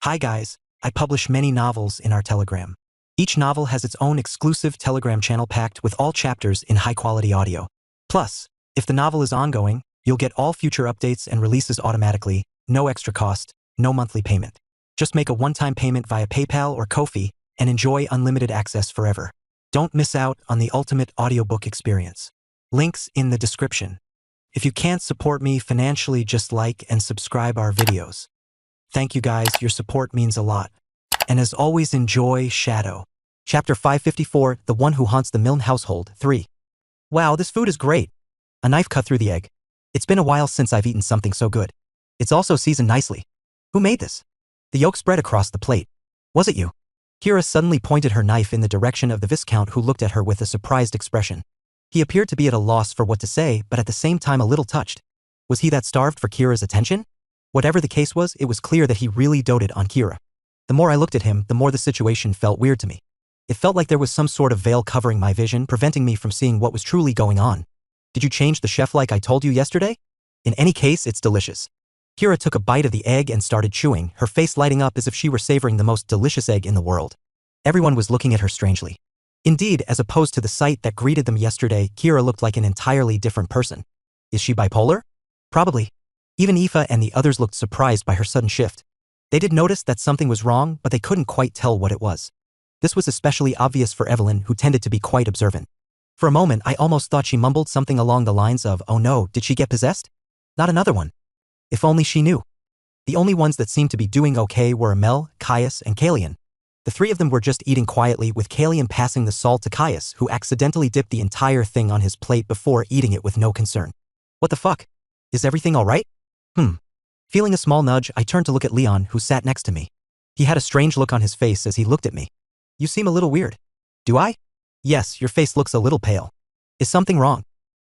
Hi guys, I publish many novels in our Telegram. Each novel has its own exclusive Telegram channel packed with all chapters in high-quality audio. Plus, if the novel is ongoing, you'll get all future updates and releases automatically, no extra cost, no monthly payment. Just make a one-time payment via PayPal or Ko-fi and enjoy unlimited access forever. Don't miss out on the ultimate audiobook experience. Links in the description. If you can't support me financially, just like and subscribe our videos. Thank you guys, your support means a lot. And as always, enjoy Shadow. Chapter 554, The One Who Haunts the Milne Household, 3. Wow, this food is great. A knife cut through the egg. It's been a while since I've eaten something so good. It's also seasoned nicely. Who made this? The yolk spread across the plate. Was it you? Kira suddenly pointed her knife in the direction of the Viscount, who looked at her with a surprised expression. He appeared to be at a loss for what to say, but at the same time a little touched. Was he that starved for Kira's attention? Whatever the case was, it was clear that he really doted on Kira. The more I looked at him, the more the situation felt weird to me. It felt like there was some sort of veil covering my vision, preventing me from seeing what was truly going on. Did you change the chef like I told you yesterday? In any case, it's delicious. Kira took a bite of the egg and started chewing, her face lighting up as if she were savoring the most delicious egg in the world. Everyone was looking at her strangely. Indeed, as opposed to the sight that greeted them yesterday, Kira looked like an entirely different person. Is she bipolar? Probably. Even Aoife and the others looked surprised by her sudden shift. They did notice that something was wrong, but they couldn't quite tell what it was. This was especially obvious for Evelyn, who tended to be quite observant. For a moment, I almost thought she mumbled something along the lines of, "Oh no, did she get possessed? Not another one." If only she knew. The only ones that seemed to be doing okay were Amel, Caius, and Kalian. The three of them were just eating quietly, with Kalian passing the salt to Caius, who accidentally dipped the entire thing on his plate before eating it with no concern. What the fuck? Is everything alright? Feeling a small nudge, I turned to look at Leon, who sat next to me. He had a strange look on his face as he looked at me. You seem a little weird. Do I? Yes, your face looks a little pale. Is something wrong?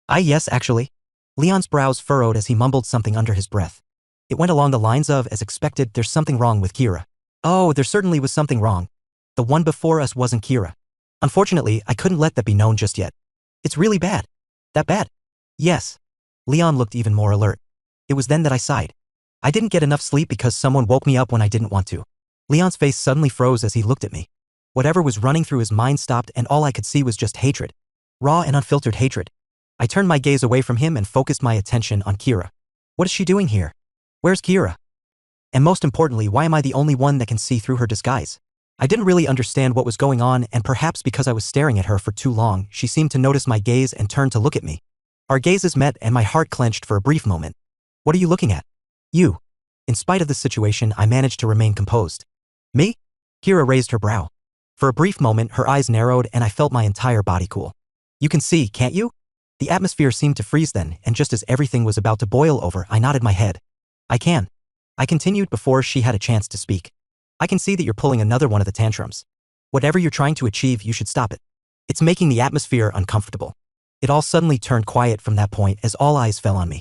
Yes, actually. Leon's brows furrowed as he mumbled something under his breath. It went along the lines of, as expected, there's something wrong with Kira. Oh, there certainly was something wrong. The one before us wasn't Kira. Unfortunately, I couldn't let that be known just yet. It's really bad. That bad? Yes. Leon looked even more alert. It was then that I sighed. I didn't get enough sleep because someone woke me up when I didn't want to. Leon's face suddenly froze as he looked at me. Whatever was running through his mind stopped, and all I could see was just hatred. Raw and unfiltered hatred. I turned my gaze away from him and focused my attention on Kira. What is she doing here? Where's Kira? And most importantly, why am I the only one that can see through her disguise? I didn't really understand what was going on, and perhaps because I was staring at her for too long, she seemed to notice my gaze and turned to look at me. Our gazes met and my heart clenched for a brief moment. What are you looking at? You. In spite of the situation, I managed to remain composed. Me? Kira raised her brow. For a brief moment, her eyes narrowed and I felt my entire body cool. You can see, can't you? The atmosphere seemed to freeze then, and just as everything was about to boil over, I nodded my head. I can. I continued before she had a chance to speak. I can see that you're pulling another one of the tantrums. Whatever you're trying to achieve, you should stop it. It's making the atmosphere uncomfortable. It all suddenly turned quiet from that point as all eyes fell on me.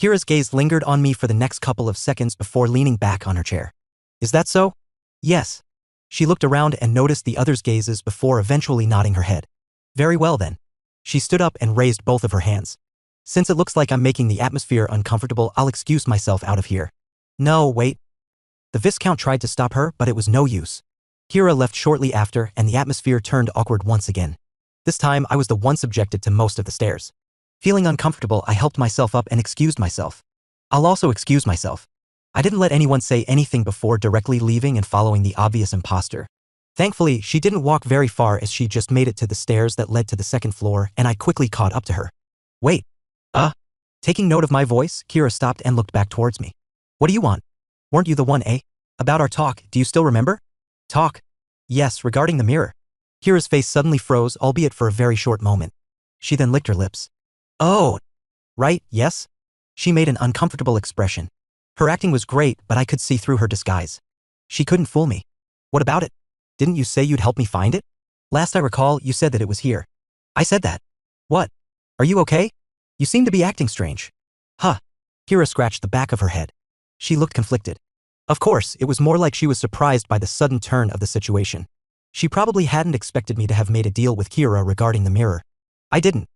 Kira's gaze lingered on me for the next couple of seconds before leaning back on her chair. Is that so? Yes. She looked around and noticed the others' gazes before eventually nodding her head. Very well then. She stood up and raised both of her hands. Since it looks like I'm making the atmosphere uncomfortable, I'll excuse myself out of here. No, wait. The Viscount tried to stop her, but it was no use. Kira left shortly after, and the atmosphere turned awkward once again. This time, I was the one subjected to most of the stares. Feeling uncomfortable, I helped myself up and excused myself. I'll also excuse myself. I didn't let anyone say anything before directly leaving and following the obvious imposter. Thankfully, she didn't walk very far as she just made it to the stairs that led to the second floor, and I quickly caught up to her. Wait. Taking note of my voice, Kira stopped and looked back towards me. What do you want? Weren't you the one, eh? About our talk, do you still remember? Talk? Yes, regarding the mirror. Kira's face suddenly froze, albeit for a very short moment. She then licked her lips. Oh. Right, yes? She made an uncomfortable expression. Her acting was great, but I could see through her disguise. She couldn't fool me. What about it? Didn't you say you'd help me find it? Last I recall, you said that it was here. I said that. What? Are you okay? You seem to be acting strange. Huh. Kira scratched the back of her head. She looked conflicted. Of course, it was more like she was surprised by the sudden turn of the situation. She probably hadn't expected me to have made a deal with Kira regarding the mirror. I didn't.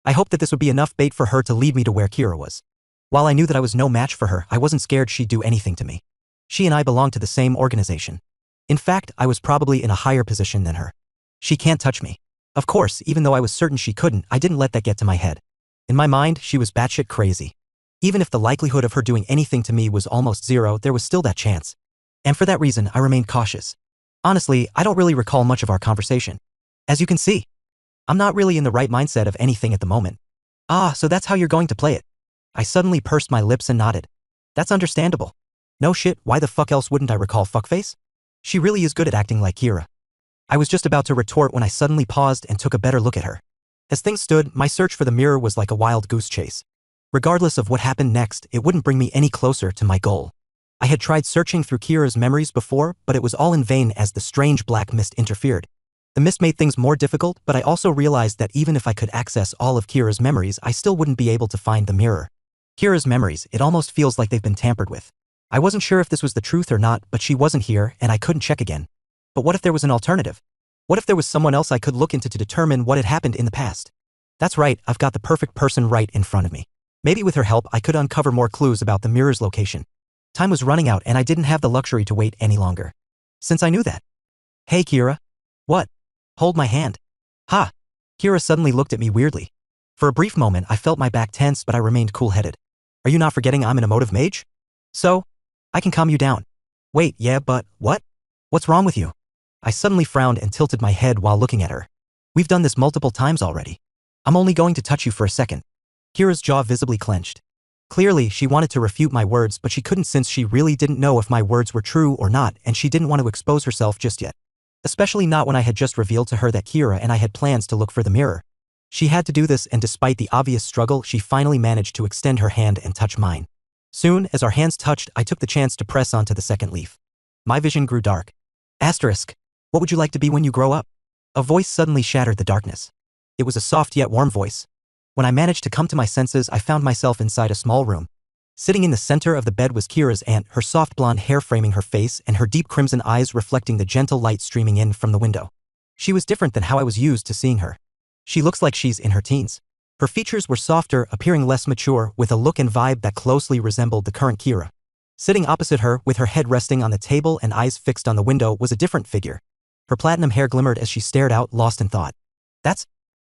I hoped that this would be enough bait for her to lead me to where Kira was. While I knew that I was no match for her, I wasn't scared she'd do anything to me. She and I belong to the same organization. In fact, I was probably in a higher position than her. She can't touch me. Of course, even though I was certain she couldn't, I didn't let that get to my head. In my mind, she was batshit crazy. Even if the likelihood of her doing anything to me was almost zero, there was still that chance. And for that reason, I remained cautious. Honestly, I don't really recall much of our conversation. As you can see, I'm not really in the right mindset of anything at the moment. Ah, so that's how you're going to play it. I suddenly pursed my lips and nodded. That's understandable. No shit, why the fuck else wouldn't I recall fuckface? She really is good at acting like Kira. I was just about to retort when I suddenly paused and took a better look at her. As things stood, my search for the mirror was like a wild goose chase. Regardless of what happened next, it wouldn't bring me any closer to my goal. I had tried searching through Kira's memories before, but it was all in vain as the strange black mist interfered. The mist made things more difficult, but I also realized that even if I could access all of Kira's memories, I still wouldn't be able to find the mirror. Kira's memories, it almost feels like they've been tampered with. I wasn't sure if this was the truth or not, but she wasn't here and I couldn't check again. But what if there was an alternative? What if there was someone else I could look into to determine what had happened in the past? That's right, I've got the perfect person right in front of me. Maybe with her help I could uncover more clues about the mirror's location. Time was running out and I didn't have the luxury to wait any longer. Since I knew that. Hey Kira. What? Hold my hand. Ha! Kira suddenly looked at me weirdly. For a brief moment I felt my back tense, but I remained cool-headed. Are you not forgetting I'm an emotive mage? So? I can calm you down. Wait, yeah, but what? What's wrong with you? I suddenly frowned and tilted my head while looking at her. We've done this multiple times already. I'm only going to touch you for a second. Kira's jaw visibly clenched. Clearly, she wanted to refute my words, but she couldn't since she really didn't know if my words were true or not, and she didn't want to expose herself just yet. Especially not when I had just revealed to her that Kira and I had plans to look for the mirror. She had to do this, and despite the obvious struggle, she finally managed to extend her hand and touch mine. Soon, as our hands touched, I took the chance to press onto the second leaf. My vision grew dark. Asterisk. What would you like to be when you grow up? A voice suddenly shattered the darkness. It was a soft yet warm voice. When I managed to come to my senses, I found myself inside a small room. Sitting in the center of the bed was Kira's aunt, her soft blonde hair framing her face and her deep crimson eyes reflecting the gentle light streaming in from the window. She was different than how I was used to seeing her. She looks like she's in her teens. Her features were softer, appearing less mature, with a look and vibe that closely resembled the current Kira. Sitting opposite her, with her head resting on the table and eyes fixed on the window, was a different figure. Her platinum hair glimmered as she stared out, lost in thought.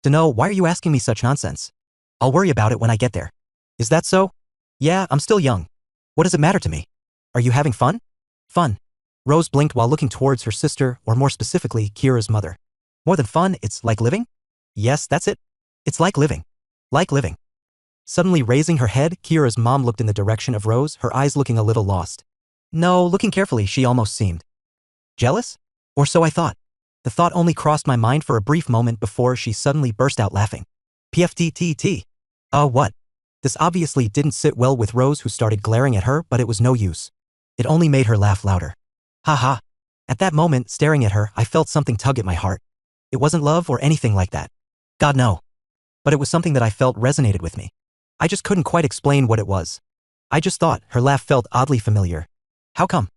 Dunno, why are you asking me such nonsense? I'll worry about it when I get there. Is that so? Yeah, I'm still young. What does it matter to me? Are you having fun? Fun. Rose blinked while looking towards her sister, or more specifically, Kira's mother. More than fun, it's like living? Yes, that's it. It's like living. Like living. Suddenly raising her head, Kira's mom looked in the direction of Rose, her eyes looking a little lost. No, looking carefully, she almost seemed jealous? Or so I thought. The thought only crossed my mind for a brief moment before she suddenly burst out laughing. PFTTT. What? This obviously didn't sit well with Rose, who started glaring at her, but it was no use. It only made her laugh louder. Ha. At that moment, staring at her, I felt something tug at my heart. It wasn't love or anything like that. God no. But it was something that I felt resonated with me. I just couldn't quite explain what it was. I just thought her laugh felt oddly familiar. How come?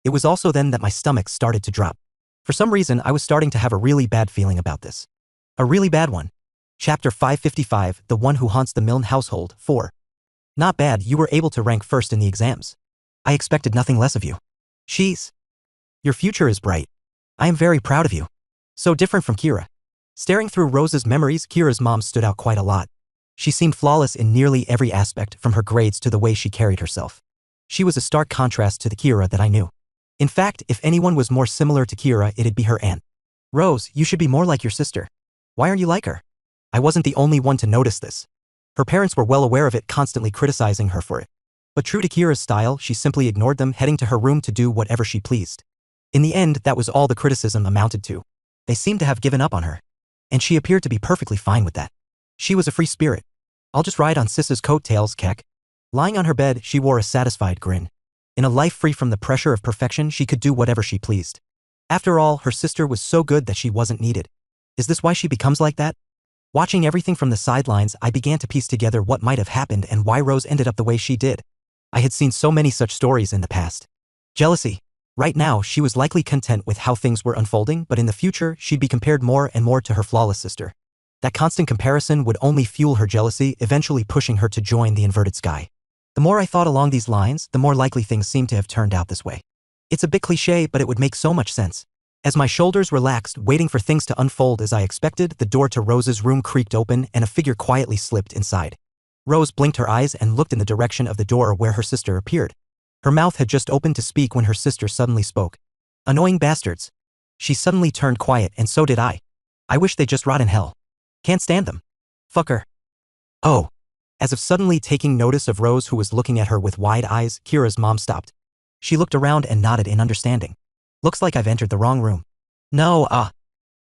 It was also then that my stomach started to drop. For some reason, I was starting to have a really bad feeling about this. A really bad one. Chapter 555, The One Who Haunts the Milne Household, 4. Not bad, you were able to rank first in the exams. I expected nothing less of you. Sheesh. Your future is bright. I am very proud of you. So different from Kira. Staring through Rose's memories, Kira's mom stood out quite a lot. She seemed flawless in nearly every aspect, from her grades to the way she carried herself. She was a stark contrast to the Kira that I knew. In fact, if anyone was more similar to Kira, it'd be her aunt. Rose, you should be more like your sister. Why aren't you like her? I wasn't the only one to notice this. Her parents were well aware of it, constantly criticizing her for it. But true to Kira's style, she simply ignored them, heading to her room to do whatever she pleased. In the end, that was all the criticism amounted to. They seemed to have given up on her. And she appeared to be perfectly fine with that. She was a free spirit. I'll just ride on Sis's coattails, Keck. Lying on her bed, she wore a satisfied grin. In a life free from the pressure of perfection, she could do whatever she pleased. After all, her sister was so good that she wasn't needed. Is this why she becomes like that? Watching everything from the sidelines, I began to piece together what might have happened and why Rose ended up the way she did. I had seen so many such stories in the past. Jealousy. Right now, she was likely content with how things were unfolding, but in the future, she'd be compared more and more to her flawless sister. That constant comparison would only fuel her jealousy, eventually pushing her to join the inverted sky. The more I thought along these lines, the more likely things seemed to have turned out this way. It's a bit cliché, but it would make so much sense. As my shoulders relaxed, waiting for things to unfold as I expected, the door to Rose's room creaked open and a figure quietly slipped inside. Rose blinked her eyes and looked in the direction of the door where her sister appeared. Her mouth had just opened to speak when her sister suddenly spoke. Annoying bastards. She suddenly turned quiet, and so did I. I wish they just rot in hell. Can't stand them. Fucker. Oh. As if suddenly taking notice of Rose, who was looking at her with wide eyes, Kira's mom stopped. She looked around and nodded in understanding. Looks like I've entered the wrong room. No,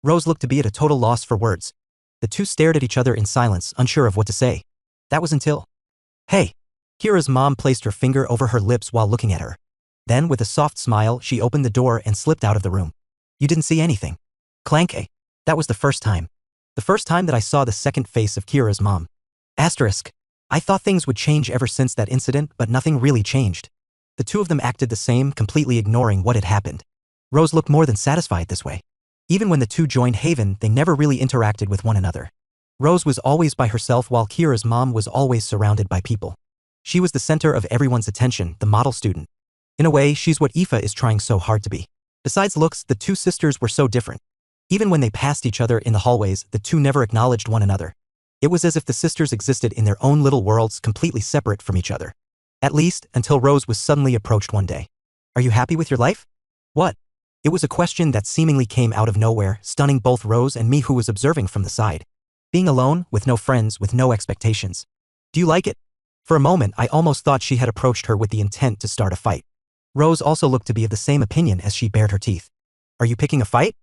Rose looked to be at a total loss for words. The two stared at each other in silence, unsure of what to say. That was until... Hey. Kira's mom placed her finger over her lips while looking at her. Then, with a soft smile, she opened the door and slipped out of the room. You didn't see anything. Clank. That was the first time. The first time that I saw the second face of Kira's mom. Asterisk. I thought things would change ever since that incident, but nothing really changed. The two of them acted the same, completely ignoring what had happened. Rose looked more than satisfied this way. Even when the two joined Haven, they never really interacted with one another. Rose was always by herself while Kira's mom was always surrounded by people. She was the center of everyone's attention, the model student. In a way, she's what Aoife is trying so hard to be. Besides looks, the two sisters were so different. Even when they passed each other in the hallways, the two never acknowledged one another. It was as if the sisters existed in their own little worlds, completely separate from each other. At least, until Rose was suddenly approached one day. Are you happy with your life? What? It was a question that seemingly came out of nowhere, stunning both Rose and me, who was observing from the side. Being alone, with no friends, with no expectations. Do you like it? For a moment, I almost thought she had approached her with the intent to start a fight. Rose also looked to be of the same opinion as she bared her teeth. Are you picking a fight?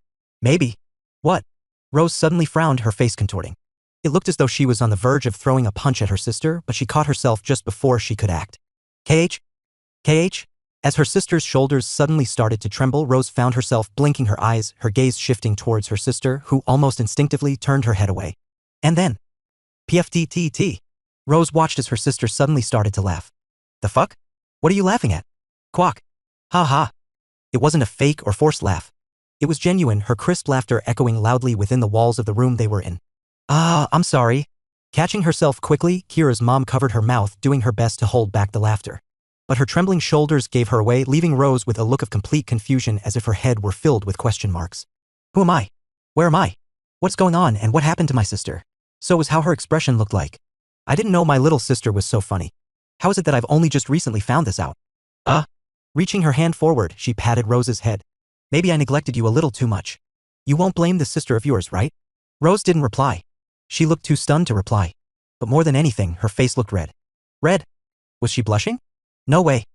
Maybe. What? Rose suddenly frowned, her face contorting. It looked as though she was on the verge of throwing a punch at her sister, but she caught herself just before she could act. KH? KH? As her sister's shoulders suddenly started to tremble, Rose found herself blinking her eyes, her gaze shifting towards her sister, who almost instinctively turned her head away. And then... PFTTT. Rose watched as her sister suddenly started to laugh. The fuck? What are you laughing at? Quack. Ha ha. It wasn't a fake or forced laugh. It was genuine, her crisp laughter echoing loudly within the walls of the room they were in. I'm sorry. Catching herself quickly, Kira's mom covered her mouth, doing her best to hold back the laughter. But her trembling shoulders gave her away, leaving Rose with a look of complete confusion, as if her head were filled with question marks. Who am I? Where am I? What's going on, and what happened to my sister? So was how her expression looked like. I didn't know my little sister was so funny. How is it that I've only just recently found this out? Reaching her hand forward, she patted Rose's head. Maybe I neglected you a little too much. You won't blame this sister of yours, right? Rose didn't reply. She looked too stunned to reply. But more than anything, her face looked red. Red? Was she blushing? No way.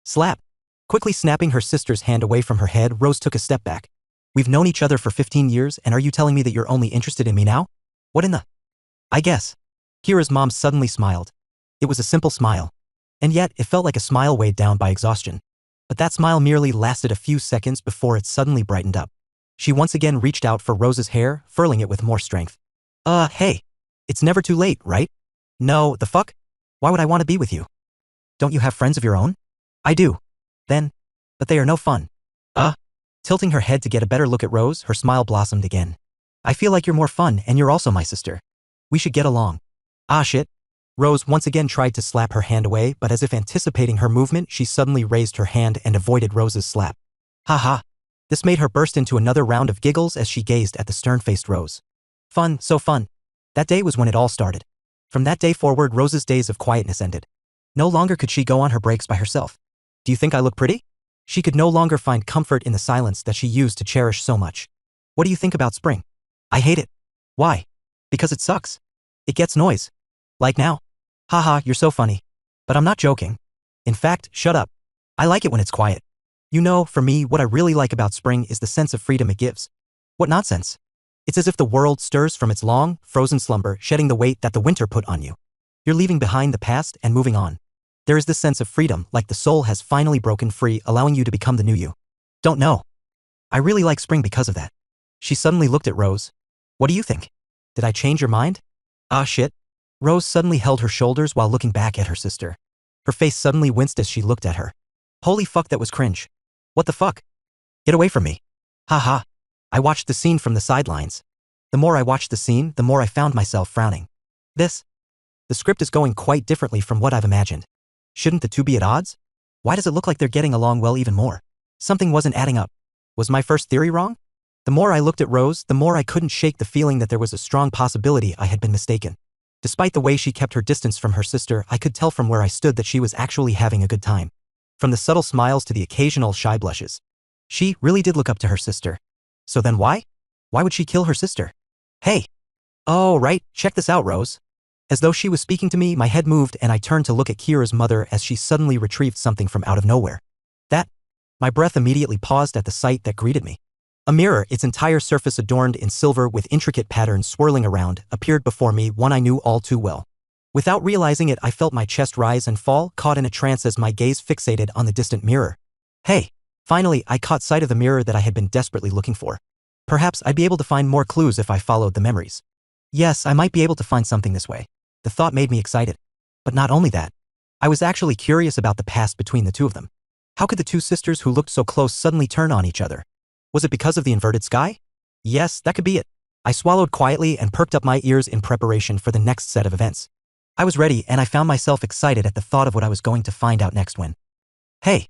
Slap. Quickly snapping her sister's hand away from her head, Rose took a step back. We've known each other for 15 years, and are you telling me that you're only interested in me now? What in the... I guess. Kira's mom suddenly smiled. It was a simple smile. And yet, it felt like a smile weighed down by exhaustion. But that smile merely lasted a few seconds before it suddenly brightened up. She once again reached out for Rose's hair, furling it with more strength. Hey. It's never too late, right? No, the fuck? Why would I want to be with you? Don't you have friends of your own? I do. Then. But they are no fun. Tilting her head to get a better look at Rose, her smile blossomed again. I feel like you're more fun, and you're also my sister. We should get along. Shit. Rose once again tried to slap her hand away, but as if anticipating her movement, she suddenly raised her hand and avoided Rose's slap. Ha ha. This made her burst into another round of giggles as she gazed at the stern-faced Rose. Fun, so fun. That day was when it all started. From that day forward, Rose's days of quietness ended. No longer could she go on her breaks by herself. Do you think I look pretty? She could no longer find comfort in the silence that she used to cherish so much. What do you think about spring? I hate it. Why? Because it sucks. It gets noise. Like now. Haha, you're so funny. But I'm not joking. In fact, shut up. I like it when it's quiet. You know, for me, what I really like about spring is the sense of freedom it gives. What nonsense. It's as if the world stirs from its long, frozen slumber, shedding the weight that the winter put on you. You're leaving behind the past and moving on. There is this sense of freedom, like the soul has finally broken free, allowing you to become the new you. Don't know. I really like spring because of that. She suddenly looked at Rose. What do you think? Did I change your mind? Shit. Rose suddenly held her shoulders while looking back at her sister. Her face suddenly winced as she looked at her. Holy fuck, that was cringe. What the fuck? Get away from me. Ha. I watched the scene from the sidelines. The more I watched the scene, the more I found myself frowning. The script is going quite differently from what I've imagined. Shouldn't the two be at odds? Why does it look like they're getting along well even more? Something wasn't adding up. Was my first theory wrong? The more I looked at Rose, the more I couldn't shake the feeling that there was a strong possibility I had been mistaken. Despite the way she kept her distance from her sister, I could tell from where I stood that she was actually having a good time. From the subtle smiles to the occasional shy blushes. She really did look up to her sister. So then why? Why would she kill her sister? Hey! Oh, right, check this out, Rose. As though she was speaking to me, my head moved and I turned to look at Kira's mother as she suddenly retrieved something from out of nowhere. That. My breath immediately paused at the sight that greeted me. A mirror, its entire surface adorned in silver with intricate patterns swirling around, appeared before me, one I knew all too well. Without realizing it, I felt my chest rise and fall, caught in a trance as my gaze fixated on the distant mirror. Hey! Finally, I caught sight of the mirror that I had been desperately looking for. Perhaps I'd be able to find more clues if I followed the memories. Yes, I might be able to find something this way. The thought made me excited. But not only that. I was actually curious about the past between the two of them. How could the two sisters who looked so close suddenly turn on each other? Was it because of the inverted sky? Yes, that could be it. I swallowed quietly and perked up my ears in preparation for the next set of events. I was ready and I found myself excited at the thought of what I was going to find out next when. Hey!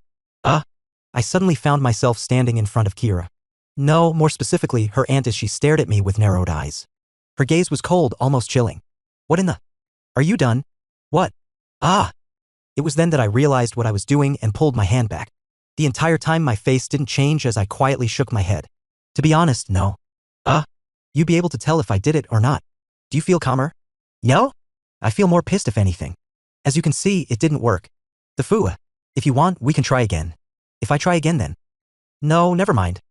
I suddenly found myself standing in front of Kira. No, more specifically, her aunt as she stared at me with narrowed eyes. Her gaze was cold, almost chilling. What in the? Are you done? What? It was then that I realized what I was doing and pulled my hand back. The entire time my face didn't change as I quietly shook my head. To be honest, no. You'd be able to tell if I did it or not. Do you feel calmer? No? I feel more pissed if anything. As you can see, it didn't work. The foo. If you want, we can try again. If I try again then. No, never mind.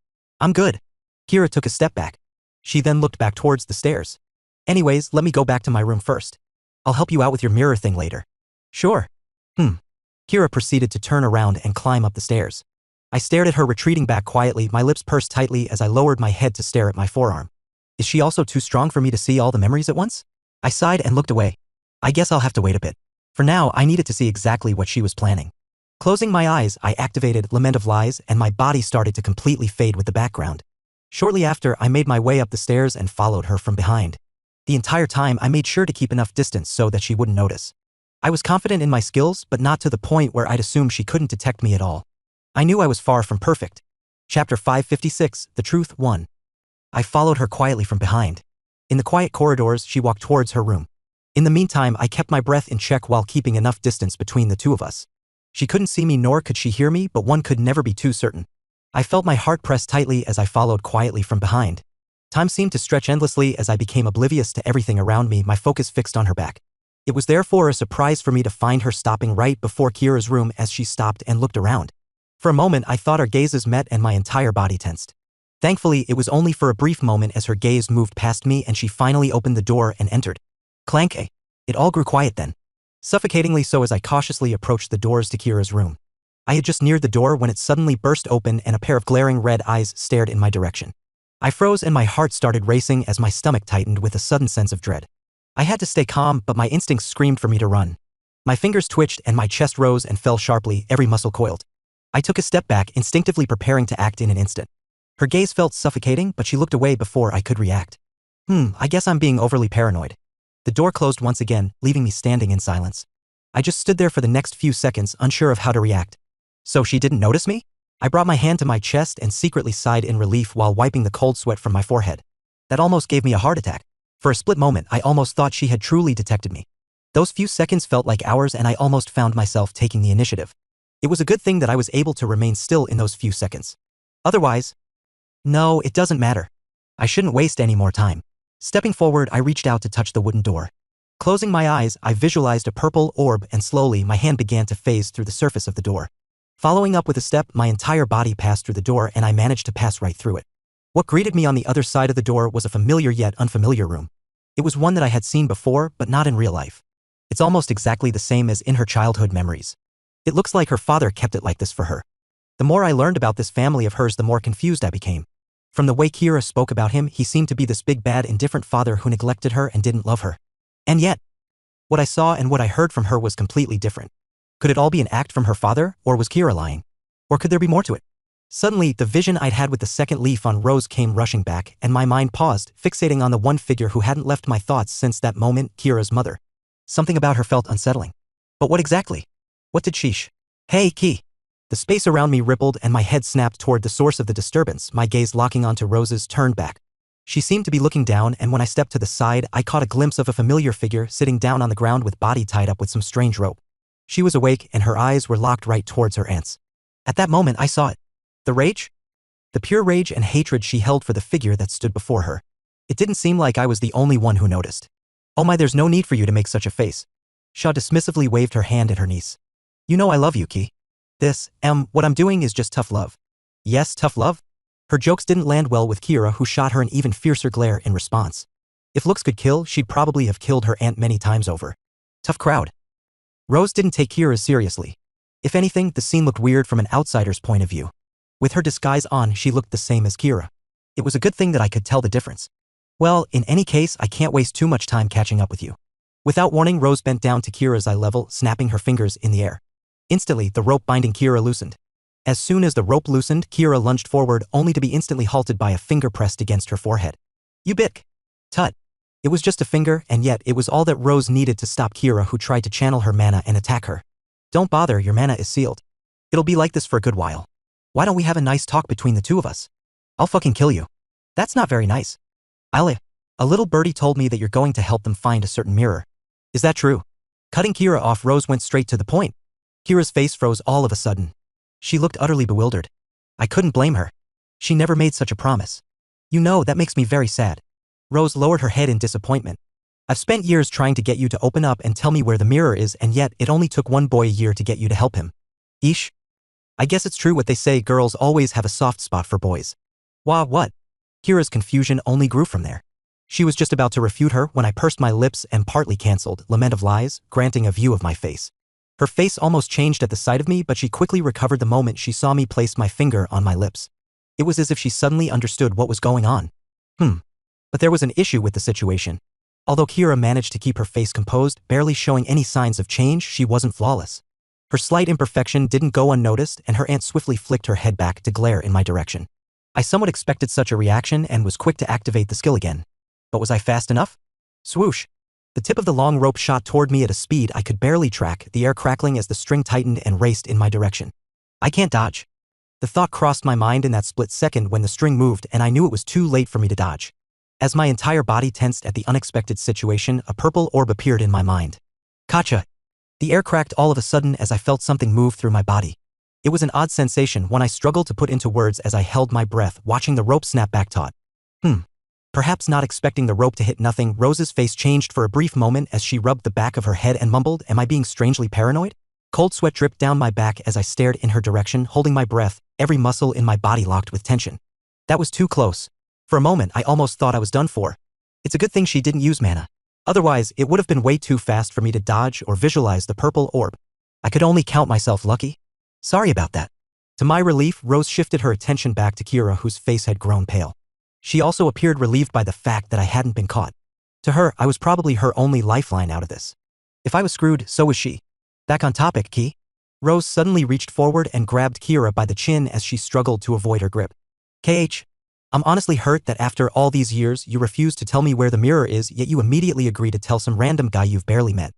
I'm good. Kira took a step back. She then looked back towards the stairs. Anyways, let me go back to my room first. I'll help you out with your mirror thing later. Sure. Kira proceeded to turn around and climb up the stairs. I stared at her retreating back quietly, my lips pursed tightly as I lowered my head to stare at my forearm. Is she also too strong for me to see all the memories at once? I sighed and looked away. I guess I'll have to wait a bit. For now, I needed to see exactly what she was planning. Closing my eyes, I activated Lament of Lies and my body started to completely fade with the background. Shortly after, I made my way up the stairs and followed her from behind. The entire time, I made sure to keep enough distance so that she wouldn't notice. I was confident in my skills, but not to the point where I'd assume she couldn't detect me at all. I knew I was far from perfect. Chapter 556, The Truth 1. I followed her quietly from behind. In the quiet corridors, she walked towards her room. In the meantime, I kept my breath in check while keeping enough distance between the two of us. She couldn't see me nor could she hear me, but one could never be too certain. I felt my heart press tightly as I followed quietly from behind. Time seemed to stretch endlessly as I became oblivious to everything around me, my focus fixed on her back. It was therefore a surprise for me to find her stopping right before Kira's room as she stopped and looked around. For a moment, I thought our gazes met and my entire body tensed. Thankfully, it was only for a brief moment as her gaze moved past me and she finally opened the door and entered. Clank. It all grew quiet then. Suffocatingly so as I cautiously approached the doors to Kira's room. I had just neared the door when it suddenly burst open and a pair of glaring red eyes stared in my direction. I froze and my heart started racing as my stomach tightened with a sudden sense of dread. I had to stay calm, but my instincts screamed for me to run. My fingers twitched and my chest rose and fell sharply, every muscle coiled. I took a step back, instinctively preparing to act in an instant. Her gaze felt suffocating, but she looked away before I could react. I guess I'm being overly paranoid. The door closed once again, leaving me standing in silence. I just stood there for the next few seconds, unsure of how to react. So she didn't notice me? I brought my hand to my chest and secretly sighed in relief while wiping the cold sweat from my forehead. That almost gave me a heart attack. For a split moment, I almost thought she had truly detected me. Those few seconds felt like hours and I almost found myself taking the initiative. It was a good thing that I was able to remain still in those few seconds. Otherwise, no, it doesn't matter. I shouldn't waste any more time. Stepping forward, I reached out to touch the wooden door. Closing my eyes, I visualized a purple orb and slowly my hand began to phase through the surface of the door. Following up with a step, my entire body passed through the door and I managed to pass right through it. What greeted me on the other side of the door was a familiar yet unfamiliar room. It was one that I had seen before, but not in real life. It's almost exactly the same as in her childhood memories. It looks like her father kept it like this for her. The more I learned about this family of hers, the more confused I became. From the way Kira spoke about him, he seemed to be this big bad indifferent father who neglected her and didn't love her. And yet, what I saw and what I heard from her was completely different. Could it all be an act from her father, or was Kira lying? Or could there be more to it? Suddenly, the vision I'd had with the second leaf on Rose came rushing back, and my mind paused, fixating on the one figure who hadn't left my thoughts since that moment, Kira's mother. Something about her felt unsettling. But what exactly? What did sheesh? Hey, Key. The space around me rippled and my head snapped toward the source of the disturbance, my gaze locking onto Rose's turned back. She seemed to be looking down, and when I stepped to the side, I caught a glimpse of a familiar figure sitting down on the ground with body tied up with some strange rope. She was awake, and her eyes were locked right towards her aunt's. At that moment, I saw it. The rage? The pure rage and hatred she held for the figure that stood before her. It didn't seem like I was the only one who noticed. Oh my, there's no need for you to make such a face. Shaw dismissively waved her hand at her niece. You know I love you, Key. What I'm doing is just tough love. Yes, tough love? Her jokes didn't land well with Kira, who shot her an even fiercer glare in response. If looks could kill, she'd probably have killed her aunt many times over. Tough crowd. Rose didn't take Kira seriously. If anything, the scene looked weird from an outsider's point of view. With her disguise on, she looked the same as Kira. It was a good thing that I could tell the difference. Well, in any case, I can't waste too much time catching up with you. Without warning, Rose bent down to Kira's eye level, snapping her fingers in the air. Instantly, the rope binding Kira loosened. As soon as the rope loosened, Kira lunged forward, only to be instantly halted by a finger pressed against her forehead. You bitch. Tut. It was just a finger, and yet it was all that Rose needed to stop Kira, who tried to channel her mana and attack her. Don't bother, your mana is sealed. It'll be like this for a good while. Why don't we have a nice talk between the two of us? I'll fucking kill you. That's not very nice. A little birdie told me that you're going to help them find a certain mirror. Is that true? Cutting Kira off, Rose went straight to the point. Kira's face froze all of a sudden. She looked utterly bewildered. I couldn't blame her. She never made such a promise. You know, that makes me very sad. Rose lowered her head in disappointment. I've spent years trying to get you to open up and tell me where the mirror is, and yet it only took one boy a year to get you to help him. Eesh. I guess it's true what they say, girls always have a soft spot for boys. Wah, what? Kira's confusion only grew from there. She was just about to refute her when I pursed my lips and partly cancelled Lament of Lies, granting a view of my face. Her face almost changed at the sight of me, but she quickly recovered the moment she saw me place my finger on my lips. It was as if she suddenly understood what was going on. But there was an issue with the situation. Although Kira managed to keep her face composed, barely showing any signs of change, she wasn't flawless. Her slight imperfection didn't go unnoticed, and her aunt swiftly flicked her head back to glare in my direction. I somewhat expected such a reaction and was quick to activate the skill again. But was I fast enough? Swoosh. The tip of the long rope shot toward me at a speed I could barely track, the air crackling as the string tightened and raced in my direction. I can't dodge. The thought crossed my mind in that split second when the string moved, and I knew it was too late for me to dodge. As my entire body tensed at the unexpected situation, a purple orb appeared in my mind. Gotcha. The air cracked all of a sudden as I felt something move through my body. It was an odd sensation, one I struggled to put into words as I held my breath, watching the rope snap back taut. Perhaps not expecting the rope to hit nothing, Rose's face changed for a brief moment as she rubbed the back of her head and mumbled, "Am I being strangely paranoid?" Cold sweat dripped down my back as I stared in her direction, holding my breath, every muscle in my body locked with tension. That was too close. For a moment, I almost thought I was done for. It's a good thing she didn't use mana. Otherwise, it would have been way too fast for me to dodge or visualize the purple orb. I could only count myself lucky. Sorry about that. To my relief, Rose shifted her attention back to Kira, whose face had grown pale. She also appeared relieved by the fact that I hadn't been caught. To her, I was probably her only lifeline out of this. If I was screwed, so was she. Back on topic, Key. Rose suddenly reached forward and grabbed Kira by the chin as she struggled to avoid her grip. I'm honestly hurt that after all these years you refused to tell me where the mirror is, yet you immediately agree to tell some random guy you've barely met.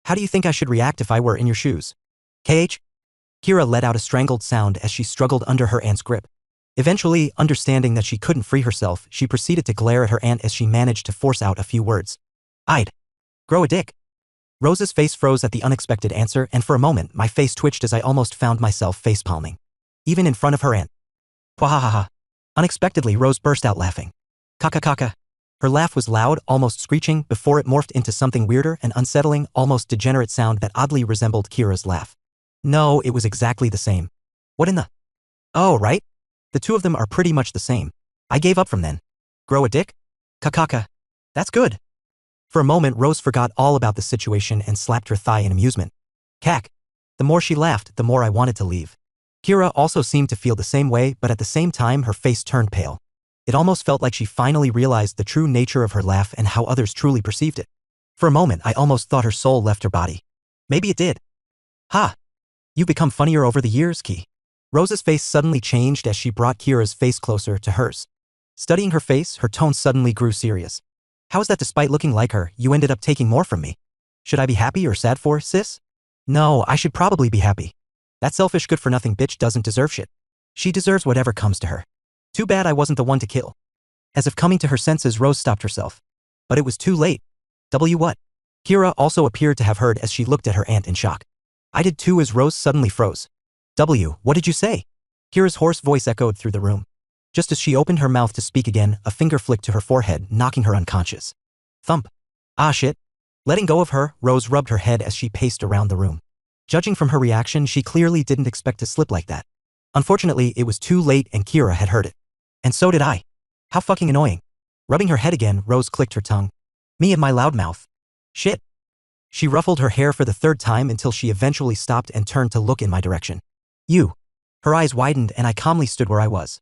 How do you think I should react if I were in your shoes? Kira let out a strangled sound as she struggled under her aunt's grip. Eventually, understanding that she couldn't free herself, she proceeded to glare at her aunt as she managed to force out a few words. I'd grow a dick. Rose's face froze at the unexpected answer, and for a moment my face twitched as I almost found myself facepalming. Even in front of her aunt. Pwahahaha. Unexpectedly, Rose burst out laughing. Kaka. Her laugh was loud, almost screeching, before it morphed into something weirder, an unsettling, almost degenerate sound that oddly resembled Kira's laugh. No, it was exactly the same. What in the... Oh, right? The two of them are pretty much the same. I gave up from then. Grow a dick? Kaka. That's good. For a moment, Rose forgot all about the situation and slapped her thigh in amusement. Cack. The more she laughed, the more I wanted to leave. Kira also seemed to feel the same way, but at the same time her face turned pale. It almost felt like she finally realized the true nature of her laugh and how others truly perceived it. For a moment, I almost thought her soul left her body. Maybe it did. Ha! You've become funnier over the years, Key. Rose's face suddenly changed as she brought Kira's face closer to hers. Studying her face, her tone suddenly grew serious. How is that despite looking like her, you ended up taking more from me? Should I be happy or sad for, sis? No, I should probably be happy. That selfish good-for-nothing bitch doesn't deserve shit. She deserves whatever comes to her. Too bad I wasn't the one to kill. As if coming to her senses, Rose stopped herself. But it was too late. What? Kira also appeared to have heard as she looked at her aunt in shock. I did too as Rose suddenly froze. What did you say? Kira's hoarse voice echoed through the room. Just as she opened her mouth to speak again, a finger flicked to her forehead, knocking her unconscious. Thump. Ah shit. Letting go of her, Rose rubbed her head as she paced around the room. Judging from her reaction, she clearly didn't expect to slip like that. Unfortunately, it was too late and Kira had heard it. And so did I. How fucking annoying. Rubbing her head again, Rose clicked her tongue. Me and my loud mouth. Shit. She ruffled her hair for the third time until she eventually stopped and turned to look in my direction. You. Her eyes widened and I calmly stood where I was.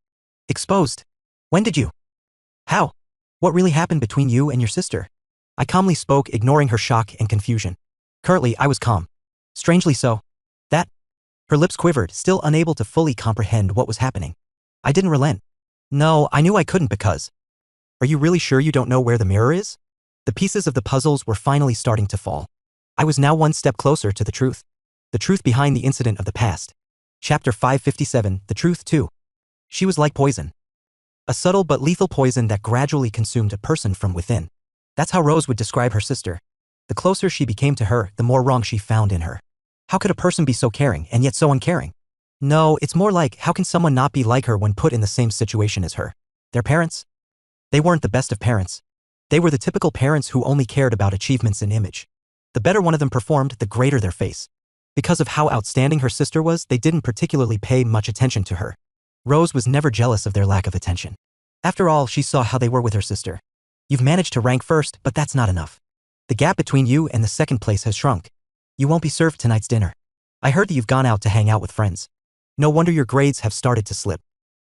Exposed. When did you? How? What really happened between you and your sister? I calmly spoke, ignoring her shock and confusion. Currently, I was calm. Strangely so. That? Her lips quivered, still unable to fully comprehend what was happening. I didn't relent. No, I knew I couldn't because. Are you really sure you don't know where the mirror is? The pieces of the puzzles were finally starting to fall. I was now one step closer to the truth. The truth behind the incident of the past. Chapter 557, The Truth Too. She was like poison. A subtle but lethal poison that gradually consumed a person from within. That's how Rose would describe her sister. The closer she became to her, the more wrong she found in her. How could a person be so caring and yet so uncaring? No, it's more like, how can someone not be like her when put in the same situation as her? Their parents? They weren't the best of parents. They were the typical parents who only cared about achievements and image. The better one of them performed, the greater their face. Because of how outstanding her sister was, they didn't particularly pay much attention to her. Rose was never jealous of their lack of attention. After all, she saw how they were with her sister. You've managed to rank first, but that's not enough. The gap between you and the second place has shrunk. You won't be served tonight's dinner. I heard that you've gone out to hang out with friends. No wonder your grades have started to slip.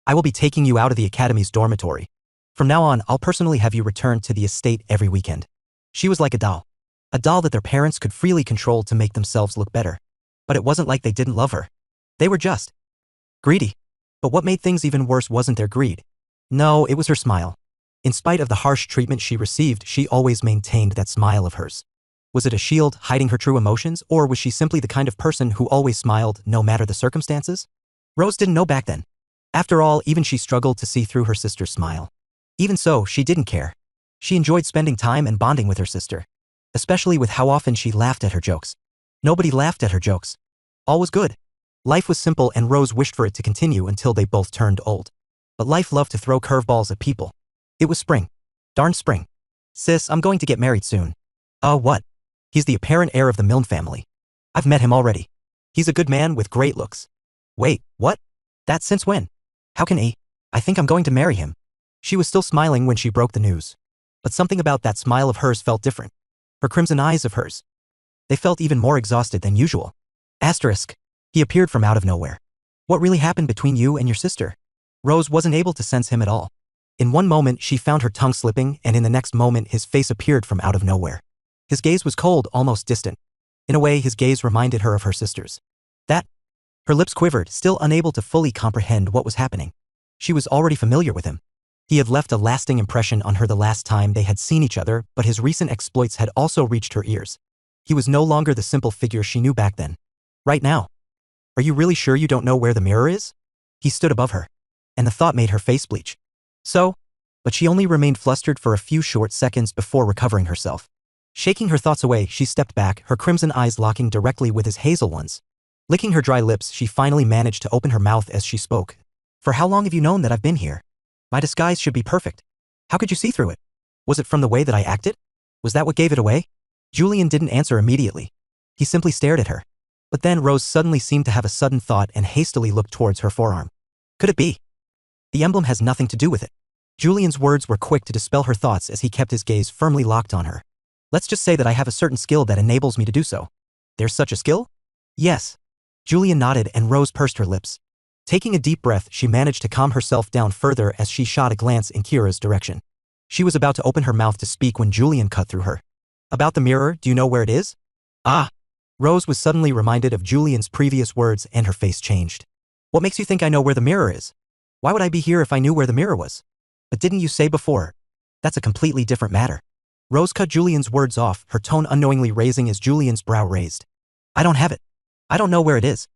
I will be taking you out of the academy's dormitory. From now on, I'll personally have you return to the estate every weekend. She was like a doll. A doll that their parents could freely control to make themselves look better. But it wasn't like they didn't love her. They were just greedy. But what made things even worse wasn't their greed. No, it was her smile. In spite of the harsh treatment she received, she always maintained that smile of hers. Was it a shield hiding her true emotions, or was she simply the kind of person who always smiled no matter the circumstances? Rose didn't know back then. After all, even she struggled to see through her sister's smile. Even so, she didn't care. She enjoyed spending time and bonding with her sister. Especially with how often she laughed at her jokes. Nobody laughed at her jokes. All was good. Life was simple and Rose wished for it to continue until they both turned old. But life loved to throw curveballs at people. It was spring. Darn spring. Sis, I'm going to get married soon. Oh, what? He's the apparent heir of the Milne family. I've met him already. He's a good man with great looks. Wait, what? That since when? How can I think I'm going to marry him. She was still smiling when she broke the news. But something about that smile of hers felt different. Her crimson eyes of hers. They felt even more exhausted than usual. Asterisk. He appeared from out of nowhere. What really happened between you and your sister? Rose wasn't able to sense him at all. In one moment, she found her tongue slipping, and in the next moment, his face appeared from out of nowhere. His gaze was cold, almost distant. In a way, his gaze reminded her of her sister's. That? Her lips quivered, still unable to fully comprehend what was happening. She was already familiar with him. He had left a lasting impression on her the last time they had seen each other, but his recent exploits had also reached her ears. He was no longer the simple figure she knew back then. Right now. Are you really sure you don't know where the mirror is? He stood above her. And the thought made her face bleach. So? But she only remained flustered for a few short seconds before recovering herself. Shaking her thoughts away, she stepped back, her crimson eyes locking directly with his hazel ones. Licking her dry lips, she finally managed to open her mouth as she spoke. For how long have you known that I've been here? My disguise should be perfect. How could you see through it? Was it from the way that I acted? Was that what gave it away? Julian didn't answer immediately. He simply stared at her. But then Rose suddenly seemed to have a sudden thought and hastily looked towards her forearm. Could it be? The emblem has nothing to do with it. Julian's words were quick to dispel her thoughts as he kept his gaze firmly locked on her. Let's just say that I have a certain skill that enables me to do so. There's such a skill? Yes. Julian nodded and Rose pursed her lips. Taking a deep breath, she managed to calm herself down further as she shot a glance in Kira's direction. She was about to open her mouth to speak when Julian cut through her. About the mirror, do you know where it is? Ah! Rose was suddenly reminded of Julian's previous words and her face changed. What makes you think I know where the mirror is? Why would I be here if I knew where the mirror was? But didn't you say before? That's a completely different matter. Rose cut Julian's words off, her tone unknowingly raising as Julian's brow raised. I don't have it. I don't know where it is.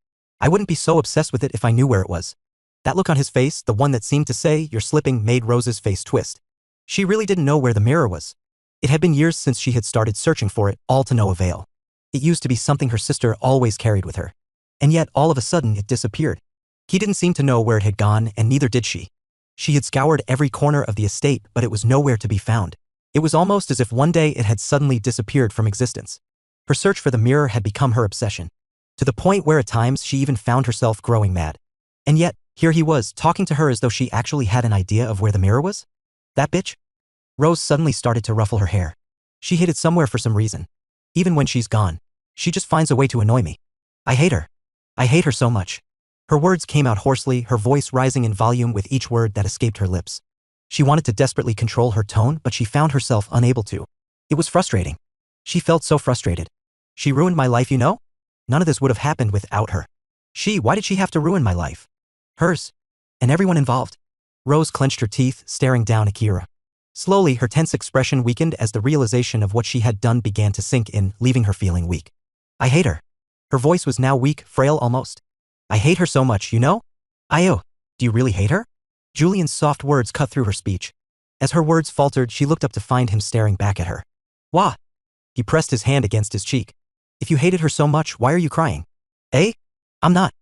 I wouldn't be so obsessed with it if I knew where it was. That look on his face, the one that seemed to say, "You're slipping," made Rose's face twist. She really didn't know where the mirror was. It had been years since she had started searching for it, all to no avail. It used to be something her sister always carried with her. And yet, all of a sudden, it disappeared. He didn't seem to know where it had gone, and neither did she. She had scoured every corner of the estate, but it was nowhere to be found. It was almost as if one day it had suddenly disappeared from existence. Her search for the mirror had become her obsession, to the point where at times she even found herself growing mad. And yet, here he was, talking to her as though she actually had an idea of where the mirror was? That bitch? Rose suddenly started to ruffle her hair. She hid it somewhere for some reason. Even when she's gone, she just finds a way to annoy me. I hate her. I hate her so much. Her words came out hoarsely, her voice rising in volume with each word that escaped her lips. She wanted to desperately control her tone, but she found herself unable to. It was frustrating. She felt so frustrated. She ruined my life, you know? None of this would have happened without her. Why did she have to ruin my life? Hers. And everyone involved. Rose clenched her teeth, staring down at Kira. Slowly, her tense expression weakened as the realization of what she had done began to sink in, leaving her feeling weak. I hate her. Her voice was now weak, frail almost. I hate her so much, you know? Do you really hate her? Julian's soft words cut through her speech. As her words faltered, she looked up to find him staring back at her. Wah! He pressed his hand against his cheek. If you hated her so much, why are you crying? I'm not.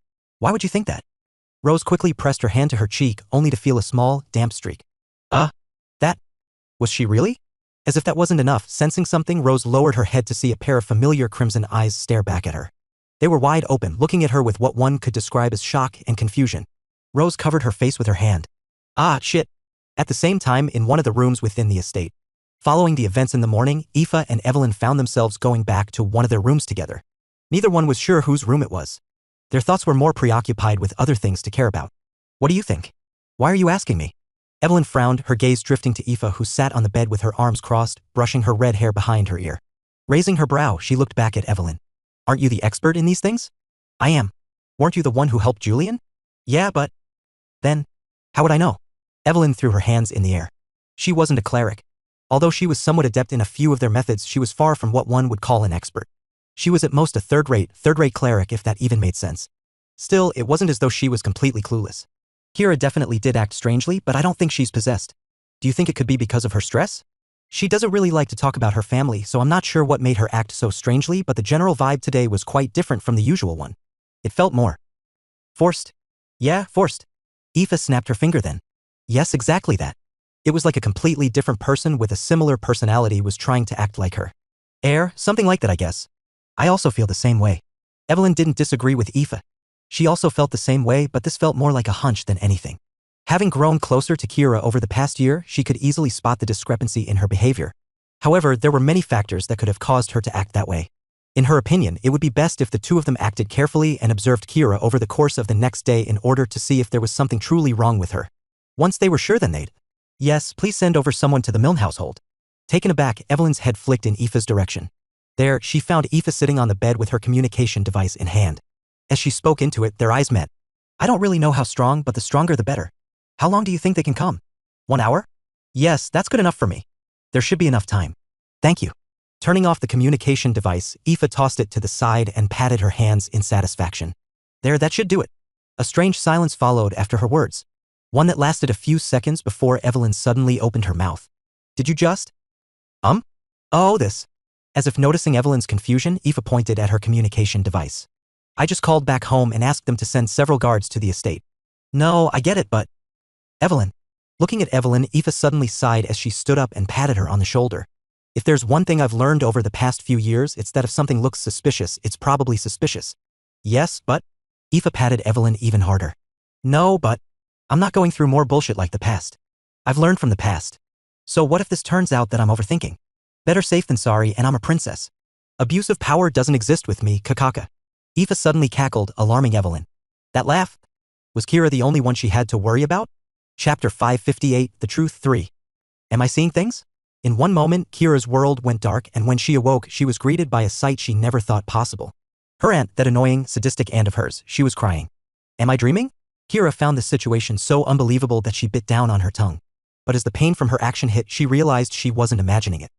Why would you think that? Rose quickly pressed her hand to her cheek, only to feel a small, damp streak. That? Was she really? As if that wasn't enough, sensing something, Rose lowered her head to see a pair of familiar crimson eyes stare back at her. They were wide open, looking at her with what one could describe as shock and confusion. Rose covered her face with her hand. Shit. At the same time, in one of the rooms within the estate. Following the events in the morning, Aoife and Evelyn found themselves going back to one of their rooms together. Neither one was sure whose room it was. Their thoughts were more preoccupied with other things to care about. What do you think? Why are you asking me? Evelyn frowned, her gaze drifting to Aoife, who sat on the bed with her arms crossed, brushing her red hair behind her ear. Raising her brow, she looked back at Evelyn. Aren't you the expert in these things? I am. Weren't you the one who helped Julian? Yeah, but... Then, how would I know? Evelyn threw her hands in the air. She wasn't a cleric. Although she was somewhat adept in a few of their methods, she was far from what one would call an expert. She was at most a third-rate cleric, if that even made sense. Still, it wasn't as though she was completely clueless. Kira definitely did act strangely, but I don't think she's possessed. Do you think it could be because of her stress? She doesn't really like to talk about her family, so I'm not sure what made her act so strangely, but the general vibe today was quite different from the usual one. It felt more forced. Yeah, forced. Aoife snapped her finger then. Yes, exactly that. It was like a completely different person with a similar personality was trying to act like her. Something like that, I guess. I also feel the same way. Evelyn didn't disagree with Aoife. She also felt the same way, but this felt more like a hunch than anything. Having grown closer to Kira over the past year, she could easily spot the discrepancy in her behavior. However, there were many factors that could have caused her to act that way. In her opinion, it would be best if the two of them acted carefully and observed Kira over the course of the next day in order to see if there was something truly wrong with her. Once they were sure, then they'd... Yes, please send over someone to the Milne household. Taken aback, Evelyn's head flicked in Aoife's direction. There, she found Aoife sitting on the bed with her communication device in hand. As she spoke into it, their eyes met. I don't really know how strong, but the stronger the better. How long do you think they can come? 1 hour? Yes, that's good enough for me. There should be enough time. Thank you. Turning off the communication device, Aoife tossed it to the side and patted her hands in satisfaction. There, that should do it. A strange silence followed after her words. One that lasted a few seconds before Evelyn suddenly opened her mouth. Did you just? This. As if noticing Evelyn's confusion, Aoife pointed at her communication device. I just called back home and asked them to send several guards to the estate. No, I get it, but... Evelyn. Looking at Evelyn, Aoife suddenly sighed as she stood up and patted her on the shoulder. If there's one thing I've learned over the past few years, it's that if something looks suspicious, it's probably suspicious. Yes, but... Aoife patted Evelyn even harder. No, but... I'm not going through more bullshit like the past. I've learned from the past. So what if this turns out that I'm overthinking? Better safe than sorry, and I'm a princess. Abuse of power doesn't exist with me, kakaka. Aoife suddenly cackled, alarming Evelyn. That laugh? Was Kira the only one she had to worry about? Chapter 558, The Truth 3. Am I seeing things? In one moment, Kira's world went dark, and when she awoke, she was greeted by a sight she never thought possible. Her aunt, that annoying, sadistic aunt of hers, she was crying. Am I dreaming? Kira found this situation so unbelievable that she bit down on her tongue. But as the pain from her action hit, she realized she wasn't imagining it.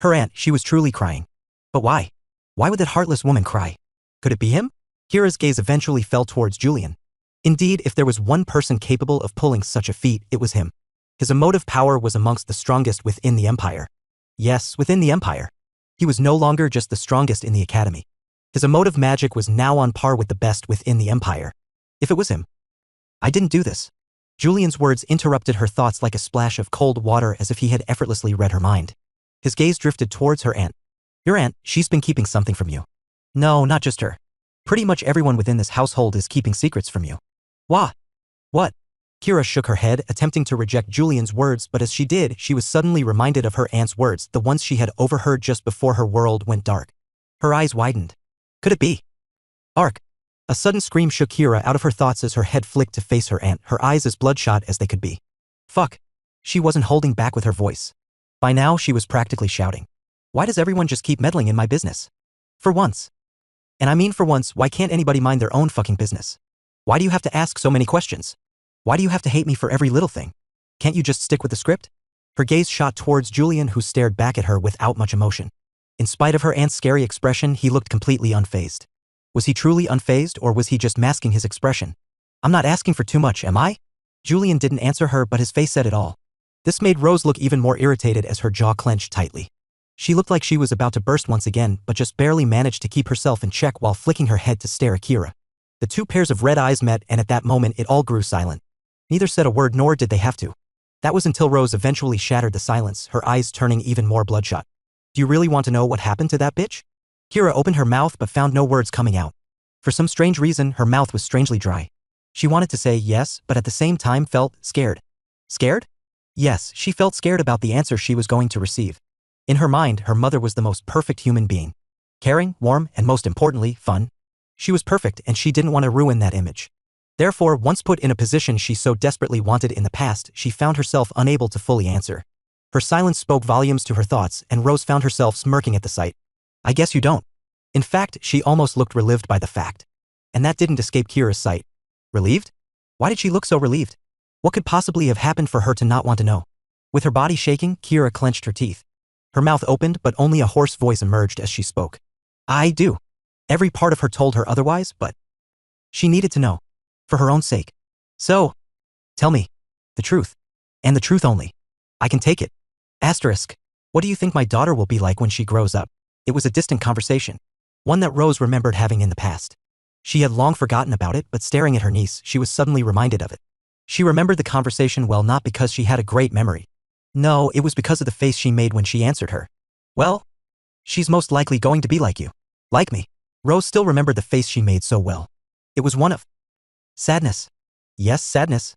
Her aunt, she was truly crying. But why? Why would that heartless woman cry? Could it be him? Kira's gaze eventually fell towards Julian. Indeed, if there was one person capable of pulling such a feat, it was him. His emotive power was amongst the strongest within the Empire. Yes, within the Empire. He was no longer just the strongest in the Academy. His emotive magic was now on par with the best within the Empire. If it was him. I didn't do this. Julian's words interrupted her thoughts like a splash of cold water, as if he had effortlessly read her mind. His gaze drifted towards her aunt. Your aunt, she's been keeping something from you. No, not just her. Pretty much everyone within this household is keeping secrets from you. What? Kira shook her head, attempting to reject Julian's words, but as she did, she was suddenly reminded of her aunt's words, the ones she had overheard just before her world went dark. Her eyes widened. Could it be? Ark. A sudden scream shook Kira out of her thoughts as her head flicked to face her aunt, her eyes as bloodshot as they could be. Fuck. She wasn't holding back with her voice. By now, she was practically shouting. Why does everyone just keep meddling in my business? For once. And I mean for once, why can't anybody mind their own fucking business? Why do you have to ask so many questions? Why do you have to hate me for every little thing? Can't you just stick with the script? Her gaze shot towards Julian, who stared back at her without much emotion. In spite of her aunt's scary expression, he looked completely unfazed. Was he truly unfazed, or was he just masking his expression? I'm not asking for too much, am I? Julian didn't answer her, but his face said it all. This made Rose look even more irritated as her jaw clenched tightly. She looked like she was about to burst once again, but just barely managed to keep herself in check while flicking her head to stare at Kira. The two pairs of red eyes met, and at that moment it all grew silent. Neither said a word, nor did they have to. That was until Rose eventually shattered the silence, her eyes turning even more bloodshot. Do you really want to know what happened to that bitch? Kira opened her mouth but found no words coming out. For some strange reason, her mouth was strangely dry. She wanted to say yes, but at the same time felt scared. Scared? Yes, she felt scared about the answer she was going to receive. In her mind, her mother was the most perfect human being. Caring, warm, and most importantly, fun. She was perfect, and she didn't want to ruin that image. Therefore, once put in a position she so desperately wanted in the past, she found herself unable to fully answer. Her silence spoke volumes to her thoughts, and Rose found herself smirking at the sight. I guess you don't. In fact, she almost looked relieved by the fact. And that didn't escape Kira's sight. Relieved? Why did she look so relieved? What could possibly have happened for her to not want to know? With her body shaking, Kira clenched her teeth. Her mouth opened, but only a hoarse voice emerged as she spoke. I do. Every part of her told her otherwise, but she needed to know. For her own sake. So, tell me. The truth. And the truth only. I can take it. Asterisk. What do you think my daughter will be like when she grows up? It was a distant conversation. One that Rose remembered having in the past. She had long forgotten about it, but staring at her niece, she was suddenly reminded of it. She remembered the conversation well, not because she had a great memory. No, it was because of the face she made when she answered her. Well, she's most likely going to be like you. Like me. Rose still remembered the face she made so well. It was one of sadness. Yes, sadness.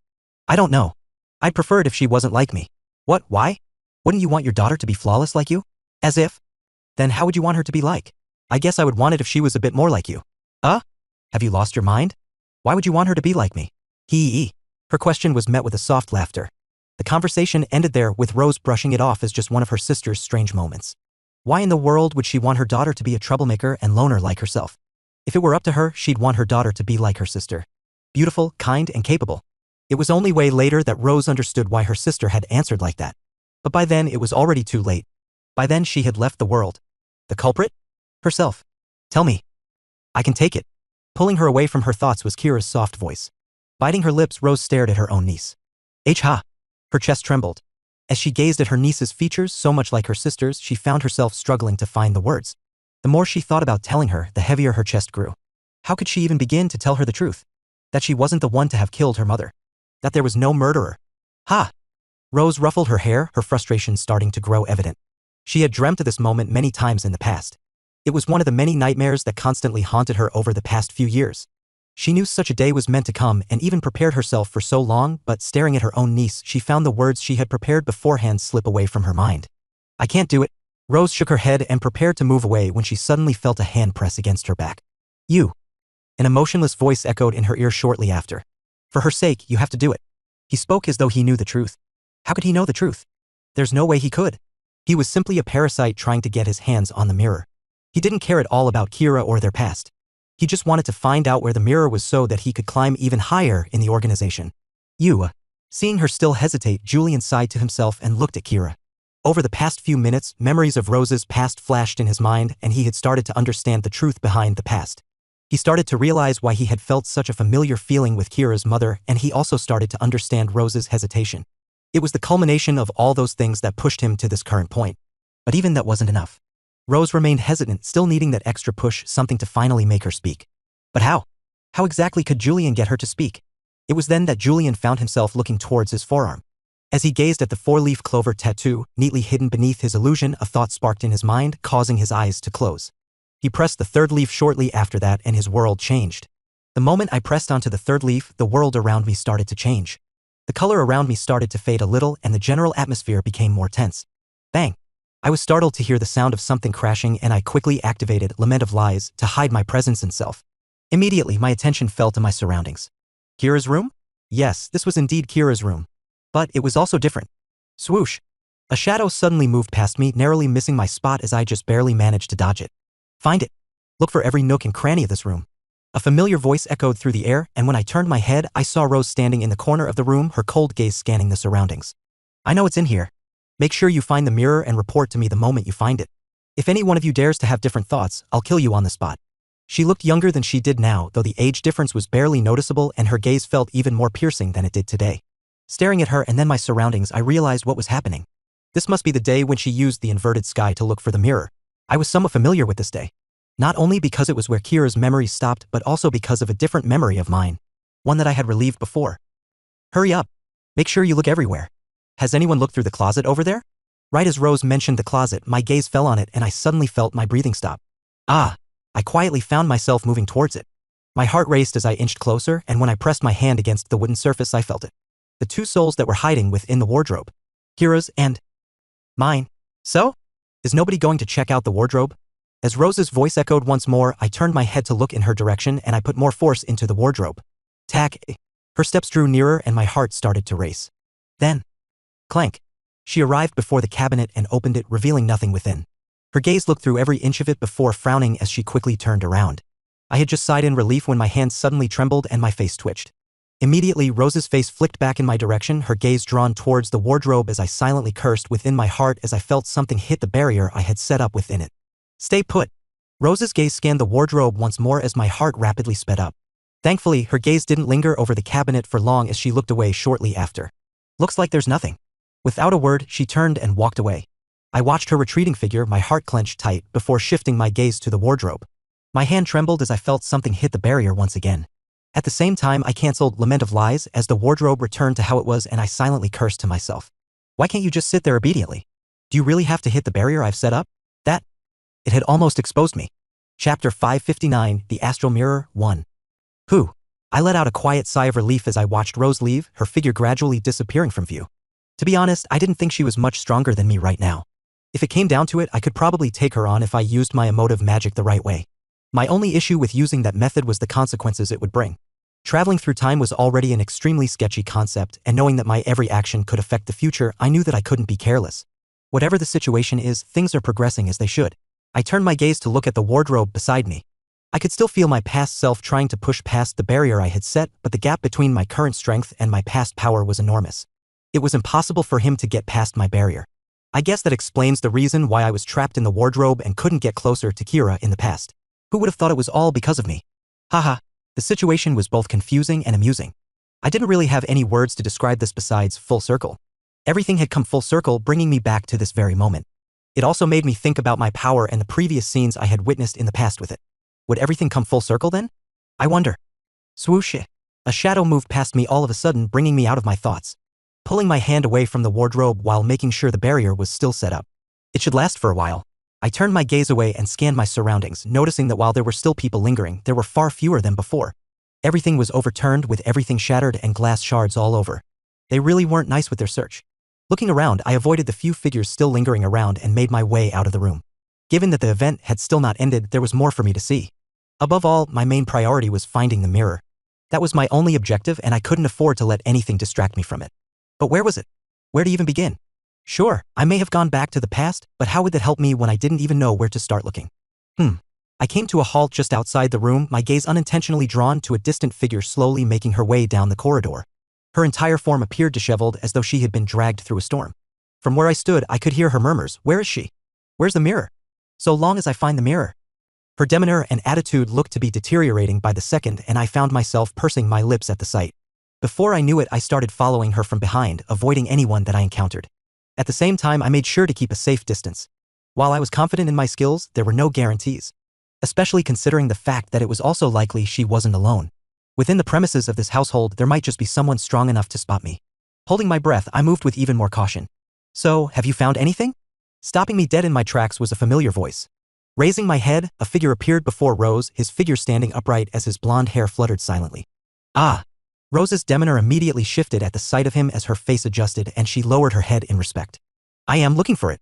I don't know. I'd prefer it if she wasn't like me. What, why? Wouldn't you want your daughter to be flawless like you? As if? Then how would you want her to be like? I guess I would want it if she was a bit more like you. Have you lost your mind? Why would you want her to be like me? Hee. Her question was met with a soft laughter. The conversation ended there, with Rose brushing it off as just one of her sister's strange moments. Why in the world would she want her daughter to be a troublemaker and loner like herself? If it were up to her, she'd want her daughter to be like her sister. Beautiful, kind, and capable. It was only way later that Rose understood why her sister had answered like that. But by then it was already too late. By then she had left the world. The culprit? Herself. Tell me. I can take it. Pulling her away from her thoughts was Kira's soft voice. Biting her lips, Rose stared at her own niece. Ha! Her chest trembled. As she gazed at her niece's features, so much like her sister's, she found herself struggling to find the words. The more she thought about telling her, the heavier her chest grew. How could she even begin to tell her the truth? That she wasn't the one to have killed her mother. That there was no murderer. Ha! Rose ruffled her hair, her frustration starting to grow evident. She had dreamt of this moment many times in the past. It was one of the many nightmares that constantly haunted her over the past few years. She knew such a day was meant to come and even prepared herself for so long, but staring at her own niece, she found the words she had prepared beforehand slip away from her mind. I can't do it. Rose shook her head and prepared to move away when she suddenly felt a hand press against her back. You. An emotionless voice echoed in her ear shortly after. For her sake, you have to do it. He spoke as though he knew the truth. How could he know the truth? There's no way he could. He was simply a parasite trying to get his hands on the mirror. He didn't care at all about Kira or their past. He just wanted to find out where the mirror was so that he could climb even higher in the organization. You. Seeing her still hesitate, Julian sighed to himself and looked at Kira. Over the past few minutes, memories of Rose's past flashed in his mind, and he had started to understand the truth behind the past. He started to realize why he had felt such a familiar feeling with Kira's mother, and he also started to understand Rose's hesitation. It was the culmination of all those things that pushed him to this current point. But even that wasn't enough. Rose remained hesitant, still needing that extra push, something to finally make her speak. But how? How exactly could Julian get her to speak? It was then that Julian found himself looking towards his forearm. As he gazed at the four-leaf clover tattoo, neatly hidden beneath his illusion, a thought sparked in his mind, causing his eyes to close. He pressed the third leaf shortly after that, and his world changed. The moment I pressed onto the third leaf, the world around me started to change. The color around me started to fade a little, and the general atmosphere became more tense. Bang! I was startled to hear the sound of something crashing, and I quickly activated Lament of Lies to hide my presence and self. Immediately, my attention fell to my surroundings. Kira's room? Yes, this was indeed Kira's room. But it was also different. Swoosh! A shadow suddenly moved past me, narrowly missing my spot as I just barely managed to dodge it. Find it. Look for every nook and cranny of this room. A familiar voice echoed through the air, and when I turned my head, I saw Rose standing in the corner of the room, her cold gaze scanning the surroundings. I know it's in here. Make sure you find the mirror and report to me the moment you find it. If any one of you dares to have different thoughts, I'll kill you on the spot. She looked younger than she did now, though the age difference was barely noticeable, and her gaze felt even more piercing than it did today. Staring at her and then my surroundings, I realized what was happening. This must be the day when she used the inverted sky to look for the mirror. I was somewhat familiar with this day. Not only because it was where Kira's memories stopped, but also because of a different memory of mine. One that I had relieved before. Hurry up. Make sure you look everywhere. Has anyone looked through the closet over there? Right as Rose mentioned the closet, my gaze fell on it and I suddenly felt my breathing stop. Ah! I quietly found myself moving towards it. My heart raced as I inched closer, and when I pressed my hand against the wooden surface, I felt it. The two souls that were hiding within the wardrobe. Kira's and mine. So? Is nobody going to check out the wardrobe? As Rose's voice echoed once more, I turned my head to look in her direction and I put more force into the wardrobe. Tack! Her steps drew nearer and my heart started to race. Then, clank! She arrived before the cabinet and opened it, revealing nothing within. Her gaze looked through every inch of it before frowning as she quickly turned around. I had just sighed in relief when my hands suddenly trembled and my face twitched. Immediately, Rose's face flicked back in my direction, her gaze drawn towards the wardrobe as I silently cursed within my heart as I felt something hit the barrier I had set up within it. Stay put. Rose's gaze scanned the wardrobe once more as my heart rapidly sped up. Thankfully, her gaze didn't linger over the cabinet for long as she looked away shortly after. Looks like there's nothing. Without a word, she turned and walked away. I watched her retreating figure, my heart clenched tight, before shifting my gaze to the wardrobe. My hand trembled as I felt something hit the barrier once again. At the same time, I canceled Lament of Lies as the wardrobe returned to how it was, and I silently cursed to myself. Why can't you just sit there obediently? Do you really have to hit the barrier I've set up? It had almost exposed me. Chapter 559, The Astral Mirror, 1. Whew. I let out a quiet sigh of relief as I watched Rose leave, her figure gradually disappearing from view. To be honest, I didn't think she was much stronger than me right now. If it came down to it, I could probably take her on if I used my emotive magic the right way. My only issue with using that method was the consequences it would bring. Traveling through time was already an extremely sketchy concept, and knowing that my every action could affect the future, I knew that I couldn't be careless. Whatever the situation is, things are progressing as they should. I turned my gaze to look at the wardrobe beside me. I could still feel my past self trying to push past the barrier I had set, but the gap between my current strength and my past power was enormous. It was impossible for him to get past my barrier. I guess that explains the reason why I was trapped in the wardrobe and couldn't get closer to Kira in the past. Who would have thought it was all because of me? Haha. The situation was both confusing and amusing. I didn't really have any words to describe this besides full circle. Everything had come full circle, bringing me back to this very moment. It also made me think about my power and the previous scenes I had witnessed in the past with it. Would everything come full circle then? I wonder. Swoosh! A shadow moved past me all of a sudden, bringing me out of my thoughts. Pulling my hand away from the wardrobe while making sure the barrier was still set up. It should last for a while. I turned my gaze away and scanned my surroundings, noticing that while there were still people lingering, there were far fewer than before. Everything was overturned, with everything shattered and glass shards all over. They really weren't nice with their search. Looking around, I avoided the few figures still lingering around and made my way out of the room. Given that the event had still not ended, there was more for me to see. Above all, my main priority was finding the mirror. That was my only objective, and I couldn't afford to let anything distract me from it. But where was it? Where to even begin? Sure, I may have gone back to the past, but how would that help me when I didn't even know where to start looking? I came to a halt just outside the room, my gaze unintentionally drawn to a distant figure slowly making her way down the corridor. Her entire form appeared disheveled, as though she had been dragged through a storm. From where I stood, I could hear her murmurs. Where is she? Where's the mirror? So long as I find the mirror. Her demeanor and attitude looked to be deteriorating by the second, and I found myself pursing my lips at the sight. Before I knew it, I started following her from behind, avoiding anyone that I encountered. At the same time, I made sure to keep a safe distance. While I was confident in my skills, there were no guarantees, especially considering the fact that it was also likely she wasn't alone. Within the premises of this household, there might just be someone strong enough to spot me. Holding my breath, I moved with even more caution. "So, have you found anything?" Stopping me dead in my tracks was a familiar voice. Raising my head, a figure appeared before Rose, his figure standing upright as his blonde hair fluttered silently. "Ah!" Rose's demeanor immediately shifted at the sight of him as her face adjusted and she lowered her head in respect. "I am looking for it."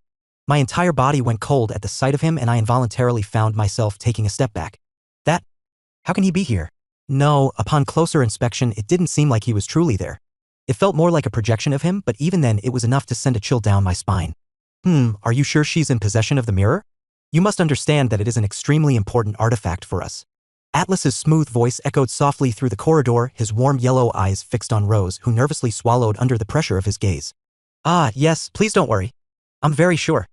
My entire body went cold at the sight of him and I involuntarily found myself taking a step back. How can he be here? No, upon closer inspection, it didn't seem like he was truly there. It felt more like a projection of him, but even then it was enough to send a chill down my spine. Are you sure she's in possession of the mirror? You must understand that it is an extremely important artifact for us. Atlas's smooth voice echoed softly through the corridor, his warm yellow eyes fixed on Rose, who nervously swallowed under the pressure of his gaze. "Ah, yes, please don't worry. I'm very sure.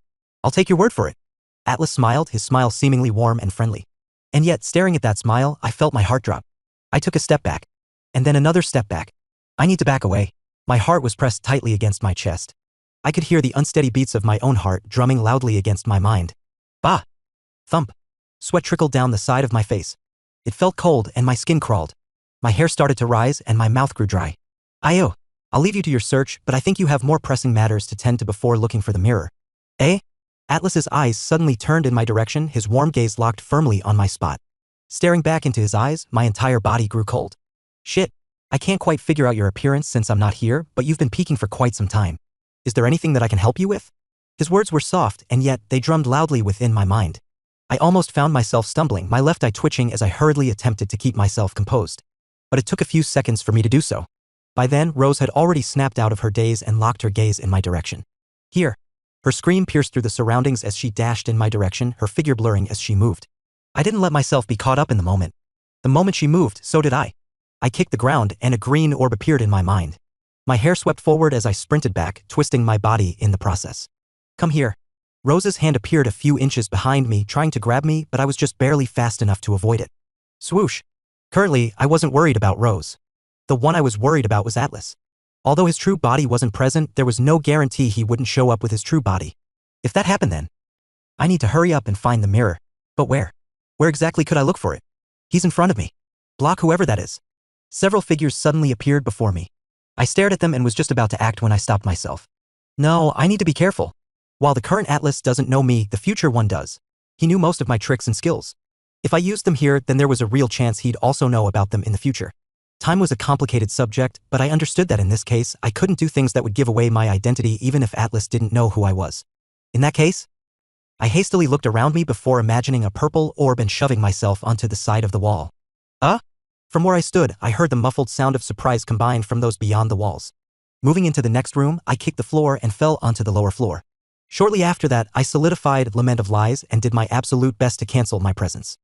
I'll take your word for it." Atlas smiled, his smile seemingly warm and friendly. And yet, staring at that smile, I felt my heart drop. I took a step back. And then another step back. I need to back away. My heart was pressed tightly against my chest. I could hear the unsteady beats of my own heart drumming loudly against my mind. Bah! Thump! Sweat trickled down the side of my face. It felt cold and my skin crawled. My hair started to rise and my mouth grew dry. "Ayo, I'll leave you to your search, but I think you have more pressing matters to tend to before looking for the mirror." "Eh?" Atlas's eyes suddenly turned in my direction, his warm gaze locked firmly on my spot. Staring back into his eyes, my entire body grew cold. "Shit. I can't quite figure out your appearance since I'm not here, but you've been peeking for quite some time. Is there anything that I can help you with?" His words were soft, and yet they drummed loudly within my mind. I almost found myself stumbling, my left eye twitching as I hurriedly attempted to keep myself composed. But it took a few seconds for me to do so. By then, Rose had already snapped out of her daze and locked her gaze in my direction. "Here." Her scream pierced through the surroundings as she dashed in my direction, her figure blurring as she moved. I didn't let myself be caught up in the moment. The moment she moved, so did I. I kicked the ground and a green orb appeared in my mind. My hair swept forward as I sprinted back, twisting my body in the process. "Come here." Rose's hand appeared a few inches behind me, trying to grab me, but I was just barely fast enough to avoid it. Swoosh. Currently, I wasn't worried about Rose. The one I was worried about was Atlas. Although his true body wasn't present, there was no guarantee he wouldn't show up with his true body. If that happened then, I need to hurry up and find the mirror. But where? Where exactly could I look for it? He's in front of me. Block whoever that is. Several figures suddenly appeared before me. I stared at them and was just about to act when I stopped myself. No, I need to be careful. While the current Atlas doesn't know me, the future one does. He knew most of my tricks and skills. If I used them here, then there was a real chance he'd also know about them in the future. Time was a complicated subject, but I understood that in this case, I couldn't do things that would give away my identity even if Atlas didn't know who I was. In that case, I hastily looked around me before imagining a purple orb and shoving myself onto the side of the wall. From where I stood, I heard the muffled sound of surprise combined from those beyond the walls. Moving into the next room, I kicked the floor and fell onto the lower floor. Shortly after that, I solidified Lament of Lies and did my absolute best to cancel my presence.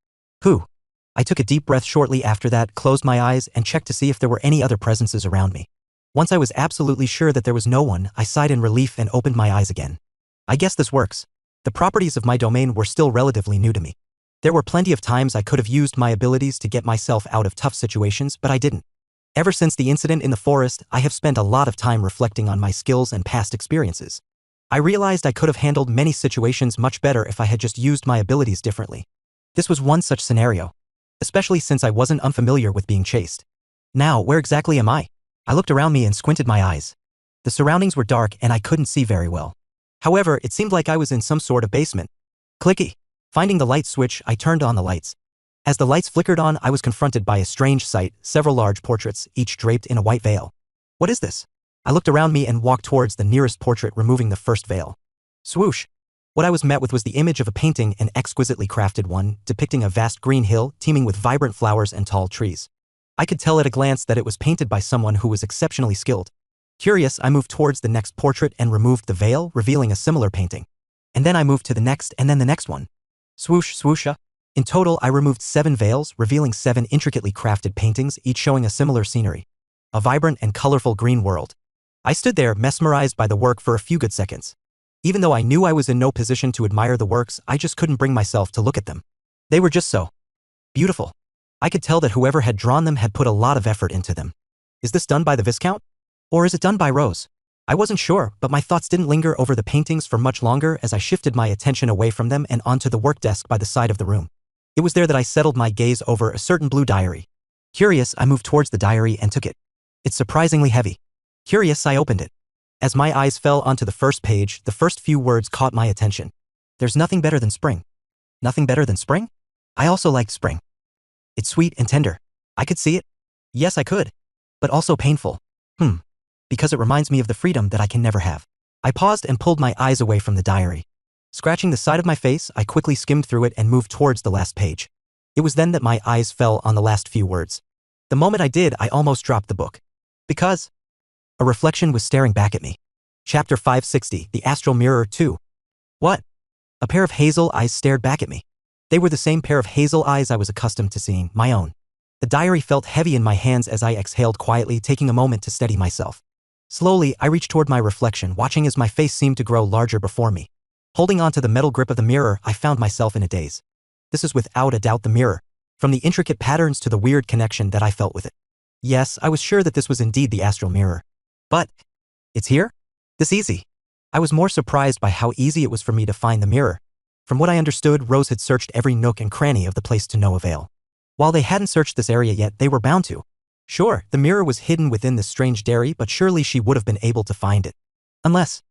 I took a deep breath shortly after that, closed my eyes, and checked to see if there were any other presences around me. Once I was absolutely sure that there was no one, I sighed in relief and opened my eyes again. I guess this works. The properties of my domain were still relatively new to me. There were plenty of times I could have used my abilities to get myself out of tough situations, but I didn't. Ever since the incident in the forest, I have spent a lot of time reflecting on my skills and past experiences. I realized I could have handled many situations much better if I had just used my abilities differently. This was one such scenario. Especially since I wasn't unfamiliar with being chased. Now, where exactly am I? I looked around me and squinted my eyes. The surroundings were dark and I couldn't see very well. However, it seemed like I was in some sort of basement. Clicky. Finding the light switch, I turned on the lights. As the lights flickered on, I was confronted by a strange sight, several large portraits, each draped in a white veil. What is this? I looked around me and walked towards the nearest portrait, removing the first veil. Swoosh. What I was met with was the image of a painting, an exquisitely crafted one, depicting a vast green hill teeming with vibrant flowers and tall trees. I could tell at a glance that it was painted by someone who was exceptionally skilled. Curious, I moved towards the next portrait and removed the veil, revealing a similar painting. And then I moved to the next and then the next one. Swoosh, swoosha. In total, I removed 7 veils, revealing 7 intricately crafted paintings, each showing a similar scenery. A vibrant and colorful green world. I stood there, mesmerized by the work for a few good seconds. Even though I knew I was in no position to admire the works, I just couldn't bring myself to look at them. They were just so beautiful. I could tell that whoever had drawn them had put a lot of effort into them. Is this done by the Viscount? Or is it done by Rose? I wasn't sure, but my thoughts didn't linger over the paintings for much longer as I shifted my attention away from them and onto the work desk by the side of the room. It was there that I settled my gaze over a certain blue diary. Curious, I moved towards the diary and took it. It's surprisingly heavy. Curious, I opened it. As my eyes fell onto the first page, the first few words caught my attention. There's nothing better than spring. Nothing better than spring? I also liked spring. It's sweet and tender. I could see it. Yes, I could. But also painful. Because it reminds me of the freedom that I can never have. I paused and pulled my eyes away from the diary. Scratching the side of my face, I quickly skimmed through it and moved towards the last page. It was then that my eyes fell on the last few words. The moment I did, I almost dropped the book. Because a reflection was staring back at me. Chapter 560, The Astral Mirror 2. What? A pair of hazel eyes stared back at me. They were the same pair of hazel eyes I was accustomed to seeing, my own. The diary felt heavy in my hands as I exhaled quietly, taking a moment to steady myself. Slowly, I reached toward my reflection, watching as my face seemed to grow larger before me. Holding onto the metal grip of the mirror, I found myself in a daze. This is without a doubt the mirror, from the intricate patterns to the weird connection that I felt with it. Yes, I was sure that this was indeed the astral mirror. But it's here? This easy. I was more surprised by how easy it was for me to find the mirror. From what I understood, Rose had searched every nook and cranny of the place to no avail. While they hadn't searched this area yet, they were bound to. Sure, the mirror was hidden within this strange dairy, but surely she would have been able to find it. Unless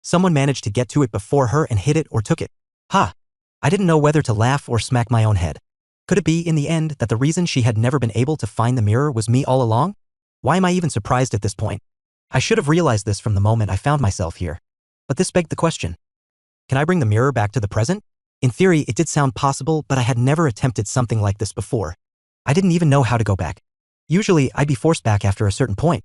someone managed to get to it before her and hid it or took it. Ha! I didn't know whether to laugh or smack my own head. Could it be, in the end, that the reason she had never been able to find the mirror was me all along? Why am I even surprised at this point? I should have realized this from the moment I found myself here. But this begged the question. Can I bring the mirror back to the present? In theory, it did sound possible, but I had never attempted something like this before. I didn't even know how to go back. Usually, I'd be forced back after a certain point.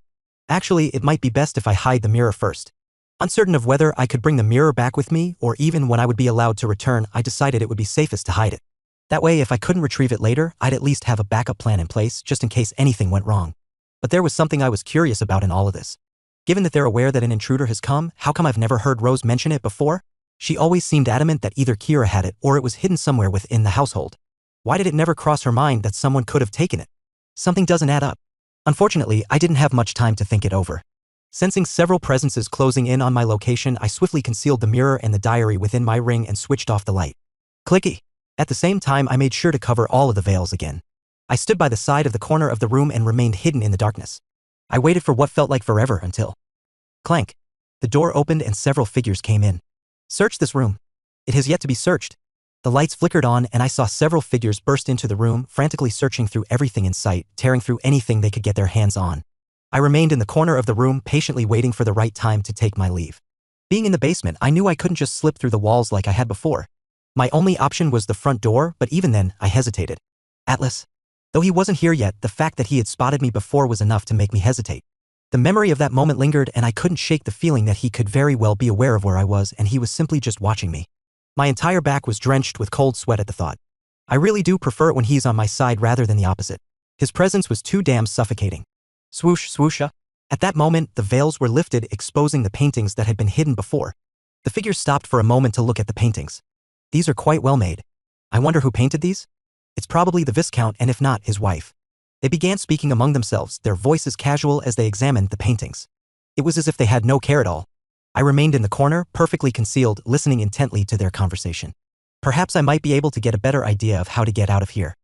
Actually, it might be best if I hide the mirror first. Uncertain of whether I could bring the mirror back with me or even when I would be allowed to return, I decided it would be safest to hide it. That way, if I couldn't retrieve it later, I'd at least have a backup plan in place just in case anything went wrong. But there was something I was curious about in all of this. Given that they're aware that an intruder has come, how come I've never heard Rose mention it before? She always seemed adamant that either Kira had it or it was hidden somewhere within the household. Why did it never cross her mind that someone could have taken it? Something doesn't add up. Unfortunately, I didn't have much time to think it over. Sensing several presences closing in on my location, I swiftly concealed the mirror and the diary within my ring and switched off the light. Clicky. At the same time, I made sure to cover all of the veils again. I stood by the side of the corner of the room and remained hidden in the darkness. I waited for what felt like forever until clank. The door opened and several figures came in. Search this room. It has yet to be searched. The lights flickered on and I saw several figures burst into the room, frantically searching through everything in sight, tearing through anything they could get their hands on. I remained in the corner of the room, patiently waiting for the right time to take my leave. Being in the basement, I knew I couldn't just slip through the walls like I had before. My only option was the front door, but even then, I hesitated. Atlas. Though he wasn't here yet, the fact that he had spotted me before was enough to make me hesitate. The memory of that moment lingered and I couldn't shake the feeling that he could very well be aware of where I was and he was simply just watching me. My entire back was drenched with cold sweat at the thought. I really do prefer it when he's on my side rather than the opposite. His presence was too damn suffocating. Swoosh, swoosha. At that moment, the veils were lifted, exposing the paintings that had been hidden before. The figures stopped for a moment to look at the paintings. These are quite well made. I wonder who painted these? It's probably the Viscount and if not, his wife. They began speaking among themselves, their voices casual as they examined the paintings. It was as if they had no care at all. I remained in the corner, perfectly concealed, listening intently to their conversation. Perhaps I might be able to get a better idea of how to get out of here.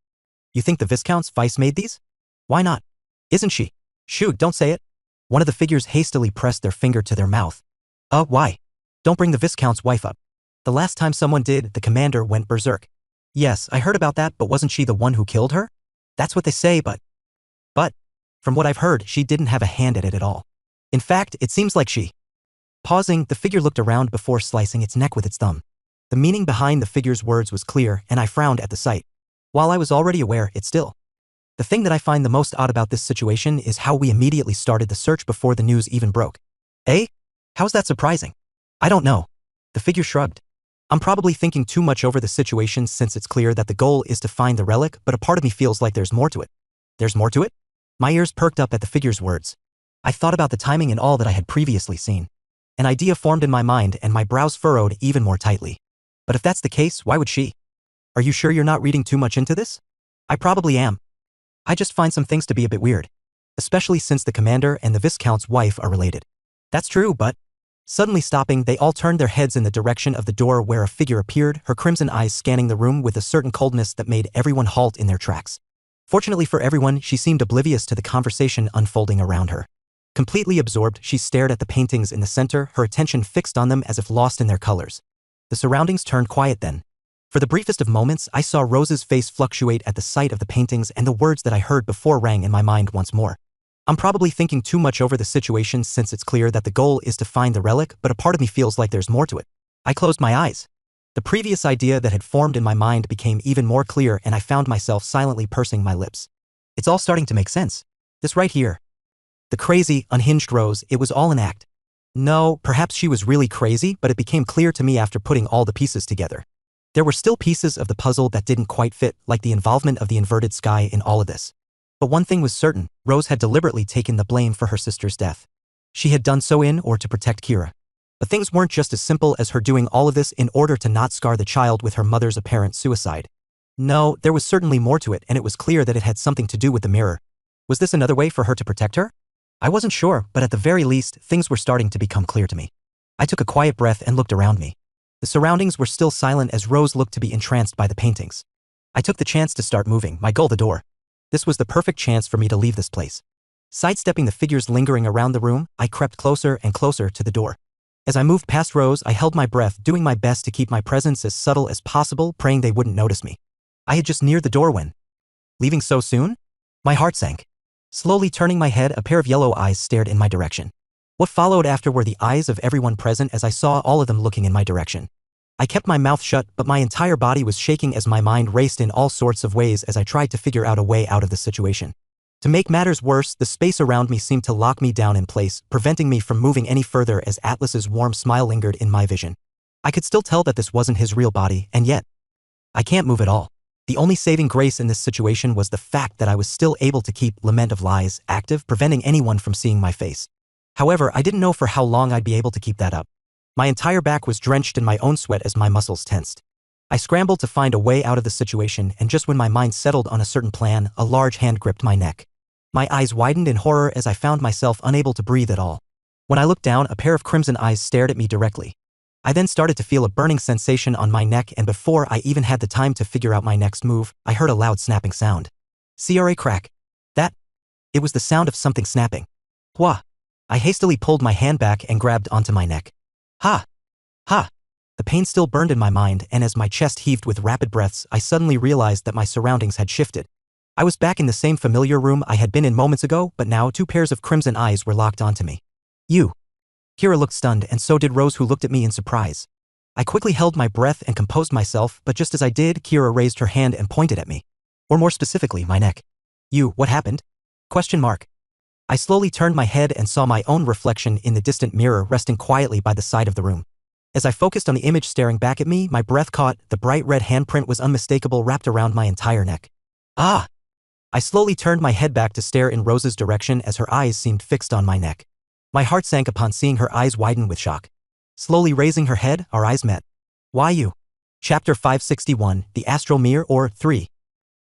You think the Viscount's vice made these? Why not? Isn't she? Shoot, don't say it. One of the figures hastily pressed their finger to their mouth. Why? Don't bring the Viscount's wife up. The last time someone did, the commander went berserk. Yes, I heard about that, but wasn't she the one who killed her? That's what they say, but from what I've heard, she didn't have a hand at it at all. In fact, it seems like she. Pausing, the figure looked around before slicing its neck with its thumb. The meaning behind the figure's words was clear, and I frowned at the sight. While I was already aware, it still. The thing that I find the most odd about this situation is how we immediately started the search before the news even broke. Eh? How's that surprising? I don't know. The figure shrugged. I'm probably thinking too much over the situation since it's clear that the goal is to find the relic, but a part of me feels like there's more to it. There's more to it? My ears perked up at the figure's words. I thought about the timing and all that I had previously seen. An idea formed in my mind and my brows furrowed even more tightly. But if that's the case, why would she? Are you sure you're not reading too much into this? I probably am. I just find some things to be a bit weird. Especially since the commander and the Viscount's wife are related. That's true, but... Suddenly stopping, they all turned their heads in the direction of the door where a figure appeared, her crimson eyes scanning the room with a certain coldness that made everyone halt in their tracks. Fortunately for everyone, she seemed oblivious to the conversation unfolding around her. Completely absorbed, she stared at the paintings in the center, her attention fixed on them as if lost in their colors. The surroundings turned quiet then. For the briefest of moments, I saw Rose's face fluctuate at the sight of the paintings, and the words that I heard before rang in my mind once more. I'm probably thinking too much over the situation since it's clear that the goal is to find the relic, but a part of me feels like there's more to it. I closed my eyes. The previous idea that had formed in my mind became even more clear, and I found myself silently pursing my lips. It's all starting to make sense. This right here. The crazy, unhinged Rose, it was all an act. No, perhaps she was really crazy, but it became clear to me after putting all the pieces together. There were still pieces of the puzzle that didn't quite fit, like the involvement of the inverted sky in all of this. But one thing was certain, Rose had deliberately taken the blame for her sister's death. She had done so in order to protect Kira. But things weren't just as simple as her doing all of this in order to not scar the child with her mother's apparent suicide. No, there was certainly more to it, and it was clear that it had something to do with the mirror. Was this another way for her to protect her? I wasn't sure, but at the very least, things were starting to become clear to me. I took a quiet breath and looked around me. The surroundings were still silent as Rose looked to be entranced by the paintings. I took the chance to start moving, my goal the door. This was the perfect chance for me to leave this place. Sidestepping the figures lingering around the room, I crept closer and closer to the door. As I moved past Rose, I held my breath, doing my best to keep my presence as subtle as possible, praying they wouldn't notice me. I had just neared the door when... Leaving so soon? My heart sank. Slowly turning my head, a pair of yellow eyes stared in my direction. What followed after were the eyes of everyone present as I saw all of them looking in my direction. I kept my mouth shut, but my entire body was shaking as my mind raced in all sorts of ways as I tried to figure out a way out of the situation. To make matters worse, the space around me seemed to lock me down in place, preventing me from moving any further as Atlas's warm smile lingered in my vision. I could still tell that this wasn't his real body, and yet, I can't move at all. The only saving grace in this situation was the fact that I was still able to keep Lament of Lies active, preventing anyone from seeing my face. However, I didn't know for how long I'd be able to keep that up. My entire back was drenched in my own sweat as my muscles tensed. I scrambled to find a way out of the situation, and just when my mind settled on a certain plan, a large hand gripped my neck. My eyes widened in horror as I found myself unable to breathe at all. When I looked down, a pair of crimson eyes stared at me directly. I then started to feel a burning sensation on my neck, and before I even had the time to figure out my next move, I heard a loud snapping sound. CRA crack. It was the sound of something snapping. Wha? I hastily pulled my hand back and grabbed onto my neck. Ha! Ha! The pain still burned in my mind, and as my chest heaved with rapid breaths, I suddenly realized that my surroundings had shifted. I was back in the same familiar room I had been in moments ago, but now 2 pairs of crimson eyes were locked onto me. You. Kira looked stunned, and so did Rose, who looked at me in surprise. I quickly held my breath and composed myself, but just as I did, Kira raised her hand and pointed at me. Or more specifically, my neck. You, what happened? ? I slowly turned my head and saw my own reflection in the distant mirror resting quietly by the side of the room. As I focused on the image staring back at me, my breath caught, the bright red handprint was unmistakable, wrapped around my entire neck. Ah! I slowly turned my head back to stare in Rose's direction as her eyes seemed fixed on my neck. My heart sank upon seeing her eyes widen with shock. Slowly raising her head, our eyes met. Why you? Chapter 561, The Astral Mirror, or 3.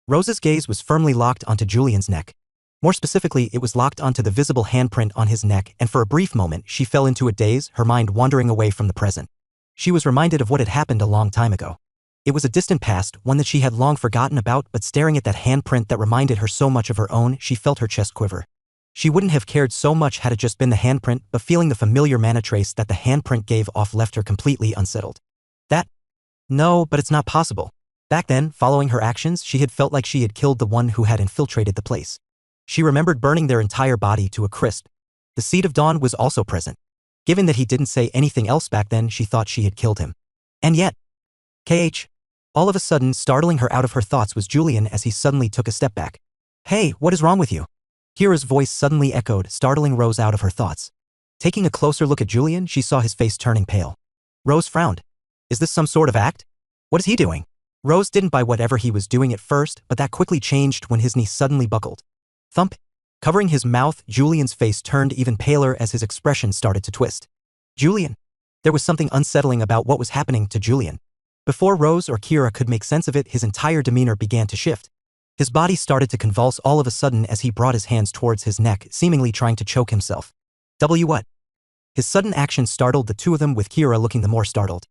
Rose's gaze was firmly locked onto Julian's neck. More specifically, it was locked onto the visible handprint on his neck, and for a brief moment, she fell into a daze, her mind wandering away from the present. She was reminded of what had happened a long time ago. It was a distant past, one that she had long forgotten about, but staring at that handprint that reminded her so much of her own, she felt her chest quiver. She wouldn't have cared so much had it just been the handprint, but feeling the familiar mana trace that the handprint gave off left her completely unsettled. No, but it's not possible. Back then, following her actions, she had felt like she had killed the one who had infiltrated the place. She remembered burning their entire body to a crisp. The Seed of Dawn was also present. Given that he didn't say anything else back then, she thought she had killed him. And yet, all of a sudden, startling her out of her thoughts was Julian as he suddenly took a step back. Hey, what is wrong with you? Kira's voice suddenly echoed, startling Rose out of her thoughts. Taking a closer look at Julian, she saw his face turning pale. Rose frowned. Is this some sort of act? What is he doing? Rose didn't buy whatever he was doing at first, but that quickly changed when his knee suddenly buckled. Thump. Covering his mouth, Julian's face turned even paler as his expression started to twist. Julian. There was something unsettling about what was happening to Julian. Before Rose or Kira could make sense of it, his entire demeanor began to shift. His body started to convulse all of a sudden as he brought his hands towards his neck, seemingly trying to choke himself. What? His sudden action startled the two of them, with Kira looking the more startled.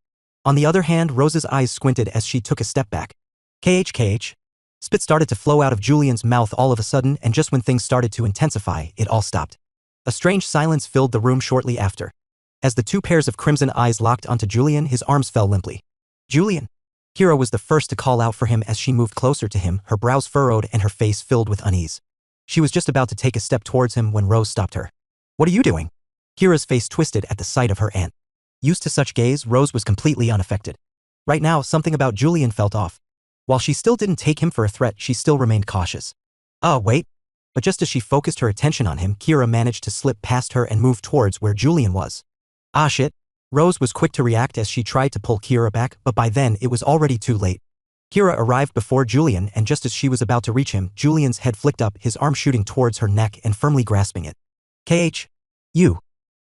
On the other hand, Rose's eyes squinted as she took a step back. KH. Spit started to flow out of Julian's mouth all of a sudden, and just when things started to intensify, it all stopped. A strange silence filled the room shortly after. As the two pairs of crimson eyes locked onto Julian, his arms fell limply. Julian! Kira was the first to call out for him as she moved closer to him, her brows furrowed and her face filled with unease. She was just about to take a step towards him when Rose stopped her. What are you doing? Kira's face twisted at the sight of her aunt. Used to such gaze, Rose was completely unaffected. Right now, something about Julian felt off. While she still didn't take him for a threat, she still remained cautious. Oh, wait. But just as she focused her attention on him, Kira managed to slip past her and move towards where Julian was. Ah shit. Rose was quick to react as she tried to pull Kira back, but by then it was already too late. Kira arrived before Julian, and just as she was about to reach him, Julian's head flicked up, his arm shooting towards her neck and firmly grasping it. You.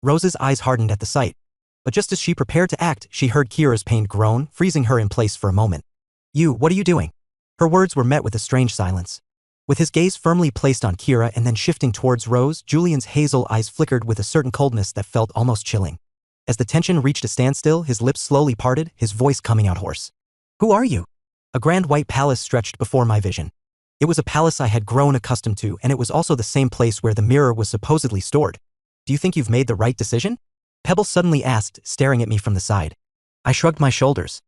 Rose's eyes hardened at the sight. But just as she prepared to act, she heard Kira's pained groan, freezing her in place for a moment. What are you doing? Her words were met with a strange silence. With his gaze firmly placed on Kira and then shifting towards Rose, Julian's hazel eyes flickered with a certain coldness that felt almost chilling. As the tension reached a standstill, his lips slowly parted, his voice coming out hoarse. Who are you? A grand white palace stretched before my vision. It was a palace I had grown accustomed to, and it was also the same place where the mirror was supposedly stored. Do you think you've made the right decision? Pebbles suddenly asked, staring at me from the side. I shrugged my shoulders.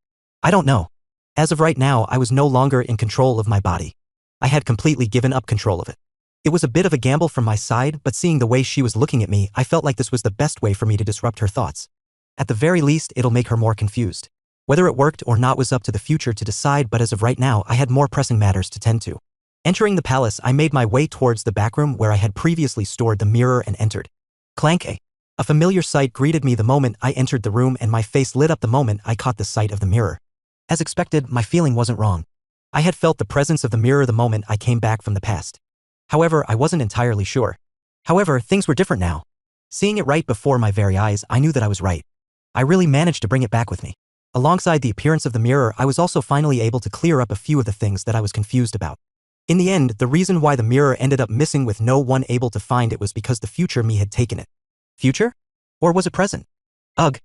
I don't know. As of right now, I was no longer in control of my body. I had completely given up control of it. It was a bit of a gamble from my side, but seeing the way she was looking at me, I felt like this was the best way for me to disrupt her thoughts. At the very least, it'll make her more confused. Whether it worked or not was up to the future to decide, but as of right now, I had more pressing matters to tend to. Entering the palace, I made my way towards the back room where I had previously stored the mirror and entered. Clank. A familiar sight greeted me the moment I entered the room, and my face lit up the moment I caught the sight of the mirror. As expected, my feeling wasn't wrong. I had felt the presence of the mirror the moment I came back from the past. However, I wasn't entirely sure. However, things were different now. Seeing it right before my very eyes, I knew that I was right. I really managed to bring it back with me. Alongside the appearance of the mirror, I was also finally able to clear up a few of the things that I was confused about. In the end, the reason why the mirror ended up missing with no one able to find it was because the future me had taken it. Future? Or was it present? Ugh.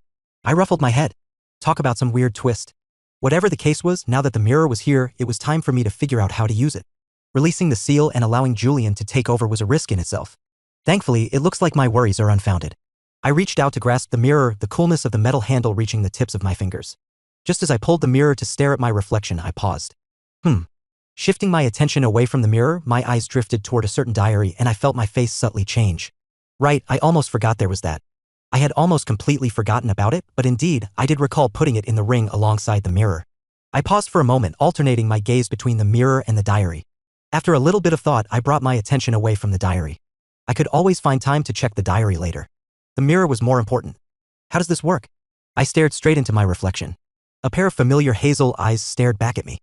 I ruffled my head. Talk about some weird twist. Whatever the case was, now that the mirror was here, it was time for me to figure out how to use it. Releasing the seal and allowing Julian to take over was a risk in itself. Thankfully, it looks like my worries are unfounded. I reached out to grasp the mirror, the coolness of the metal handle reaching the tips of my fingers. Just as I pulled the mirror to stare at my reflection, I paused. Shifting my attention away from the mirror, my eyes drifted toward a certain diary and I felt my face subtly change. Right, I almost forgot there was that. I had almost completely forgotten about it, but indeed, I did recall putting it in the ring alongside the mirror. I paused for a moment, alternating my gaze between the mirror and the diary. After a little bit of thought, I brought my attention away from the diary. I could always find time to check the diary later. The mirror was more important. How does this work? I stared straight into my reflection. A pair of familiar hazel eyes stared back at me.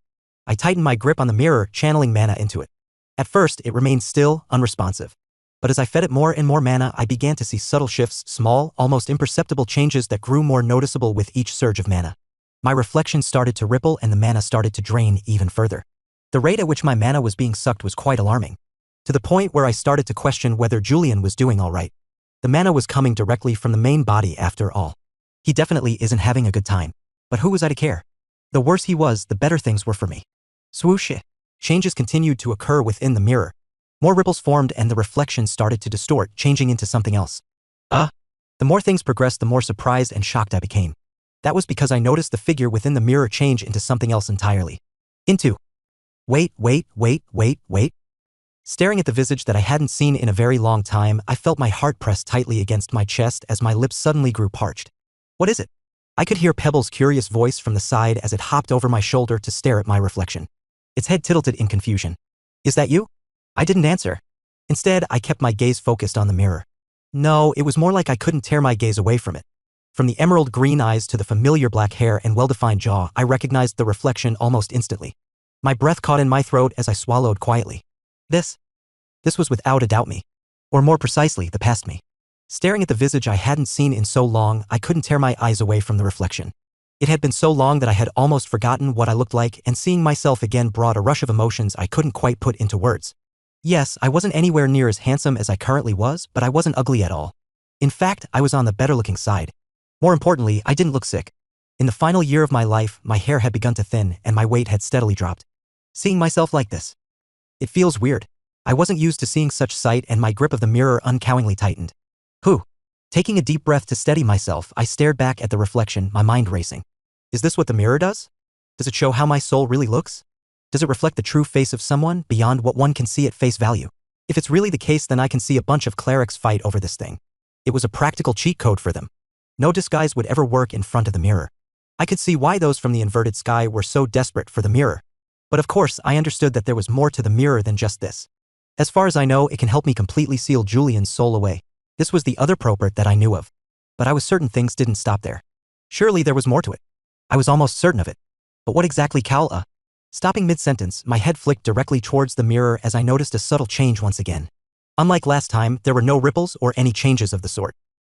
I tightened my grip on the mirror, channeling mana into it. At first, it remained still, unresponsive. But as I fed it more and more mana, I began to see subtle shifts, small, almost imperceptible changes that grew more noticeable with each surge of mana. My reflection started to ripple and the mana started to drain even further. The rate at which my mana was being sucked was quite alarming. To the point where I started to question whether Julian was doing all right. The mana was coming directly from the main body after all. He definitely isn't having a good time. But who was I to care? The worse he was, the better things were for me. Swoosh. Changes continued to occur within the mirror. More ripples formed and the reflection started to distort, changing into something else. The more things progressed, the more surprised and shocked I became. That was because I noticed the figure within the mirror change into something else entirely. Wait. Staring at the visage that I hadn't seen in a very long time, I felt my heart press tightly against my chest as my lips suddenly grew parched. What is it? I could hear Pebble's curious voice from the side as it hopped over my shoulder to stare at my reflection. Its head tilted in confusion. Is that you? I didn't answer. Instead, I kept my gaze focused on the mirror. No, it was more like I couldn't tear my gaze away from it. From the emerald green eyes to the familiar black hair and well-defined jaw, I recognized the reflection almost instantly. My breath caught in my throat as I swallowed quietly. This was without a doubt me. Or more precisely, the past me. Staring at the visage I hadn't seen in so long, I couldn't tear my eyes away from the reflection. It had been so long that I had almost forgotten what I looked like, and seeing myself again brought a rush of emotions I couldn't quite put into words. Yes, I wasn't anywhere near as handsome as I currently was, but I wasn't ugly at all. In fact, I was on the better-looking side. More importantly, I didn't look sick. In the final year of my life, my hair had begun to thin and my weight had steadily dropped. Seeing myself like this, it feels weird. I wasn't used to seeing such sight, and my grip of the mirror uncowingly tightened. Whew. Taking a deep breath to steady myself, I stared back at the reflection, my mind racing. Is this what the mirror does? Does it show how my soul really looks? Does it reflect the true face of someone beyond what one can see at face value? If it's really the case, then I can see a bunch of clerics fight over this thing. It was a practical cheat code for them. No disguise would ever work in front of the mirror. I could see why those from the inverted sky were so desperate for the mirror. But of course, I understood that there was more to the mirror than just this. As far as I know, it can help me completely seal Julian's soul away. This was the other propert that I knew of. But I was certain things didn't stop there. Surely there was more to it. I was almost certain of it. But what exactly, Cal? Stopping mid-sentence, my head flicked directly towards the mirror as I noticed a subtle change once again. Unlike last time, there were no ripples or any changes of the sort.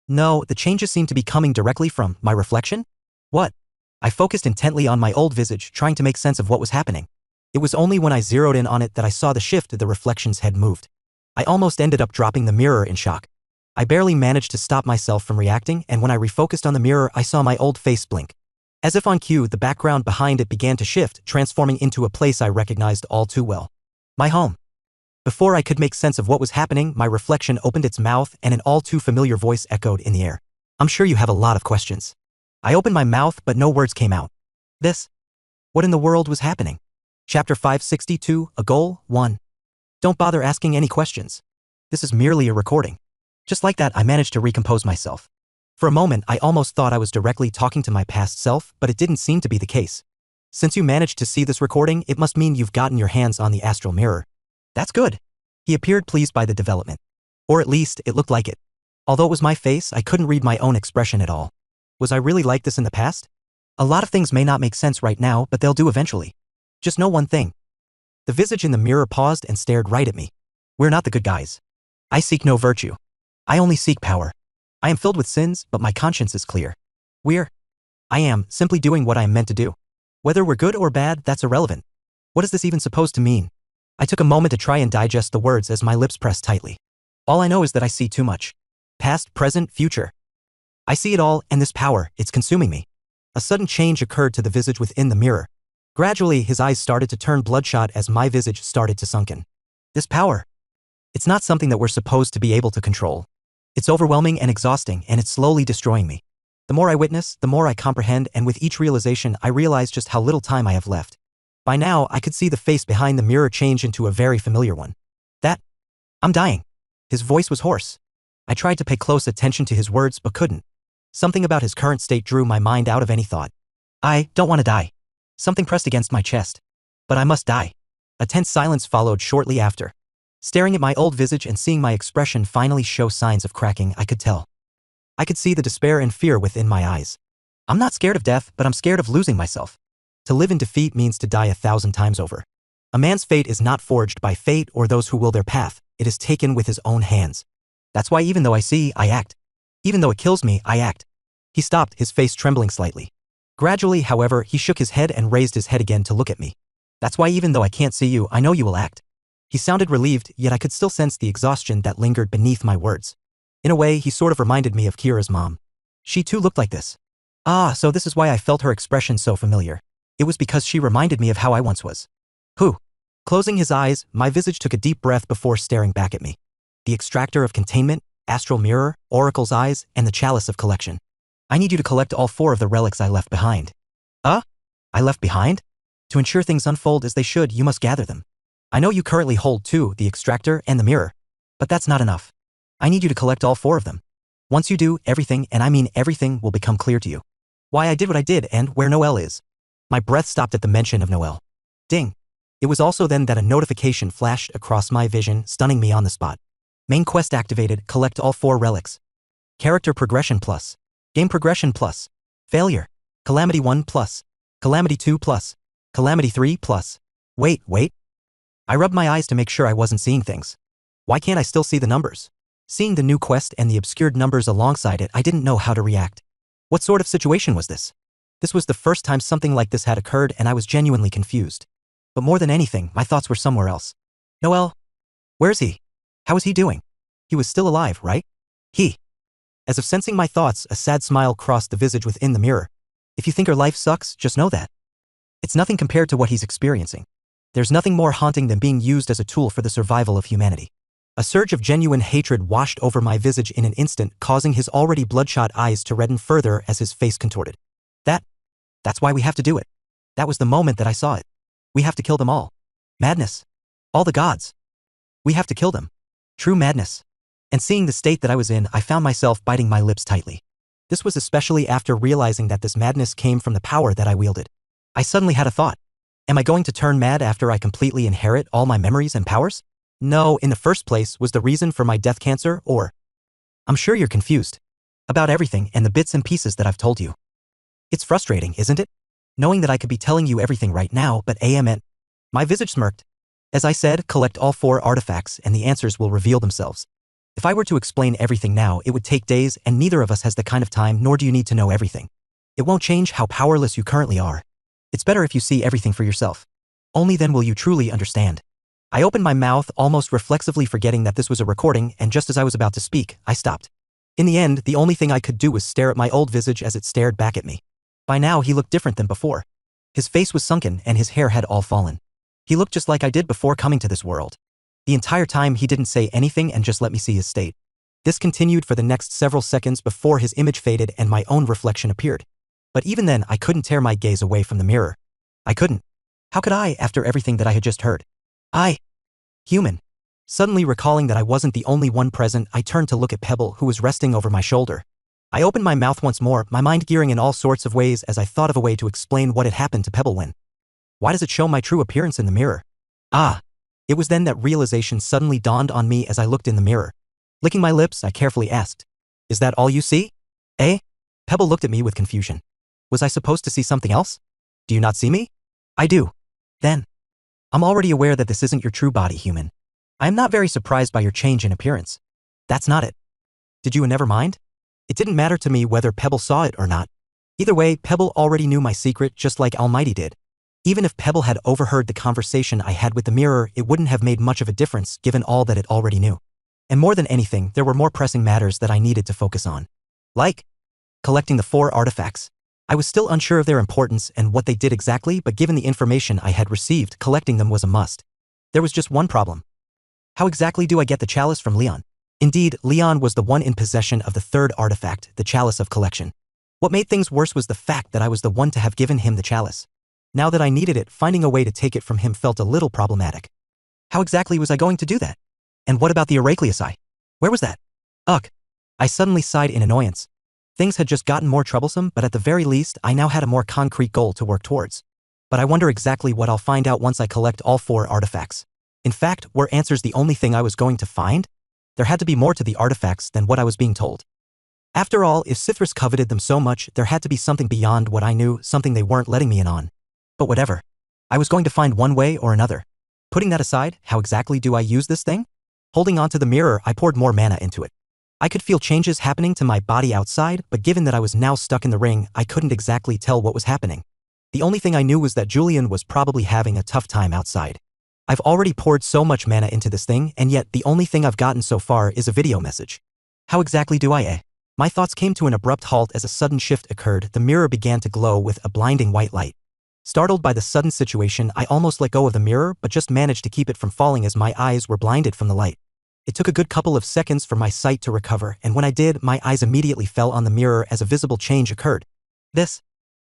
No, the changes seemed to be coming directly from my reflection? What? I focused intently on my old visage, trying to make sense of what was happening. It was only when I zeroed in on it that I saw the shift the reflections had moved. I almost ended up dropping the mirror in shock. I barely managed to stop myself from reacting, and when I refocused on the mirror, I saw my old face blink. As if on cue, the background behind it began to shift, transforming into a place I recognized all too well. My home. Before I could make sense of what was happening, my reflection opened its mouth and an all too familiar voice echoed in the air. I'm sure you have a lot of questions. I opened my mouth, but no words came out. This? What in the world was happening? Chapter 562, A Goal, 1. Don't bother asking any questions. This is merely a recording. Just like that, I managed to recompose myself. For a moment, I almost thought I was directly talking to my past self, but it didn't seem to be the case. Since you managed to see this recording, it must mean you've gotten your hands on the astral mirror. That's good. He appeared pleased by the development. Or at least, it looked like it. Although it was my face, I couldn't read my own expression at all. Was I really like this in the past? A lot of things may not make sense right now, but they'll do eventually. Just know one thing. The visage in the mirror paused and stared right at me. We're not the good guys. I seek no virtue. I only seek power. I am filled with sins, but my conscience is clear. I am simply doing what I am meant to do. Whether we're good or bad, that's irrelevant. What is this even supposed to mean? I took a moment to try and digest the words as my lips pressed tightly. All I know is that I see too much. Past, present, future. I see it all, and this power, it's consuming me. A sudden change occurred to the visage within the mirror. Gradually, his eyes started to turn bloodshot as my visage started to sunken. This power. It's not something that we're supposed to be able to control. It's overwhelming and exhausting, and it's slowly destroying me. The more I witness, the more I comprehend, and with each realization, I realize just how little time I have left. By now, I could see the face behind the mirror change into a very familiar one. I'm dying. His voice was hoarse. I tried to pay close attention to his words, but couldn't. Something about his current state drew my mind out of any thought. I don't want to die. Something pressed against my chest. But I must die. A tense silence followed shortly after. Staring at my old visage and seeing my expression finally show signs of cracking, I could tell. I could see the despair and fear within my eyes. I'm not scared of death, but I'm scared of losing myself. To live in defeat means to die 1,000 times over. A man's fate is not forged by fate or those who will their path. It is taken with his own hands. That's why even though I see, I act. Even though it kills me, I act. He stopped, his face trembling slightly. Gradually, however, he shook his head and raised his head again to look at me. That's why even though I can't see you, I know you will act. He sounded relieved, yet I could still sense the exhaustion that lingered beneath my words. In a way, he sort of reminded me of Kira's mom. She too looked like this. So this is why I felt her expression so familiar. It was because she reminded me of how I once was. Closing his eyes, my visage took a deep breath before staring back at me. The extractor of containment, astral mirror, oracle's eyes, and the chalice of collection. I need you to collect all 4 of the relics I left behind. I left behind? To ensure things unfold as they should, you must gather them. I know you currently hold 2, the extractor and the mirror. But that's not enough. I need you to collect all 4 of them. Once you do, everything, and I mean everything, will become clear to you. Why I did what I did and where Noelle is. My breath stopped at the mention of Noelle. Ding. It was also then that a notification flashed across my vision, stunning me on the spot. Main quest activated, collect all 4 relics. Character progression plus. Game progression plus. Failure. Calamity 1 plus. Calamity 2 plus. Calamity 3 plus. Wait. I rubbed my eyes to make sure I wasn't seeing things. Why can't I still see the numbers? Seeing the new quest and the obscured numbers alongside it, I didn't know how to react. What sort of situation was this? This was the first time something like this had occurred and I was genuinely confused. But more than anything, my thoughts were somewhere else. Noel? Where is he? How is he doing? He was still alive, right? He. As if sensing my thoughts, a sad smile crossed the visage within the mirror. If you think your life sucks, just know that. It's nothing compared to what he's experiencing. There's nothing more haunting than being used as a tool for the survival of humanity. A surge of genuine hatred washed over my visage in an instant, causing his already bloodshot eyes to redden further as his face contorted. That's why we have to do it. That was the moment that I saw it. We have to kill them all. Madness. All the gods. We have to kill them. True madness. And seeing the state that I was in, I found myself biting my lips tightly. This was especially after realizing that this madness came from the power that I wielded. I suddenly had a thought. Am I going to turn mad after I completely inherit all my memories and powers? No, in the first place was the reason for my death cancer, or... I'm sure you're confused. About everything and the bits and pieces that I've told you. It's frustrating, isn't it? Knowing that I could be telling you everything right now, but meant. My visage smirked. As I said, collect all 4 artifacts and the answers will reveal themselves. If I were to explain everything now, it would take days and neither of us has the kind of time, nor do you need to know everything. It won't change how powerless you currently are. It's better if you see everything for yourself. Only then will you truly understand. I opened my mouth, almost reflexively forgetting that this was a recording, and just as I was about to speak, I stopped. In the end, the only thing I could do was stare at my old visage as it stared back at me. By now, he looked different than before. His face was sunken and his hair had all fallen. He looked just like I did before coming to this world. The entire time he didn't say anything and just let me see his state. This continued for the next several seconds before his image faded and my own reflection appeared. But even then, I couldn't tear my gaze away from the mirror. I couldn't. How could I, after everything that I had just heard? Human. Suddenly recalling that I wasn't the only one present, I turned to look at Pebble, who was resting over my shoulder. I opened my mouth once more, my mind gearing in all sorts of ways as I thought of a way to explain what had happened to Pebble when. Why does it show my true appearance in the mirror? It was then that realization suddenly dawned on me as I looked in the mirror. Licking my lips, I carefully asked, "Is that all you see?" Pebble looked at me with confusion. Was I supposed to see something else? Do you not see me? I do. Then. I'm already aware that this isn't your true body, human. I am not very surprised by your change in appearance. That's not it. Did you never mind? It didn't matter to me whether Pebble saw it or not. Either way, Pebble already knew my secret just like Almighty did. Even if Pebble had overheard the conversation I had with the mirror, it wouldn't have made much of a difference given all that it already knew. And more than anything, there were more pressing matters that I needed to focus on. Like collecting the 4 artifacts. I was still unsure of their importance and what they did exactly, but given the information I had received, collecting them was a must. There was just one problem. How exactly do I get the chalice from Leon? Indeed, Leon was the one in possession of the 3rd artifact, the chalice of collection. What made things worse was the fact that I was the one to have given him the chalice. Now that I needed it, finding a way to take it from him felt a little problematic. How exactly was I going to do that? And what about the Heraclius eye? Where was that? Ugh. I suddenly sighed in annoyance. Things had just gotten more troublesome, but at the very least, I now had a more concrete goal to work towards. But I wonder exactly what I'll find out once I collect all 4 artifacts. In fact, were answers the only thing I was going to find? There had to be more to the artifacts than what I was being told. After all, if Sithris coveted them so much, there had to be something beyond what I knew, something they weren't letting me in on. But whatever. I was going to find one way or another. Putting that aside, how exactly do I use this thing? Holding onto the mirror, I poured more mana into it. I could feel changes happening to my body outside, but given that I was now stuck in the ring, I couldn't exactly tell what was happening. The only thing I knew was that Julian was probably having a tough time outside. I've already poured so much mana into this thing, and yet the only thing I've gotten so far is a video message. How exactly do I? My thoughts came to an abrupt halt as a sudden shift occurred. The mirror began to glow with a blinding white light. Startled by the sudden situation, I almost let go of the mirror, but just managed to keep it from falling as my eyes were blinded from the light. It took a good couple of seconds for my sight to recover, and when I did, my eyes immediately fell on the mirror as a visible change occurred.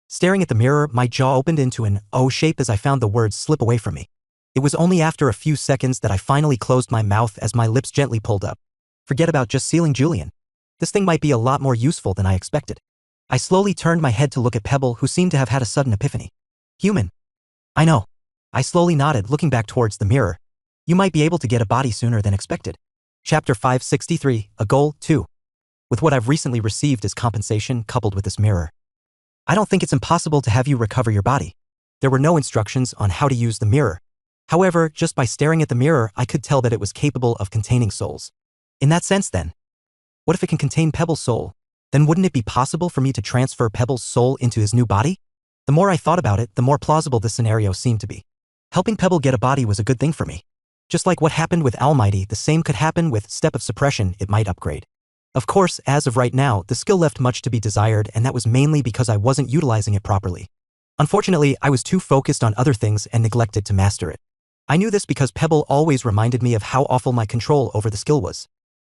Staring at the mirror, my jaw opened into an O shape as I found the words slip away from me. It was only after a few seconds that I finally closed my mouth as my lips gently pulled up. Forget about just sealing Julian. This thing might be a lot more useful than I expected. I slowly turned my head to look at Pebble, who seemed to have had a sudden epiphany. Human. I know. I slowly nodded, looking back towards the mirror. You might be able to get a body sooner than expected. Chapter 563, A Goal 2. With what I've recently received as compensation coupled with this mirror, I don't think it's impossible to have you recover your body. There were no instructions on how to use the mirror. However, just by staring at the mirror, I could tell that it was capable of containing souls. In that sense then, what if it can contain Pebble's soul? Then wouldn't it be possible for me to transfer Pebble's soul into his new body? The more I thought about it, the more plausible this scenario seemed to be. Helping Pebble get a body was a good thing for me. Just like what happened with Almighty, the same could happen with Step of Suppression. It might upgrade. Of course, as of right now, the skill left much to be desired, and that was mainly because I wasn't utilizing it properly. Unfortunately, I was too focused on other things and neglected to master it. I knew this because Pebble always reminded me of how awful my control over the skill was.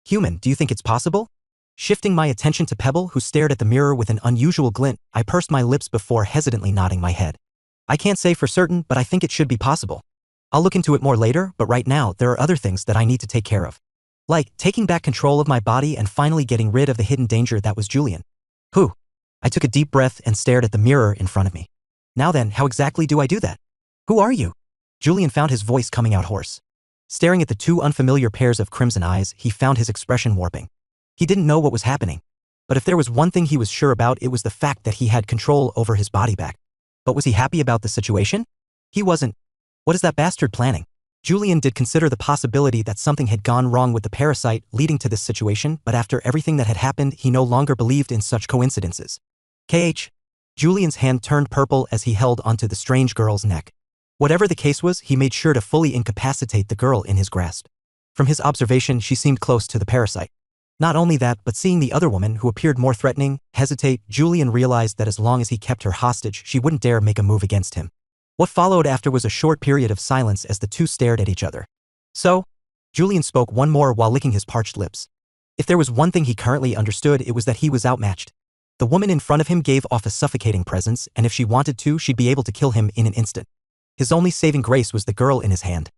Human, do you think it's possible? Shifting my attention to Pebble, who stared at the mirror with an unusual glint, I pursed my lips before hesitantly nodding my head. I can't say for certain, but I think it should be possible. I'll look into it more later, but right now, there are other things that I need to take care of. Like taking back control of my body and finally getting rid of the hidden danger that was Julian. Who? I took a deep breath and stared at the mirror in front of me. Now then, how exactly do I do that? Who are you? Julian found his voice coming out hoarse. Staring at the two unfamiliar pairs of crimson eyes, he found his expression warping. He didn't know what was happening. But if there was one thing he was sure about, it was the fact that he had control over his body back. But was he happy about the situation? He wasn't. What is that bastard planning? Julian did consider the possibility that something had gone wrong with the parasite leading to this situation, but after everything that had happened, he no longer believed in such coincidences. Julian's hand turned purple as he held onto the strange girl's neck. Whatever the case was, he made sure to fully incapacitate the girl in his grasp. From his observation, she seemed close to the parasite. Not only that, but seeing the other woman, who appeared more threatening, hesitate, Julian realized that as long as he kept her hostage, she wouldn't dare make a move against him. What followed after was a short period of silence as the two stared at each other. So? Julian spoke one more while licking his parched lips. If there was one thing he currently understood, it was that he was outmatched. The woman in front of him gave off a suffocating presence, and if she wanted to, she'd be able to kill him in an instant. His only saving grace was the girl in his hand.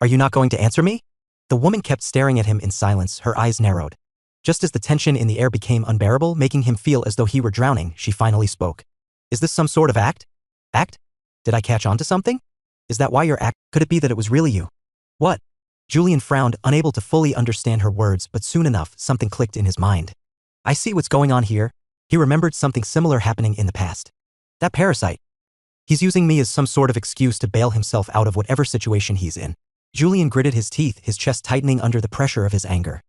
Are you not going to answer me? The woman kept staring at him in silence, her eyes narrowed. Just as the tension in the air became unbearable, making him feel as though he were drowning, she finally spoke. Is this some sort of act? Act? Did I catch on to something? Is that why you're act? Could it be that it was really you? What? Julian frowned, unable to fully understand her words, but soon enough, something clicked in his mind. I see what's going on here. He remembered something similar happening in the past. That parasite. He's using me as some sort of excuse to bail himself out of whatever situation he's in. Julian gritted his teeth, his chest tightening under the pressure of his anger.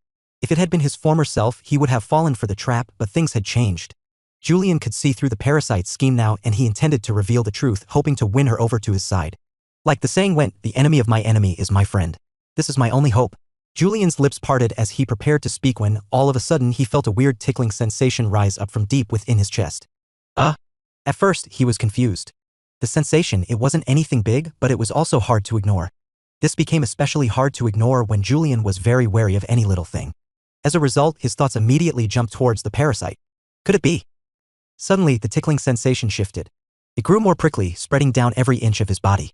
If it had been his former self, he would have fallen for the trap, but things had changed. Julian could see through the parasite's scheme now, and he intended to reveal the truth, hoping to win her over to his side. Like the saying went, the enemy of my enemy is my friend. This is my only hope. Julian's lips parted as he prepared to speak when, all of a sudden, he felt a weird tickling sensation rise up from deep within his chest. At first, he was confused. The sensation, it wasn't anything big, but it was also hard to ignore. This became especially hard to ignore when Julian was very wary of any little thing. As a result, his thoughts immediately jumped towards the parasite. Could it be? Suddenly, the tickling sensation shifted. It grew more prickly, spreading down every inch of his body.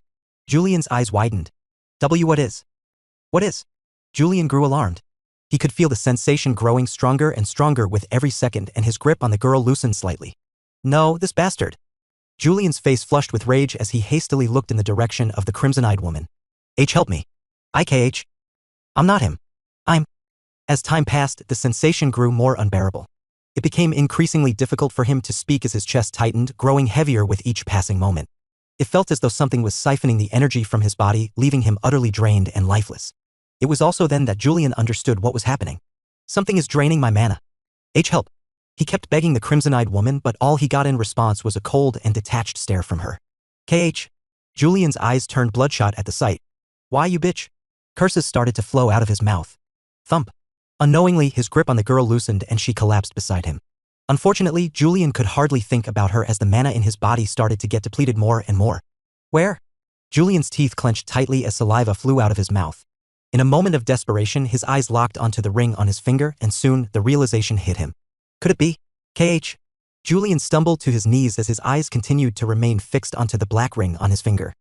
Julian's eyes widened. What is? What is? Julian grew alarmed. He could feel the sensation growing stronger and stronger with every second, and his grip on the girl loosened slightly. No, this bastard. Julian's face flushed with rage as he hastily looked in the direction of the crimson-eyed woman. Help me. I'm not him. As time passed, the sensation grew more unbearable. It became increasingly difficult for him to speak as his chest tightened, growing heavier with each passing moment. It felt as though something was siphoning the energy from his body, leaving him utterly drained and lifeless. It was also then that Julian understood what was happening. Something is draining my mana. Help. He kept begging the crimson-eyed woman, but all he got in response was a cold and detached stare from her. Julian's eyes turned bloodshot at the sight. Why, you bitch? Curses started to flow out of his mouth. Thump. Unknowingly, his grip on the girl loosened and she collapsed beside him. Unfortunately, Julian could hardly think about her as the mana in his body started to get depleted more and more. Where? Julian's teeth clenched tightly as saliva flew out of his mouth. In a moment of desperation, his eyes locked onto the ring on his finger, and soon, the realization hit him. Could it be? Julian stumbled to his knees as his eyes continued to remain fixed onto the black ring on his finger.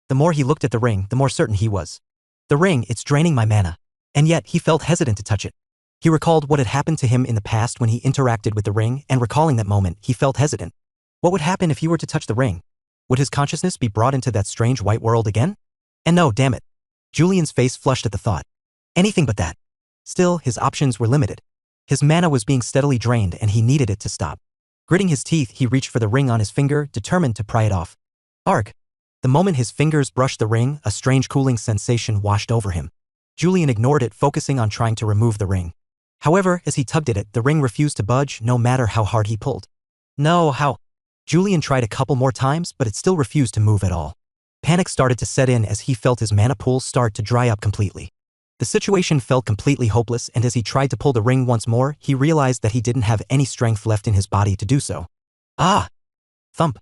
The more he looked at the ring, the more certain he was. The ring, it's draining my mana. And yet, he felt hesitant to touch it. He recalled what had happened to him in the past when he interacted with the ring, and recalling that moment, he felt hesitant. What would happen if he were to touch the ring? Would his consciousness be brought into that strange white world again? And no, damn it. Julian's face flushed at the thought. Anything but that. Still, his options were limited. His mana was being steadily drained, and he needed it to stop. Gritting his teeth, he reached for the ring on his finger, determined to pry it off. Arg! The moment his fingers brushed the ring, a strange cooling sensation washed over him. Julian ignored it, focusing on trying to remove the ring. However, as he tugged at it, the ring refused to budge no matter how hard he pulled. No, how? Julian tried a couple more times, but it still refused to move at all. Panic started to set in as he felt his mana pool start to dry up completely. The situation felt completely hopeless, and as he tried to pull the ring once more, he realized that he didn't have any strength left in his body to do so. Ah! Thump!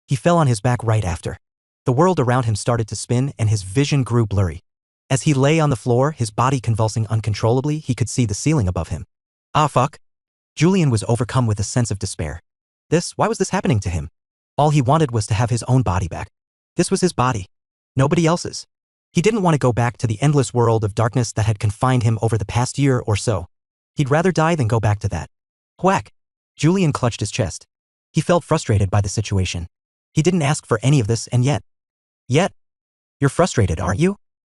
He fell on his back right after. The world around him started to spin, and his vision grew blurry. As he lay on the floor, his body convulsing uncontrollably, he could see the ceiling above him. Ah fuck! Julian was overcome with a sense of despair. Why was this happening to him? All he wanted was to have his own body back. This was his body. Nobody else's. He didn't want to go back to the endless world of darkness that had confined him over the past year or so. He'd rather die than go back to that. Whack! Julian clutched his chest. He felt frustrated by the situation. He didn't ask for any of this, and yet. You're frustrated, aren't you?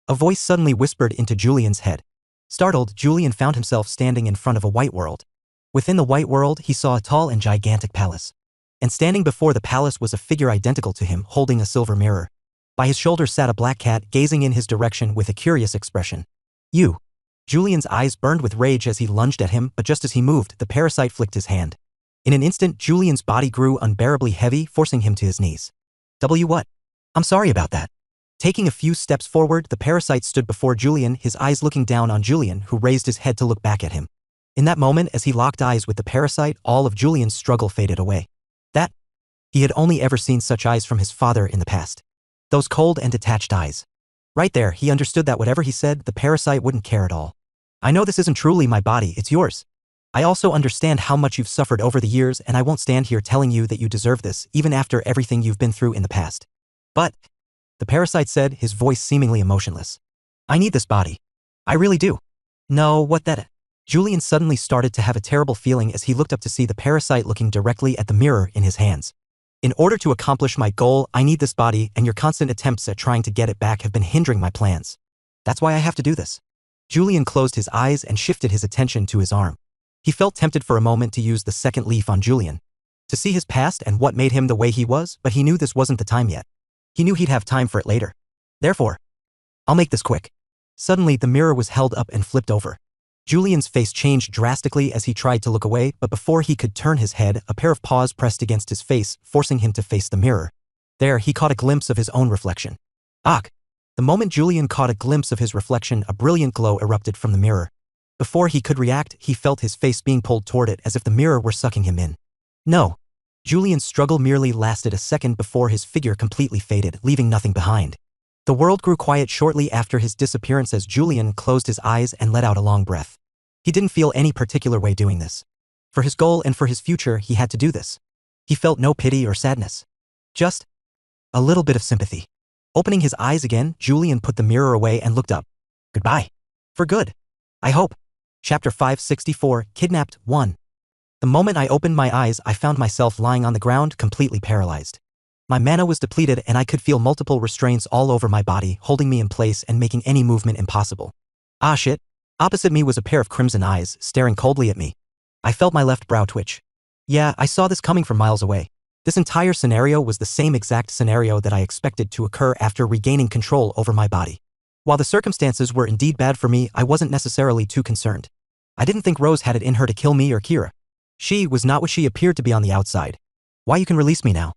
A voice suddenly whispered into Julian's head. Startled, Julian found himself standing in front of a white world. Within the white world, he saw a tall and gigantic palace. And standing before the palace was a figure identical to him, holding a silver mirror. By his shoulder sat a black cat, gazing in his direction with a curious expression. You. Julian's eyes burned with rage as he lunged at him, but just as he moved, the parasite flicked his hand. In an instant, Julian's body grew unbearably heavy, forcing him to his knees. What? I'm sorry about that. Taking a few steps forward, the parasite stood before Julian, his eyes looking down on Julian, who raised his head to look back at him. In that moment, as he locked eyes with the parasite, all of Julian's struggle faded away. He had only ever seen such eyes from his father in the past. Those cold and detached eyes. Right there, he understood that whatever he said, the parasite wouldn't care at all. I know this isn't truly my body, it's yours. I also understand how much you've suffered over the years, and I won't stand here telling you that you deserve this, even after everything you've been through in the past. But, the parasite said, his voice seemingly emotionless. I need this body. I really do. No, what that? Julian suddenly started to have a terrible feeling as he looked up to see the parasite looking directly at the mirror in his hands. In order to accomplish my goal, I need this body, and your constant attempts at trying to get it back have been hindering my plans. That's why I have to do this. Julian closed his eyes and shifted his attention to his arm. He felt tempted for a moment to use the second leaf on Julian, to see his past and what made him the way he was, but he knew this wasn't the time yet. He knew he'd have time for it later. Therefore, I'll make this quick. Suddenly, the mirror was held up and flipped over. Julian's face changed drastically as he tried to look away, but before he could turn his head, a pair of paws pressed against his face, forcing him to face the mirror. There, he caught a glimpse of his own reflection. Ach! The moment Julian caught a glimpse of his reflection, a brilliant glow erupted from the mirror. Before he could react, he felt his face being pulled toward it as if the mirror were sucking him in. No. Julian's struggle merely lasted a second before his figure completely faded, leaving nothing behind. The world grew quiet shortly after his disappearance as Julian closed his eyes and let out a long breath. He didn't feel any particular way doing this. For his goal and for his future, he had to do this. He felt no pity or sadness. Just a little bit of sympathy. Opening his eyes again, Julian put the mirror away and looked up. Goodbye. For good. I hope. Chapter 564, Kidnapped 1. The moment I opened my eyes, I found myself lying on the ground, completely paralyzed. My mana was depleted and I could feel multiple restraints all over my body, holding me in place and making any movement impossible. Ah shit. Opposite me was a pair of crimson eyes, staring coldly at me. I felt my left brow twitch. Yeah, I saw this coming from miles away. This entire scenario was the same exact scenario that I expected to occur after regaining control over my body. While the circumstances were indeed bad for me, I wasn't necessarily too concerned. I didn't think Rose had it in her to kill me or Kira. She was not what she appeared to be on the outside. Why, you can release me now.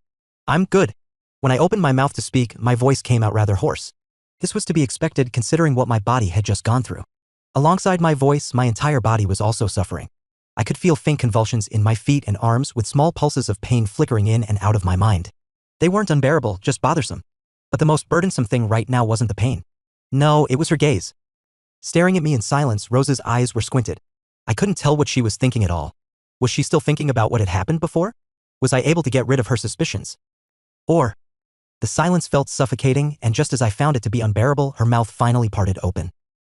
I'm good. When I opened my mouth to speak, my voice came out rather hoarse. This was to be expected considering what my body had just gone through. Alongside my voice, my entire body was also suffering. I could feel faint convulsions in my feet and arms with small pulses of pain flickering in and out of my mind. They weren't unbearable, just bothersome. But the most burdensome thing right now wasn't the pain. No, it was her gaze. Staring at me in silence, Rose's eyes were squinted. I couldn't tell what she was thinking at all. Was she still thinking about what had happened before? Was I able to get rid of her suspicions? Or, the silence felt suffocating, and just as I found it to be unbearable, her mouth finally parted open.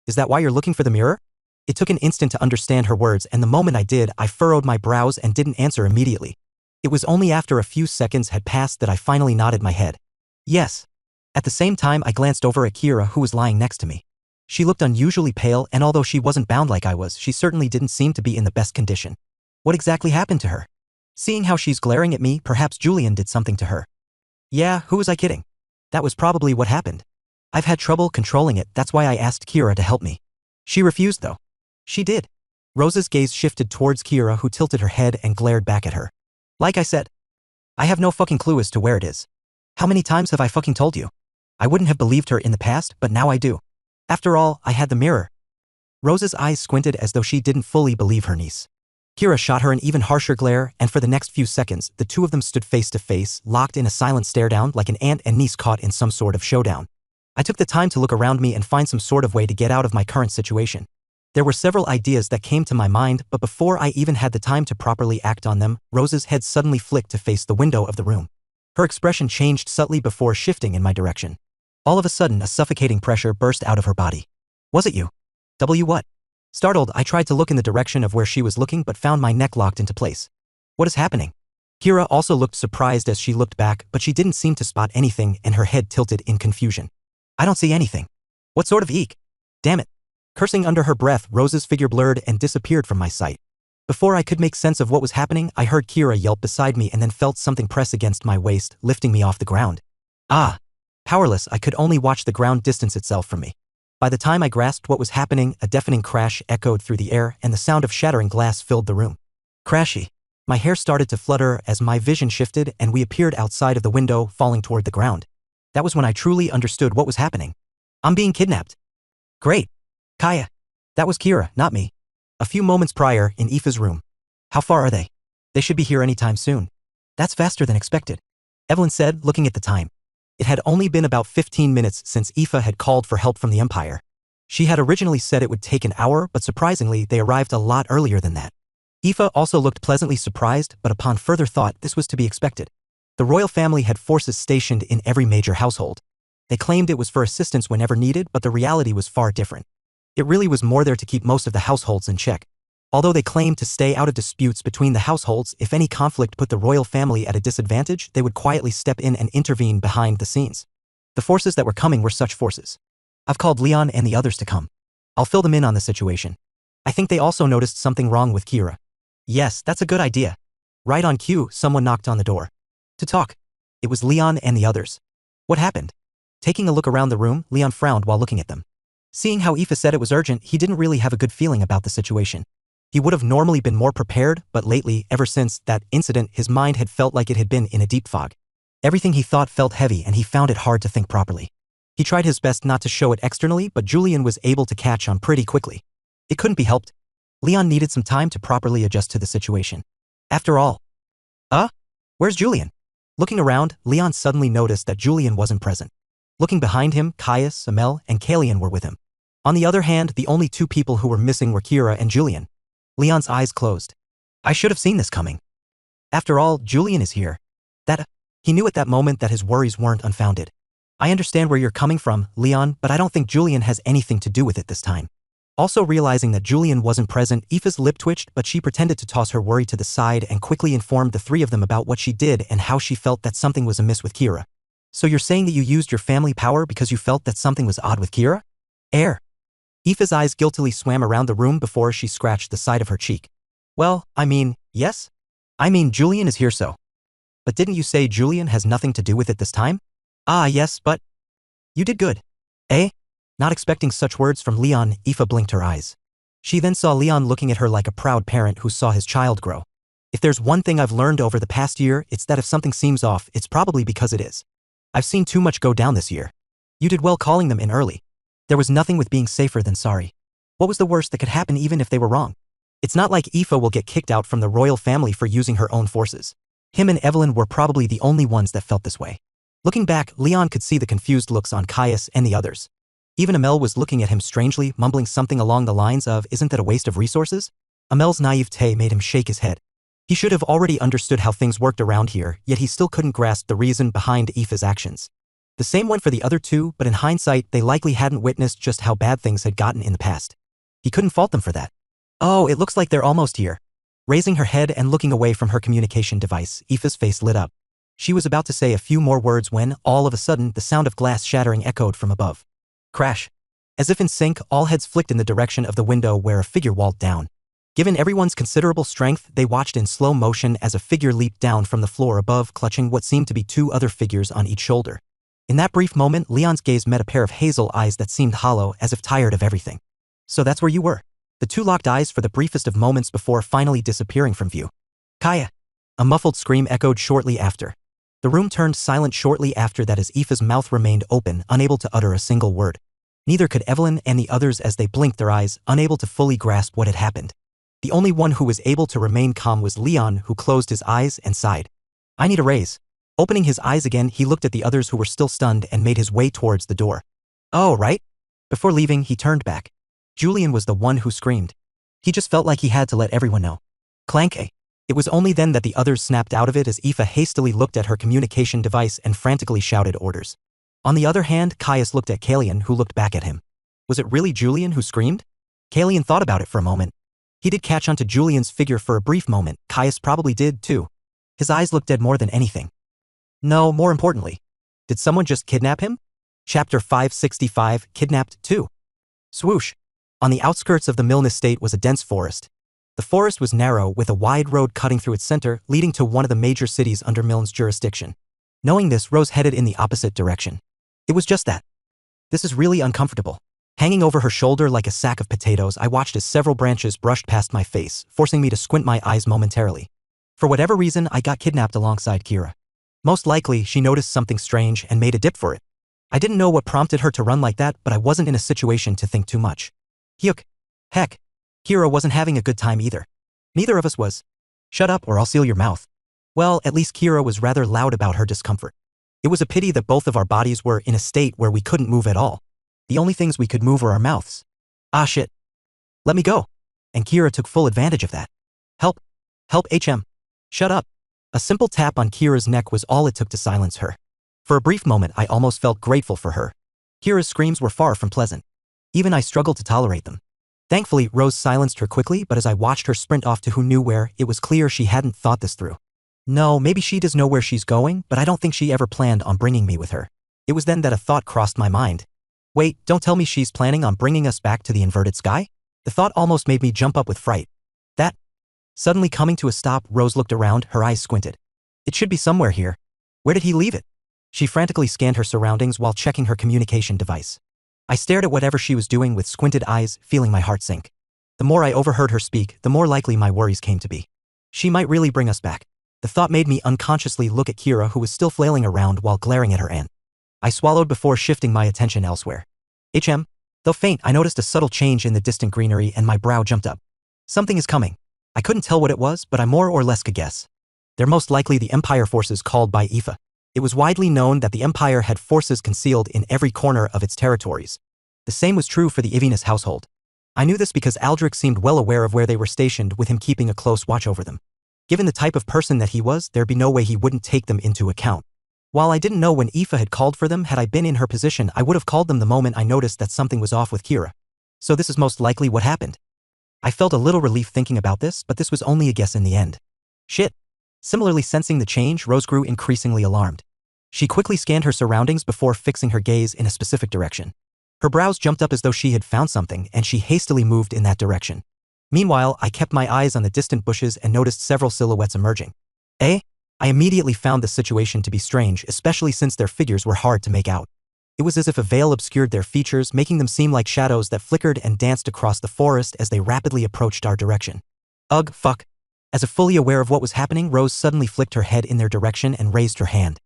Is that why you're looking for the mirror? It took an instant to understand her words, and the moment I did, I furrowed my brows and didn't answer immediately. It was only after a few seconds had passed that I finally nodded my head. Yes. At the same time, I glanced over at Kira, who was lying next to me. She looked unusually pale, and although she wasn't bound like I was, she certainly didn't seem to be in the best condition. What exactly happened to her? Seeing how she's glaring at me, perhaps Julian did something to her. Yeah, who was I kidding? That was probably what happened. I've had trouble controlling it, that's why I asked Kira to help me. She refused though. She did. Rose's gaze shifted towards Kira, who tilted her head and glared back at her. Like I said, I have no fucking clue as to where it is. How many times have I fucking told you? I wouldn't have believed her in the past, but now I do. After all, I had the mirror. Rose's eyes squinted as though she didn't fully believe her niece. Kira shot her an even harsher glare, and for the next few seconds, the two of them stood face to face, locked in a silent stare-down like an aunt and niece caught in some sort of showdown. I took the time to look around me and find some sort of way to get out of my current situation. There were several ideas that came to my mind, but before I even had the time to properly act on them, Rose's head suddenly flicked to face the window of the room. Her expression changed subtly before shifting in my direction. All of a sudden, a suffocating pressure burst out of her body. Was it you? What? Startled, I tried to look in the direction of where she was looking but found my neck locked into place. What is happening? Kira also looked surprised as she looked back, but she didn't seem to spot anything and her head tilted in confusion. I don't see anything. What sort of eek? Damn it. Cursing under her breath, Rose's figure blurred and disappeared from my sight. Before I could make sense of what was happening, I heard Kira yelp beside me and then felt something press against my waist, lifting me off the ground. Ah! Powerless, I could only watch the ground distance itself from me. By the time I grasped what was happening, a deafening crash echoed through the air and the sound of shattering glass filled the room. Crashy. My hair started to flutter as my vision shifted and we appeared outside of the window, falling toward the ground. That was when I truly understood what was happening. I'm being kidnapped. Great. Kaya. That was Kira, not me. A few moments prior, in Aoife's room. How far are they? They should be here anytime soon. That's faster than expected. Evelyn said, looking at the time. It had only been about 15 minutes since Aoife had called for help from the Empire. She had originally said it would take an hour, but surprisingly, they arrived a lot earlier than that. Aoife also looked pleasantly surprised, but upon further thought, this was to be expected. The royal family had forces stationed in every major household. They claimed it was for assistance whenever needed, but the reality was far different. It really was more there to keep most of the households in check. Although they claimed to stay out of disputes between the households, if any conflict put the royal family at a disadvantage, they would quietly step in and intervene behind the scenes. The forces that were coming were such forces. I've called Leon and the others to come. I'll fill them in on the situation. I think they also noticed something wrong with Kira. Yes, that's a good idea. Right on cue, someone knocked on the door. To talk. It was Leon and the others. What happened? Taking a look around the room, Leon frowned while looking at them. Seeing how Aoife said it was urgent, he didn't really have a good feeling about the situation. He would have normally been more prepared, but lately, ever since that incident, his mind had felt like it had been in a deep fog. Everything he thought felt heavy and he found it hard to think properly. He tried his best not to show it externally, but Julian was able to catch on pretty quickly. It couldn't be helped. Leon needed some time to properly adjust to the situation. After all. Where's Julian? Looking around, Leon suddenly noticed that Julian wasn't present. Looking behind him, Caius, Amel, and Kalian were with him. On the other hand, the only two people who were missing were Kira and Julian. Leon's eyes closed. I should have seen this coming. After all, Julian is here. He knew at that moment that his worries weren't unfounded. I understand where you're coming from, Leon, but I don't think Julian has anything to do with it this time. Also realizing that Julian wasn't present, Aoife's lip twitched, but she pretended to toss her worry to the side and quickly informed the three of them about what she did and how she felt that something was amiss with Kira. So you're saying that you used your family power because you felt that something was odd with Kira? Aoife's eyes guiltily swam around the room before she scratched the side of her cheek. Well, yes? Julian is here so. But didn't you say Julian has nothing to do with it this time? Yes, but… You did good. Not expecting such words from Leon, Aoife blinked her eyes. She then saw Leon looking at her like a proud parent who saw his child grow. If there's one thing I've learned over the past year, it's that if something seems off, it's probably because it is. I've seen too much go down this year. You did well calling them in early. There was nothing with being safer than sorry. What was the worst that could happen even if they were wrong? It's not like Aoife will get kicked out from the royal family for using her own forces. Him and Evelyn were probably the only ones that felt this way. Looking back, Leon could see the confused looks on Caius and the others. Even Amel was looking at him strangely, mumbling something along the lines of, "Isn't that a waste of resources?" Amel's naivete made him shake his head. He should have already understood how things worked around here, yet he still couldn't grasp the reason behind Aoife's actions. The same went for the other two, but in hindsight, they likely hadn't witnessed just how bad things had gotten in the past. He couldn't fault them for that. Oh, it looks like they're almost here. Raising her head and looking away from her communication device, Aoife's face lit up. She was about to say a few more words when, all of a sudden, the sound of glass shattering echoed from above. Crash. As if in sync, all heads flicked in the direction of the window where a figure walled down. Given everyone's considerable strength, they watched in slow motion as a figure leaped down from the floor above, clutching what seemed to be two other figures on each shoulder. In that brief moment, Leon's gaze met a pair of hazel eyes that seemed hollow, as if tired of everything. So that's where you were. The two locked eyes for the briefest of moments before finally disappearing from view. Kaya! A muffled scream echoed shortly after. The room turned silent shortly after that as Aoife's mouth remained open, unable to utter a single word. Neither could Evelyn and the others as they blinked their eyes, unable to fully grasp what had happened. The only one who was able to remain calm was Leon, who closed his eyes and sighed. I need a raise. Opening his eyes again, he looked at the others who were still stunned and made his way towards the door. Oh, right? Before leaving, he turned back. Julian was the one who screamed. He just felt like he had to let everyone know. Clank. It was only then that the others snapped out of it as Aoife hastily looked at her communication device and frantically shouted orders. On the other hand, Caius looked at Calian, who looked back at him. Was it really Julian who screamed? Calian thought about it for a moment. He did catch onto Julian's figure for a brief moment. Caius probably did too. His eyes looked dead more than anything. No, more importantly. Did someone just kidnap him? Chapter 565, Kidnapped 2. Swoosh. On the outskirts of the Milne estate was a dense forest. The forest was narrow, with a wide road cutting through its center, leading to one of the major cities under Milne's jurisdiction. Knowing this, Rose headed in the opposite direction. It was just that. This is really uncomfortable. Hanging over her shoulder like a sack of potatoes, I watched as several branches brushed past my face, forcing me to squint my eyes momentarily. For whatever reason, I got kidnapped alongside Kira. Most likely, she noticed something strange and made a dip for it. I didn't know what prompted her to run like that, but I wasn't in a situation to think too much. Hyuk. Heck. Kira wasn't having a good time either. Neither of us was. Shut up or I'll seal your mouth. Well, at least Kira was rather loud about her discomfort. It was a pity that both of our bodies were in a state where we couldn't move at all. The only things we could move were our mouths. Ah shit. Let me go. And Kira took full advantage of that. Help. Help HM. Shut up. A simple tap on Kira's neck was all it took to silence her. For a brief moment I almost felt grateful for her. Kira's screams were far from pleasant. Even I struggled to tolerate them. Thankfully, Rose silenced her quickly, but as I watched her sprint off to who knew where, it was clear she hadn't thought this through. No, maybe she does know where she's going, but I don't think she ever planned on bringing me with her. It was then that a thought crossed my mind. Wait, don't tell me she's planning on bringing us back to the inverted sky? The thought almost made me jump up with fright. That. Suddenly coming to a stop, Rose looked around, her eyes squinted. It should be somewhere here. Where did he leave it? She frantically scanned her surroundings while checking her communication device. I stared at whatever she was doing with squinted eyes, feeling my heart sink. The more I overheard her speak, the more likely my worries came to be. She might really bring us back. The thought made me unconsciously look at Kira, who was still flailing around while glaring at her aunt. I swallowed before shifting my attention elsewhere. Though faint, I noticed a subtle change in the distant greenery and my brow jumped up. Something is coming. I couldn't tell what it was, but I more or less could guess. They're most likely the Empire forces called by Aoife. It was widely known that the Empire had forces concealed in every corner of its territories. The same was true for the Ivinus household. I knew this because Aldrich seemed well aware of where they were stationed, with him keeping a close watch over them. Given the type of person that he was, there'd be no way he wouldn't take them into account. While I didn't know when Aoife had called for them, had I been in her position, I would have called them the moment I noticed that something was off with Kira. So this is most likely what happened. I felt a little relief thinking about this, but this was only a guess in the end. Shit. Similarly sensing the change, Rose grew increasingly alarmed. She quickly scanned her surroundings before fixing her gaze in a specific direction. Her brows jumped up as though she had found something, and she hastily moved in that direction. Meanwhile, I kept my eyes on the distant bushes and noticed several silhouettes emerging. I immediately found the situation to be strange, especially since their figures were hard to make out. It was as if a veil obscured their features, making them seem like shadows that flickered and danced across the forest as they rapidly approached our direction. Ugh, fuck. As if fully aware of what was happening, Rose suddenly flicked her head in their direction and raised her hand.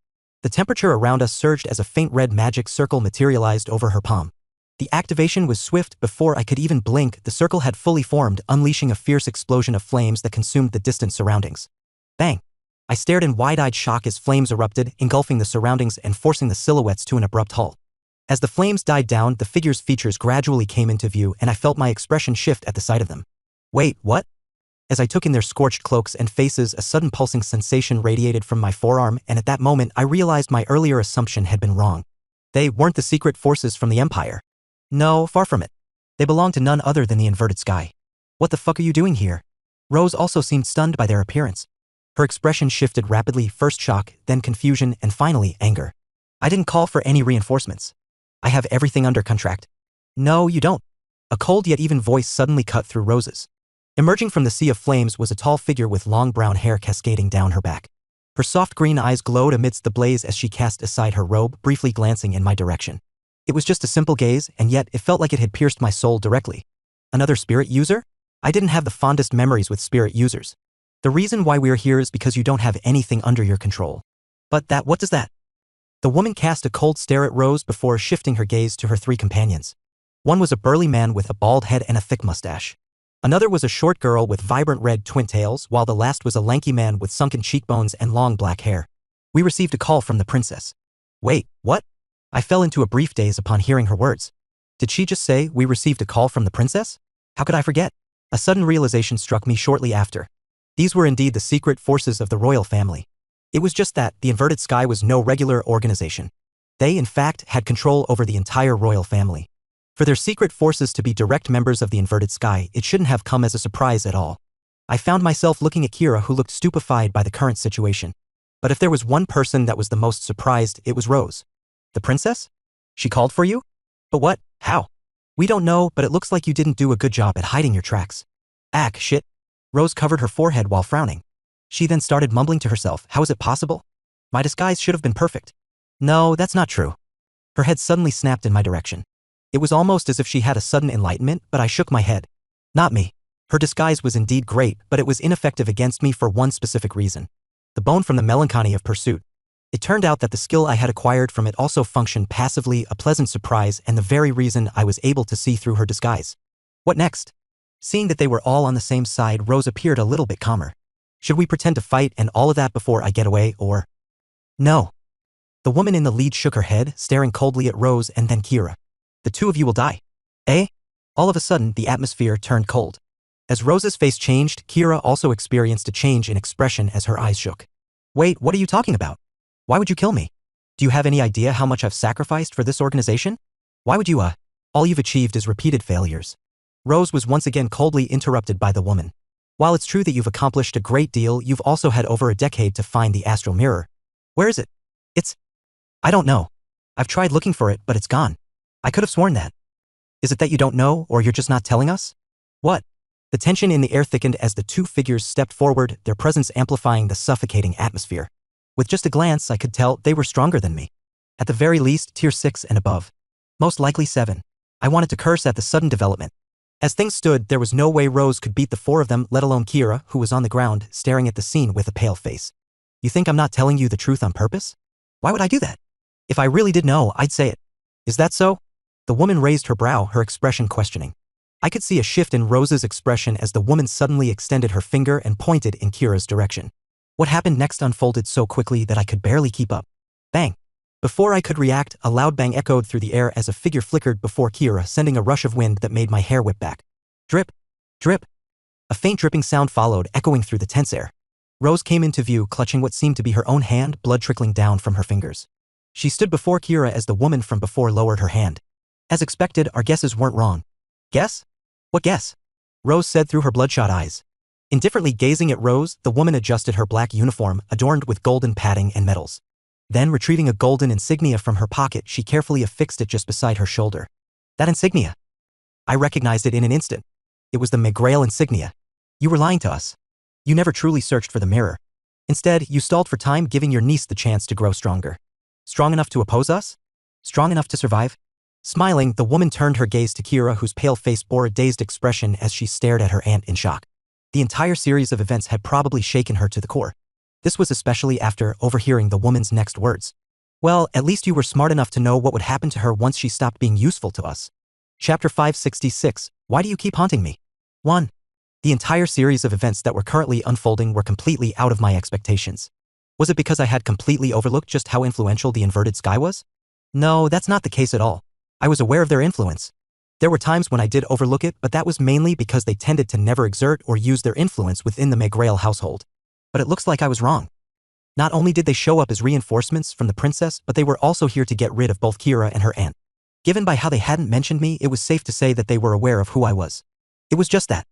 The temperature around us surged as a faint red magic circle materialized over her palm. The activation was swift. Before I could even blink, the circle had fully formed, unleashing a fierce explosion of flames that consumed the distant surroundings. Bang! I stared in wide-eyed shock as flames erupted, engulfing the surroundings and forcing the silhouettes to an abrupt halt. As the flames died down, the figures' features gradually came into view, and I felt my expression shift at the sight of them. Wait, what? As I took in their scorched cloaks and faces, a sudden pulsing sensation radiated from my forearm, and at that moment I realized my earlier assumption had been wrong. They weren't the secret forces from the Empire. No, far from it. They belonged to none other than the inverted sky. What the fuck are you doing here? Rose also seemed stunned by their appearance. Her expression shifted rapidly, first shock, then confusion, and finally anger. I didn't call for any reinforcements. I have everything under contract. No, you don't. A cold yet even voice suddenly cut through Rose's. Emerging from the sea of flames was a tall figure with long brown hair cascading down her back. Her soft green eyes glowed amidst the blaze as she cast aside her robe, briefly glancing in my direction. It was just a simple gaze, and yet it felt like it had pierced my soul directly. Another spirit user? I didn't have the fondest memories with spirit users. The reason why we're here is because you don't have anything under your control. But what does that? The woman cast a cold stare at Rose before shifting her gaze to her three companions. One was a burly man with a bald head and a thick mustache. Another was a short girl with vibrant red twin tails, while the last was a lanky man with sunken cheekbones and long black hair. We received a call from the princess. Wait, what? I fell into a brief daze upon hearing her words. Did she just say, we received a call from the princess? How could I forget? A sudden realization struck me shortly after. These were indeed the secret forces of the royal family. It was just that the Inverted Sky was no regular organization. They, in fact, had control over the entire royal family. For their secret forces to be direct members of the Inverted Sky, it shouldn't have come as a surprise at all. I found myself looking at Kira, who looked stupefied by the current situation. But if there was one person that was the most surprised, it was Rose. The princess? She called for you? But what? How? We don't know, but it looks like you didn't do a good job at hiding your tracks. Shit. Rose covered her forehead while frowning. She then started mumbling to herself, how is it possible? My disguise should have been perfect. No, that's not true. Her head suddenly snapped in my direction. It was almost as if she had a sudden enlightenment, but I shook my head. Not me. Her disguise was indeed great, but it was ineffective against me for one specific reason. The bone from the melancholy of pursuit. It turned out that the skill I had acquired from it also functioned passively, a pleasant surprise, and the very reason I was able to see through her disguise. What next? Seeing that they were all on the same side, Rose appeared a little bit calmer. Should we pretend to fight and all of that before I get away, or? No. The woman in the lead shook her head, staring coldly at Rose and then Kira. The two of you will die. Eh? All of a sudden, the atmosphere turned cold. As Rose's face changed, Kira also experienced a change in expression as her eyes shook. Wait, what are you talking about? Why would you kill me? Do you have any idea how much I've sacrificed for this organization? Why would you, All you've achieved is repeated failures. Rose was once again coldly interrupted by the woman. While it's true that you've accomplished a great deal, you've also had over a decade to find the astral mirror. Where is it? I don't know. I've tried looking for it, but it's gone. I could have sworn that. Is it that you don't know, or you're just not telling us? What? The tension in the air thickened as the two figures stepped forward, their presence amplifying the suffocating atmosphere. With just a glance, I could tell they were stronger than me. At the very least, tier 6 and above. Most likely 7. I wanted to curse at the sudden development. As things stood, there was no way Rose could beat the four of them, let alone Kira, who was on the ground, staring at the scene with a pale face. You think I'm not telling you the truth on purpose? Why would I do that? If I really did know, I'd say it. Is that so? The woman raised her brow, her expression questioning. I could see a shift in Rose's expression as the woman suddenly extended her finger and pointed in Kira's direction. What happened next unfolded so quickly that I could barely keep up. Bang! Before I could react, a loud bang echoed through the air as a figure flickered before Kira, sending a rush of wind that made my hair whip back. Drip! Drip! A faint dripping sound followed, echoing through the tense air. Rose came into view, clutching what seemed to be her own hand, blood trickling down from her fingers. She stood before Kira as the woman from before lowered her hand. As expected, our guesses weren't wrong. Guess? What guess? Rose said through her bloodshot eyes. Indifferently gazing at Rose, the woman adjusted her black uniform, adorned with golden padding and medals. Then, retrieving a golden insignia from her pocket, she carefully affixed it just beside her shoulder. That insignia. I recognized it in an instant. It was the Megrail insignia. You were lying to us. You never truly searched for the mirror. Instead, you stalled for time, giving your niece the chance to grow stronger. Strong enough to oppose us? Strong enough to survive? Smiling, the woman turned her gaze to Kira, whose pale face bore a dazed expression as she stared at her aunt in shock. The entire series of events had probably shaken her to the core. This was especially after overhearing the woman's next words. Well, at least you were smart enough to know what would happen to her once she stopped being useful to us. Chapter 566, Why do you keep haunting me? 1. The entire series of events that were currently unfolding were completely out of my expectations. Was it because I had completely overlooked just how influential the Inverted Sky was? No, that's not the case at all. I was aware of their influence. There were times when I did overlook it, but that was mainly because they tended to never exert or use their influence within the Megrail household. But it looks like I was wrong. Not only did they show up as reinforcements from the princess, but they were also here to get rid of both Kira and her aunt. Given by how they hadn't mentioned me, it was safe to say that they were aware of who I was. It was just that.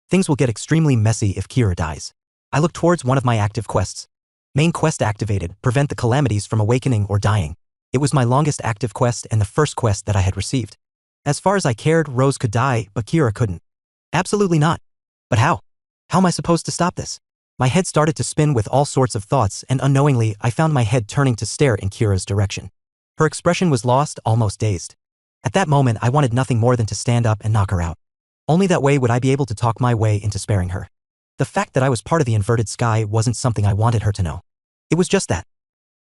Things will get extremely messy if Kira dies. I looked towards one of my active quests. Main quest activated, prevent the Calamities from awakening or dying. It was my longest active quest and the first quest that I had received. As far as I cared, Rose could die, but Kira couldn't. Absolutely not. But how? How am I supposed to stop this? My head started to spin with all sorts of thoughts, and unknowingly, I found my head turning to stare in Kira's direction. Her expression was lost, almost dazed. At that moment, I wanted nothing more than to stand up and knock her out. Only that way would I be able to talk my way into sparing her. The fact that I was part of the inverted sky wasn't something I wanted her to know. It was just that.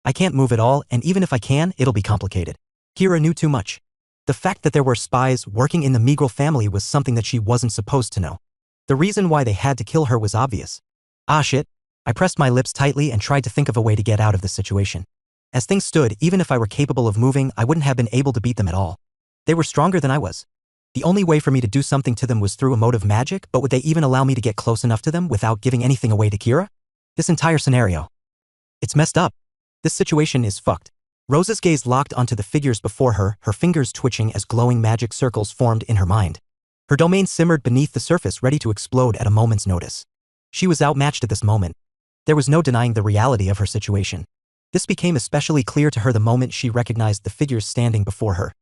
I can't move at all, and even if I can, it'll be complicated. Kira knew too much. The fact that there were spies working in the Meagrel family was something that she wasn't supposed to know. The reason why they had to kill her was obvious. Ah shit. I pressed my lips tightly and tried to think of a way to get out of the situation. As things stood, even if I were capable of moving, I wouldn't have been able to beat them at all. They were stronger than I was. The only way for me to do something to them was through a mode of magic, but would they even allow me to get close enough to them without giving anything away to Kira? This entire scenario. It's messed up. This situation is fucked. Rose's gaze locked onto the figures before her, her fingers twitching as glowing magic circles formed in her mind. Her domain simmered beneath the surface, ready to explode at a moment's notice. She was outmatched at this moment. There was no denying the reality of her situation. This became especially clear to her the moment she recognized the figures standing before her.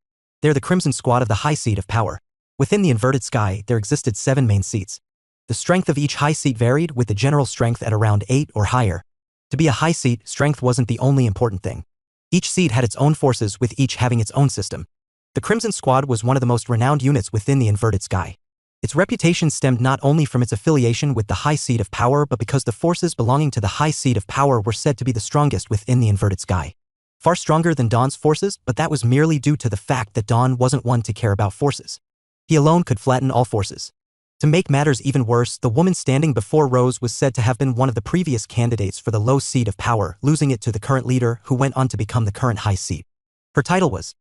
They're the Crimson Squad of the High Seat of Power. Within the inverted sky, there existed 7 main seats. The strength of each high seat varied, with the general strength at around 8 or higher. To be a high seat, strength wasn't the only important thing. Each seat had its own forces, with each having its own system. The Crimson Squad was one of the most renowned units within the inverted sky. Its reputation stemmed not only from its affiliation with the High Seat of Power, but because the forces belonging to the High Seat of Power were said to be the strongest within the inverted sky. Far stronger than Dawn's forces, but that was merely due to the fact that Dawn wasn't one to care about forces. He alone could flatten all forces. To make matters even worse, the woman standing before Rose was said to have been one of the previous candidates for the low seat of power, losing it to the current leader, who went on to become the current high seat. Her title was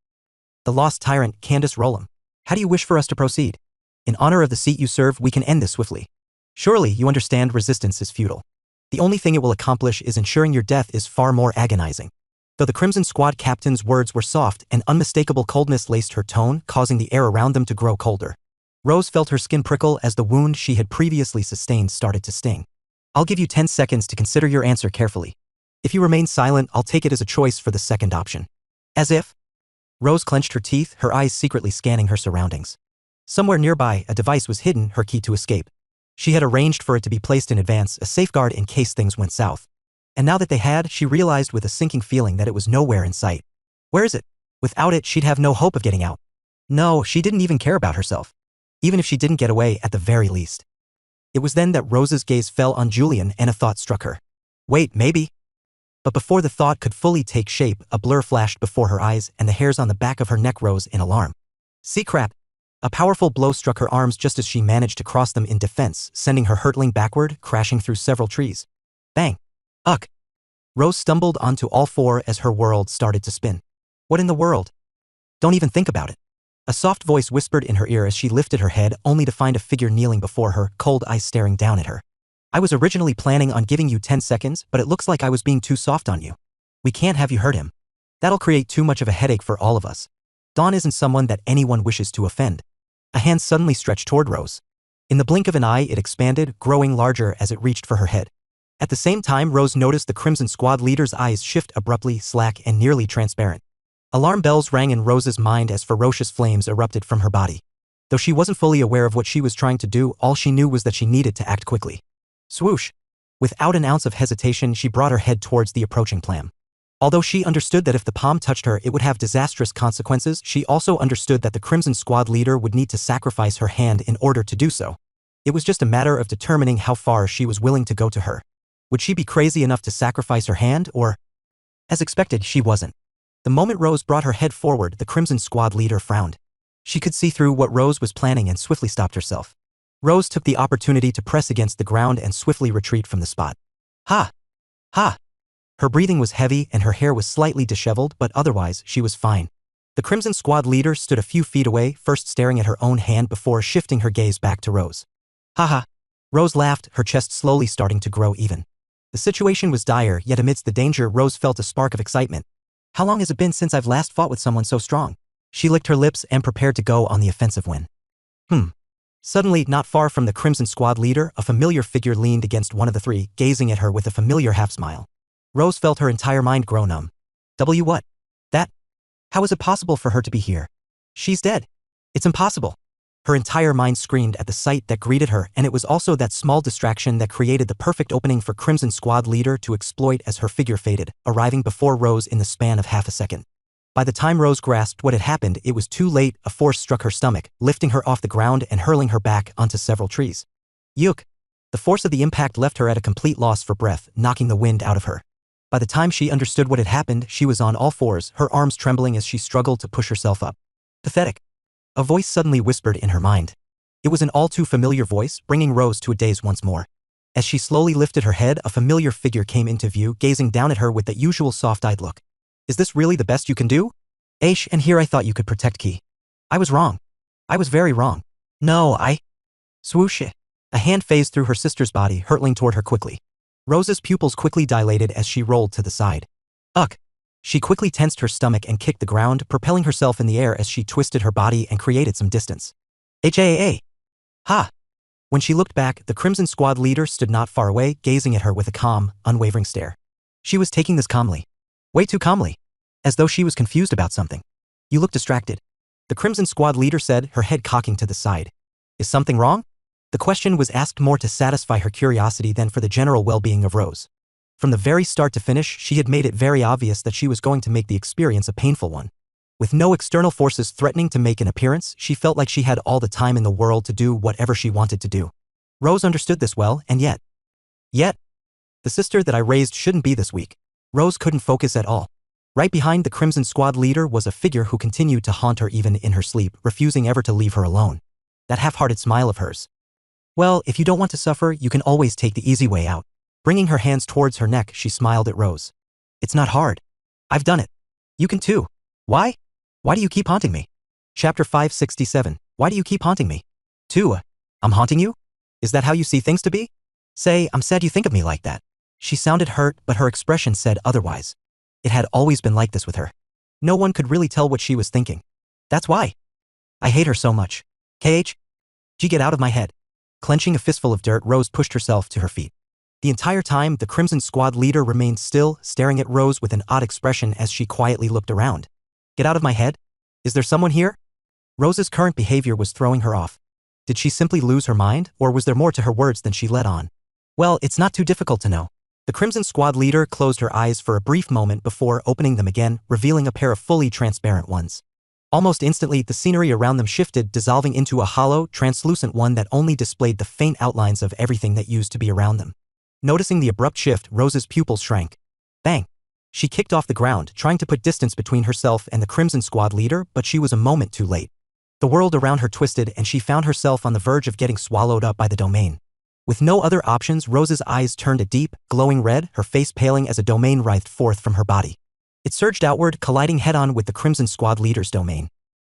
the Lost Tyrant, Candace Rollum. How do you wish for us to proceed? In honor of the seat you serve, we can end this swiftly. Surely you understand resistance is futile. The only thing it will accomplish is ensuring your death is far more agonizing. Though the Crimson Squad captain's words were soft, an unmistakable coldness laced her tone, causing the air around them to grow colder. Rose felt her skin prickle as the wound she had previously sustained started to sting. I'll give you 10 seconds to consider your answer carefully. If you remain silent, I'll take it as a choice for the second option. As if? Rose clenched her teeth, her eyes secretly scanning her surroundings. Somewhere nearby, a device was hidden, her key to escape. She had arranged for it to be placed in advance, a safeguard in case things went south. And now that they had, she realized with a sinking feeling that it was nowhere in sight. Where is it? Without it, she'd have no hope of getting out. No, she didn't even care about herself. Even if she didn't get away, at the very least. It was then that Rose's gaze fell on Julian and a thought struck her. Wait, maybe? But before the thought could fully take shape, a blur flashed before her eyes and the hairs on the back of her neck rose in alarm. See crap. A powerful blow struck her arms just as she managed to cross them in defense, sending her hurtling backward, crashing through several trees. Bang. Ugh. Rose stumbled onto all four as her world started to spin. What in the world? Don't even think about it. A soft voice whispered in her ear as she lifted her head, only to find a figure kneeling before her, cold eyes staring down at her. I was originally planning on giving you 10 seconds, but it looks like I was being too soft on you. We can't have you hurt him. That'll create too much of a headache for all of us. Dawn isn't someone that anyone wishes to offend. A hand suddenly stretched toward Rose. In the blink of an eye, it expanded, growing larger as it reached for her head. At the same time, Rose noticed the Crimson Squad leader's eyes shift abruptly, slack and nearly transparent. Alarm bells rang in Rose's mind as ferocious flames erupted from her body. Though she wasn't fully aware of what she was trying to do, all she knew was that she needed to act quickly. Swoosh! Without an ounce of hesitation, she brought her head towards the approaching palm. Although she understood that if the palm touched her, it would have disastrous consequences, she also understood that the Crimson Squad leader would need to sacrifice her hand in order to do so. It was just a matter of determining how far she was willing to go to her. Would she be crazy enough to sacrifice her hand, or? As expected, she wasn't. The moment Rose brought her head forward, the Crimson Squad leader frowned. She could see through what Rose was planning and swiftly stopped herself. Rose took the opportunity to press against the ground and swiftly retreat from the spot. Ha! Ha! Her breathing was heavy and her hair was slightly disheveled, but otherwise, she was fine. The Crimson Squad leader stood a few feet away, first staring at her own hand before shifting her gaze back to Rose. Ha. Rose laughed, her chest slowly starting to grow even. The situation was dire, yet amidst the danger, Rose felt a spark of excitement. How long has it been since I've last fought with someone so strong? She licked her lips and prepared to go on the offensive when. Suddenly, not far from the Crimson Squad leader, a familiar figure leaned against one of the three, gazing at her with a familiar half-smile. Rose felt her entire mind grow numb. What? That? How is it possible for her to be here? She's dead. It's impossible. Her entire mind screamed at the sight that greeted her, and it was also that small distraction that created the perfect opening for Crimson Squad leader to exploit as her figure faded, arriving before Rose in the span of half a second. By the time Rose grasped what had happened, it was too late. A force struck her stomach, lifting her off the ground and hurling her back onto several trees. Yuck! The force of the impact left her at a complete loss for breath, knocking the wind out of her. By the time she understood what had happened, she was on all fours, her arms trembling as she struggled to push herself up. Pathetic. A voice suddenly whispered in her mind. It was an all-too-familiar voice, bringing Rose to a daze once more. As she slowly lifted her head, a familiar figure came into view, gazing down at her with that usual soft-eyed look. Is this really the best you can do? Aish, and here I thought you could protect Ki. I was wrong. I was very wrong. No, Swoosh. A hand phased through her sister's body, hurtling toward her quickly. Rose's pupils quickly dilated as she rolled to the side. Ugh. She quickly tensed her stomach and kicked the ground, propelling herself in the air as she twisted her body and created some distance. HAA. Ha! When she looked back, the Crimson Squad leader stood not far away, gazing at her with a calm, unwavering stare. She was taking this calmly. Way too calmly. As though she was confused about something. You look distracted. The Crimson Squad leader said, her head cocking to the side. Is something wrong? The question was asked more to satisfy her curiosity than for the general well-being of Rose. From the very start to finish, she had made it very obvious that she was going to make the experience a painful one. With no external forces threatening to make an appearance, she felt like she had all the time in the world to do whatever she wanted to do. Rose understood this well, and yet, the sister that I raised shouldn't be this weak. Rose couldn't focus at all. Right behind the Crimson Squad leader was a figure who continued to haunt her even in her sleep, refusing ever to leave her alone. That half-hearted smile of hers. Well, if you don't want to suffer, you can always take the easy way out. Bringing her hands towards her neck, she smiled at Rose. It's not hard. I've done it. You can too. Why? Why do you keep haunting me? Chapter 567. Why do you keep haunting me? 2. I'm haunting you? Is that how you see things to be? Say, I'm sad you think of me like that. She sounded hurt, but her expression said otherwise. It had always been like this with her. No one could really tell what she was thinking. That's why. I hate her so much. KH? Get out of my head. Clenching a fistful of dirt, Rose pushed herself to her feet. The entire time, the Crimson Squad leader remained still, staring at Rose with an odd expression as she quietly looked around. Get out of my head? Is there someone here? Rose's current behavior was throwing her off. Did she simply lose her mind, or was there more to her words than she let on? Well, it's not too difficult to know. The Crimson Squad leader closed her eyes for a brief moment before opening them again, revealing a pair of fully transparent ones. Almost instantly, the scenery around them shifted, dissolving into a hollow, translucent one that only displayed the faint outlines of everything that used to be around them. Noticing the abrupt shift, Rose's pupils shrank. Bang! She kicked off the ground, trying to put distance between herself and the Crimson Squad leader, but she was a moment too late. The world around her twisted, and she found herself on the verge of getting swallowed up by the domain. With no other options, Rose's eyes turned a deep, glowing red, her face paling as a domain writhed forth from her body. It surged outward, colliding head-on with the Crimson Squad leader's domain.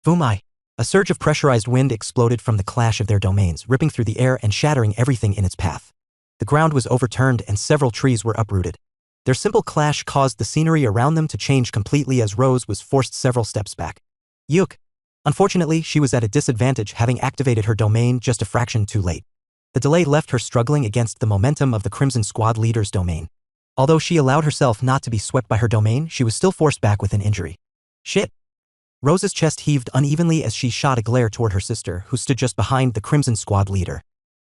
Boom-I! A surge of pressurized wind exploded from the clash of their domains, ripping through the air and shattering everything in its path. The ground was overturned and several trees were uprooted. Their simple clash caused the scenery around them to change completely as Rose was forced several steps back. Yuck! Unfortunately, she was at a disadvantage, having activated her domain just a fraction too late. The delay left her struggling against the momentum of the Crimson Squad leader's domain. Although she allowed herself not to be swept by her domain, she was still forced back with an injury. Shit! Rose's chest heaved unevenly as she shot a glare toward her sister, who stood just behind the Crimson Squad leader.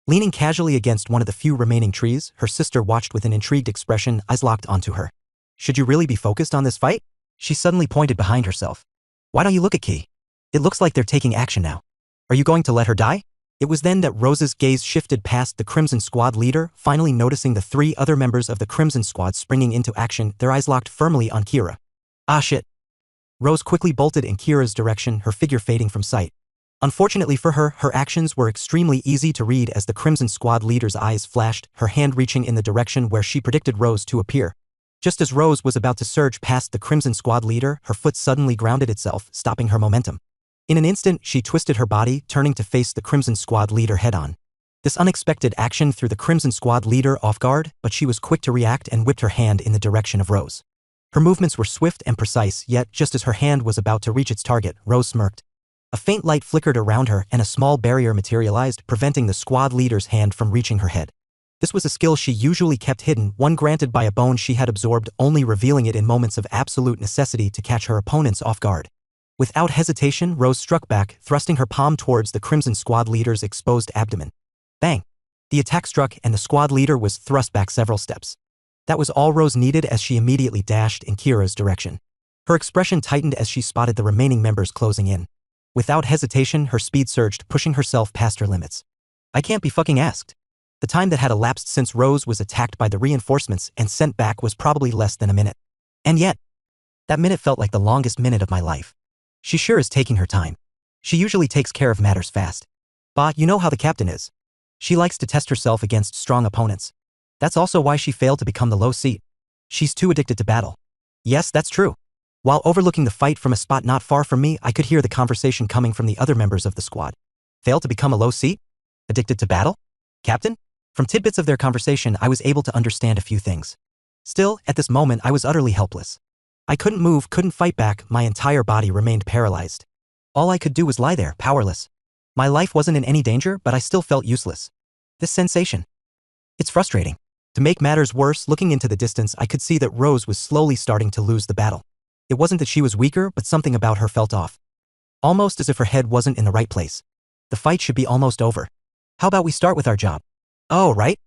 Leaning casually against one of the few remaining trees, her sister watched with an intrigued expression, eyes locked onto her. Should you really be focused on this fight? She suddenly pointed behind herself. Why don't you look at Ki? It looks like they're taking action now. Are you going to let her die? It was then that Rose's gaze shifted past the Crimson Squad leader, finally noticing the 3 other members of the Crimson Squad springing into action, their eyes locked firmly on Kira. Ah shit. Rose quickly bolted in Kira's direction, her figure fading from sight. Unfortunately for her, her actions were extremely easy to read as the Crimson Squad leader's eyes flashed, her hand reaching in the direction where she predicted Rose to appear. Just as Rose was about to surge past the Crimson Squad leader, her foot suddenly grounded itself, stopping her momentum. In an instant, she twisted her body, turning to face the Crimson Squad leader head-on. This unexpected action threw the Crimson Squad leader off guard, but she was quick to react and whipped her hand in the direction of Rose. Her movements were swift and precise, yet just as her hand was about to reach its target, Rose smirked. A faint light flickered around her and a small barrier materialized, preventing the squad leader's hand from reaching her head. This was a skill she usually kept hidden, one granted by a bone she had absorbed, only revealing it in moments of absolute necessity to catch her opponents off guard. Without hesitation, Rose struck back, thrusting her palm towards the Crimson Squad leader's exposed abdomen. Bang! The attack struck and the squad leader was thrust back several steps. That was all Rose needed as she immediately dashed in Kira's direction. Her expression tightened as she spotted the remaining members closing in. Without hesitation, her speed surged, pushing herself past her limits. I can't be fucking asked. The time that had elapsed since Rose was attacked by the reinforcements and sent back was probably less than a minute. And yet, that minute felt like the longest minute of my life. She sure is taking her time. She usually takes care of matters fast. Bah, you know how the captain is. She likes to test herself against strong opponents. That's also why she failed to become the low seat. She's too addicted to battle. Yes, that's true. While overlooking the fight from a spot not far from me, I could hear the conversation coming from the other members of the squad. Failed to become a low seat? Addicted to battle? Captain? From tidbits of their conversation, I was able to understand a few things. Still, at this moment, I was utterly helpless. I couldn't move, couldn't fight back, my entire body remained paralyzed. All I could do was lie there, powerless. My life wasn't in any danger, but I still felt useless. This sensation. It's frustrating. To make matters worse, looking into the distance, I could see that Rose was slowly starting to lose the battle. It wasn't that she was weaker, but something about her felt off. Almost as if her head wasn't in the right place. The fight should be almost over. How about we start with our job? Oh, right?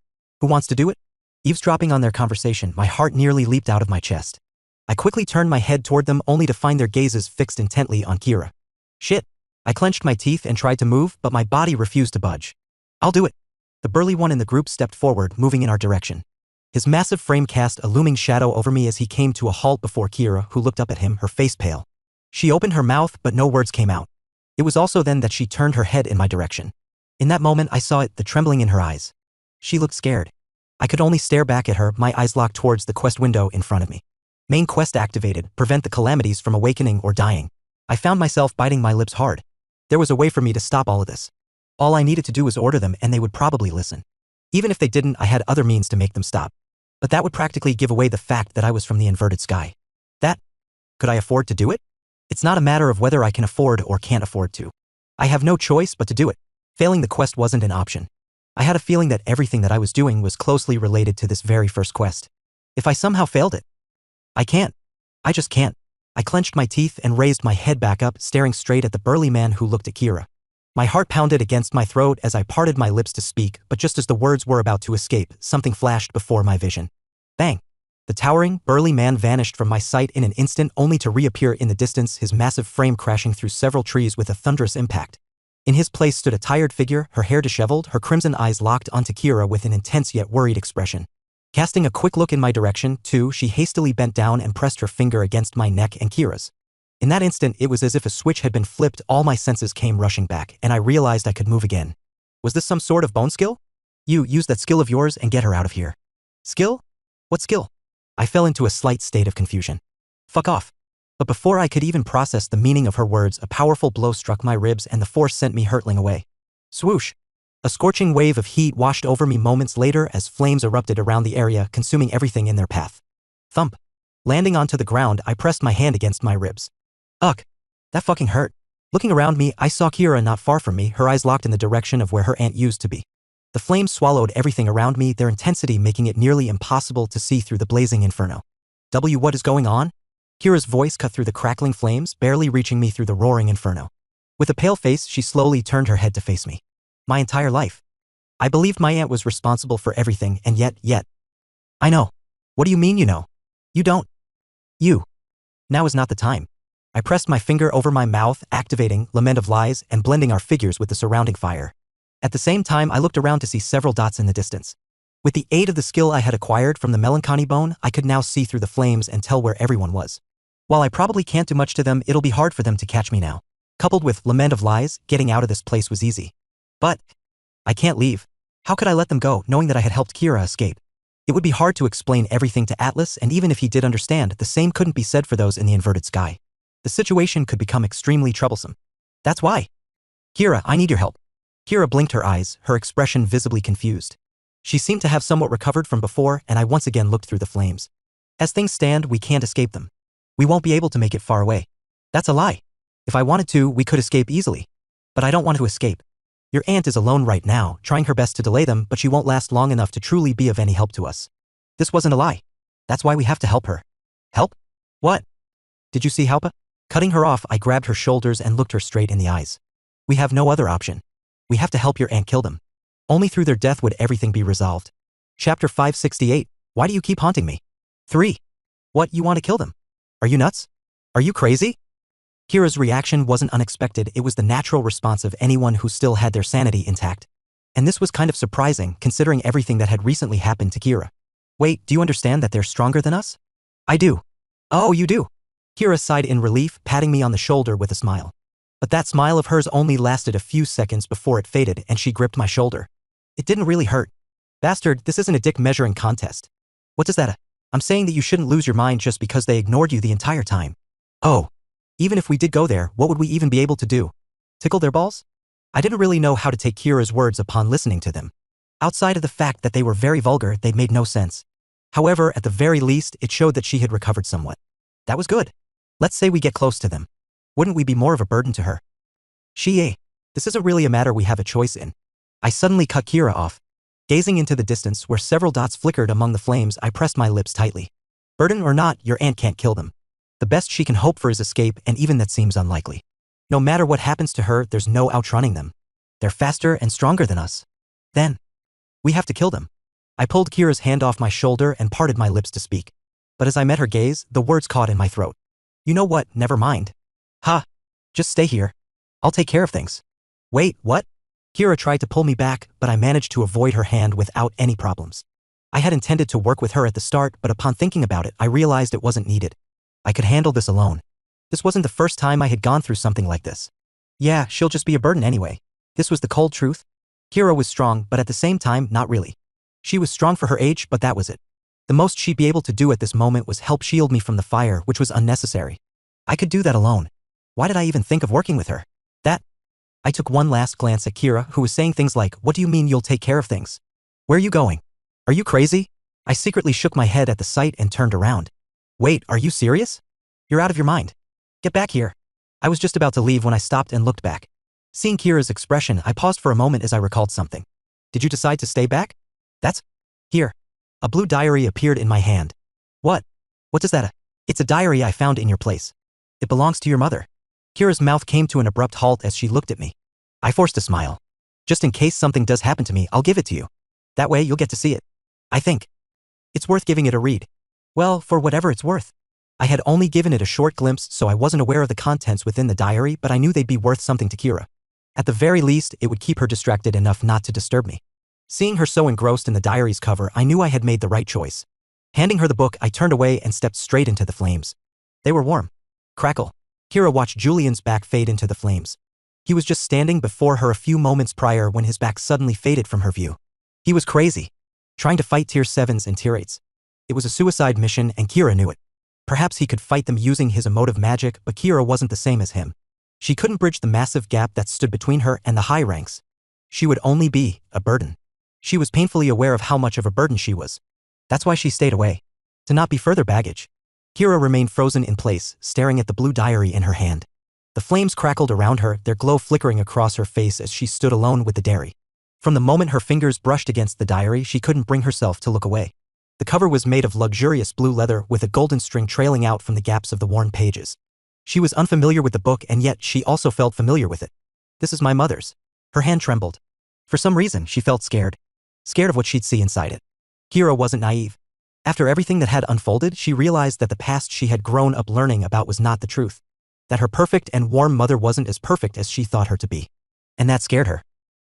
Who wants to do it? Eavesdropping on their conversation, my heart nearly leaped out of my chest. I quickly turned my head toward them only to find their gazes fixed intently on Kira. Shit. I clenched my teeth and tried to move, but my body refused to budge. I'll do it. The burly one in the group stepped forward, moving in our direction. His massive frame cast a looming shadow over me as he came to a halt before Kira, who looked up at him, her face pale. She opened her mouth, but no words came out. It was also then that she turned her head in my direction. In that moment, I saw it, the trembling in her eyes. She looked scared. I could only stare back at her, my eyes locked towards the quest window in front of me. Main quest activated, prevent the calamities from awakening or dying. I found myself biting my lips hard. There was a way for me to stop all of this. All I needed to do was order them and they would probably listen. Even if they didn't, I had other means to make them stop. But that would practically give away the fact that I was from the inverted sky. Could I afford to do it? It's not a matter of whether I can afford or can't afford to. I have no choice but to do it. Failing the quest wasn't an option. I had a feeling that everything that I was doing was closely related to this very first quest. If I somehow failed it, I can't. I just can't. I clenched my teeth and raised my head back up, staring straight at the burly man who looked at Kira. My heart pounded against my throat as I parted my lips to speak, but just as the words were about to escape, something flashed before my vision. Bang! The towering, burly man vanished from my sight in an instant, only to reappear in the distance, his massive frame crashing through several trees with a thunderous impact. In his place stood a tired figure, her hair disheveled, her crimson eyes locked onto Kira with an intense yet worried expression. Casting a quick look in my direction, too, she hastily bent down and pressed her finger against my neck and Kira's. In that instant, it was as if a switch had been flipped, all my senses came rushing back, and I realized I could move again. Was this some sort of bone skill? You, use that skill of yours and get her out of here. Skill? What skill? I fell into a slight state of confusion. Fuck off. But before I could even process the meaning of her words, a powerful blow struck my ribs and the force sent me hurtling away. Swoosh! A scorching wave of heat washed over me moments later as flames erupted around the area, consuming everything in their path. Thump! Landing onto the ground, I pressed my hand against my ribs. Ugh! That fucking hurt. Looking around me, I saw Kira not far from me, her eyes locked in the direction of where her aunt used to be. The flames swallowed everything around me, their intensity making it nearly impossible to see through the blazing inferno. What is going on? Kira's voice cut through the crackling flames, barely reaching me through the roaring inferno. With a pale face, she slowly turned her head to face me. My entire life. I believed my aunt was responsible for everything, and yet. I know. What do you mean you know? You don't. You. Now is not the time. I pressed my finger over my mouth, activating Lament of Lies and blending our figures with the surrounding fire. At the same time, I looked around to see several dots in the distance. With the aid of the skill I had acquired from the melancholy bone, I could now see through the flames and tell where everyone was. While I probably can't do much to them, it'll be hard for them to catch me now. Coupled with Lament of Lies, getting out of this place was easy. But I can't leave. How could I let them go, knowing that I had helped Kira escape? It would be hard to explain everything to Atlas, and even if he did understand, the same couldn't be said for those in the inverted sky. The situation could become extremely troublesome. That's why. Kira, I need your help. Kira blinked her eyes, her expression visibly confused. She seemed to have somewhat recovered from before, and I once again looked through the flames. As things stand, we can't escape them. We won't be able to make it far away. That's a lie. If I wanted to, we could escape easily. But I don't want to escape. Your aunt is alone right now, trying her best to delay them, but she won't last long enough to truly be of any help to us. This wasn't a lie. That's why we have to help her. Help? What? Did you see Halpa? Cutting her off, I grabbed her shoulders and looked her straight in the eyes. We have no other option. We have to help your aunt kill them. Only through their death would everything be resolved. Chapter 568. Why do you keep haunting me? 3. What, you want to kill them? Are you nuts? Are you crazy? Kira's reaction wasn't unexpected, it was the natural response of anyone who still had their sanity intact. And this was kind of surprising, considering everything that had recently happened to Kira. Wait, do you understand that they're stronger than us? I do. Oh, you do? Kira sighed in relief, patting me on the shoulder with a smile. But that smile of hers only lasted a few seconds before it faded and she gripped my shoulder. It didn't really hurt. Bastard, this isn't a dick measuring contest. What does that? I'm saying that you shouldn't lose your mind just because they ignored you the entire time. Oh. Even if we did go there, what would we even be able to do? Tickle their balls? I didn't really know how to take Kira's words upon listening to them. Outside of the fact that they were very vulgar, they made no sense. However, at the very least, it showed that she had recovered somewhat. That was good. Let's say we get close to them. Wouldn't we be more of a burden to her? This isn't really a matter we have a choice in. I suddenly cut Kira off. Gazing into the distance where several dots flickered among the flames, I pressed my lips tightly. Burden or not, your aunt can't kill them. The best she can hope for is escape, and even that seems unlikely. No matter what happens to her, there's no outrunning them. They're faster and stronger than us. Then, we have to kill them. I pulled Kira's hand off my shoulder and parted my lips to speak. But as I met her gaze, the words caught in my throat. You know what, never mind. Ha! Just stay here. I'll take care of things. Wait, what? Kira tried to pull me back, but I managed to avoid her hand without any problems. I had intended to work with her at the start, but upon thinking about it, I realized it wasn't needed. I could handle this alone. This wasn't the first time I had gone through something like this. Yeah, she'll just be a burden anyway. This was the cold truth. Kira was strong, but at the same time, not really. She was strong for her age, but that was it. The most she'd be able to do at this moment was help shield me from the fire, which was unnecessary. I could do that alone. Why did I even think of working with her? I took one last glance at Kira, who was saying things like, what do you mean you'll take care of things? Where are you going? Are you crazy? I secretly shook my head at the sight and turned around. Wait, are you serious? You're out of your mind. Get back here. I was just about to leave when I stopped and looked back. Seeing Kira's expression, I paused for a moment as I recalled something. Did you decide to stay back? Here. A blue diary appeared in my hand. What? What does that? It's a diary I found in your place. It belongs to your mother. Kira's mouth came to an abrupt halt as she looked at me. I forced a smile. Just in case something does happen to me, I'll give it to you. That way you'll get to see it. I think it's worth giving it a read. Well, for whatever it's worth. I had only given it a short glimpse, so I wasn't aware of the contents within the diary, but I knew they'd be worth something to Kira. At the very least, it would keep her distracted enough not to disturb me. Seeing her so engrossed in the diary's cover, I knew I had made the right choice. Handing her the book, I turned away and stepped straight into the flames. They were warm. Crackle. Kira watched Julian's back fade into the flames. He was just standing before her a few moments prior when his back suddenly faded from her view. He was crazy. Trying to fight Tier 7s and Tier 8s. It was a suicide mission and Kira knew it. Perhaps he could fight them using his emotive magic, but Kira wasn't the same as him. She couldn't bridge the massive gap that stood between her and the high ranks. She would only be a burden. She was painfully aware of how much of a burden she was. That's why she stayed away. To not be further baggage. Kira remained frozen in place, staring at the blue diary in her hand. The flames crackled around her, their glow flickering across her face as she stood alone with the diary. From the moment her fingers brushed against the diary, she couldn't bring herself to look away. The cover was made of luxurious blue leather with a golden string trailing out from the gaps of the worn pages. She was unfamiliar with the book, and yet she also felt familiar with it. This is my mother's. Her hand trembled. For some reason, she felt scared. Scared of what she'd see inside it. Kira wasn't naive. After everything that had unfolded, she realized that the past she had grown up learning about was not the truth. That her perfect and warm mother wasn't as perfect as she thought her to be. And that scared her.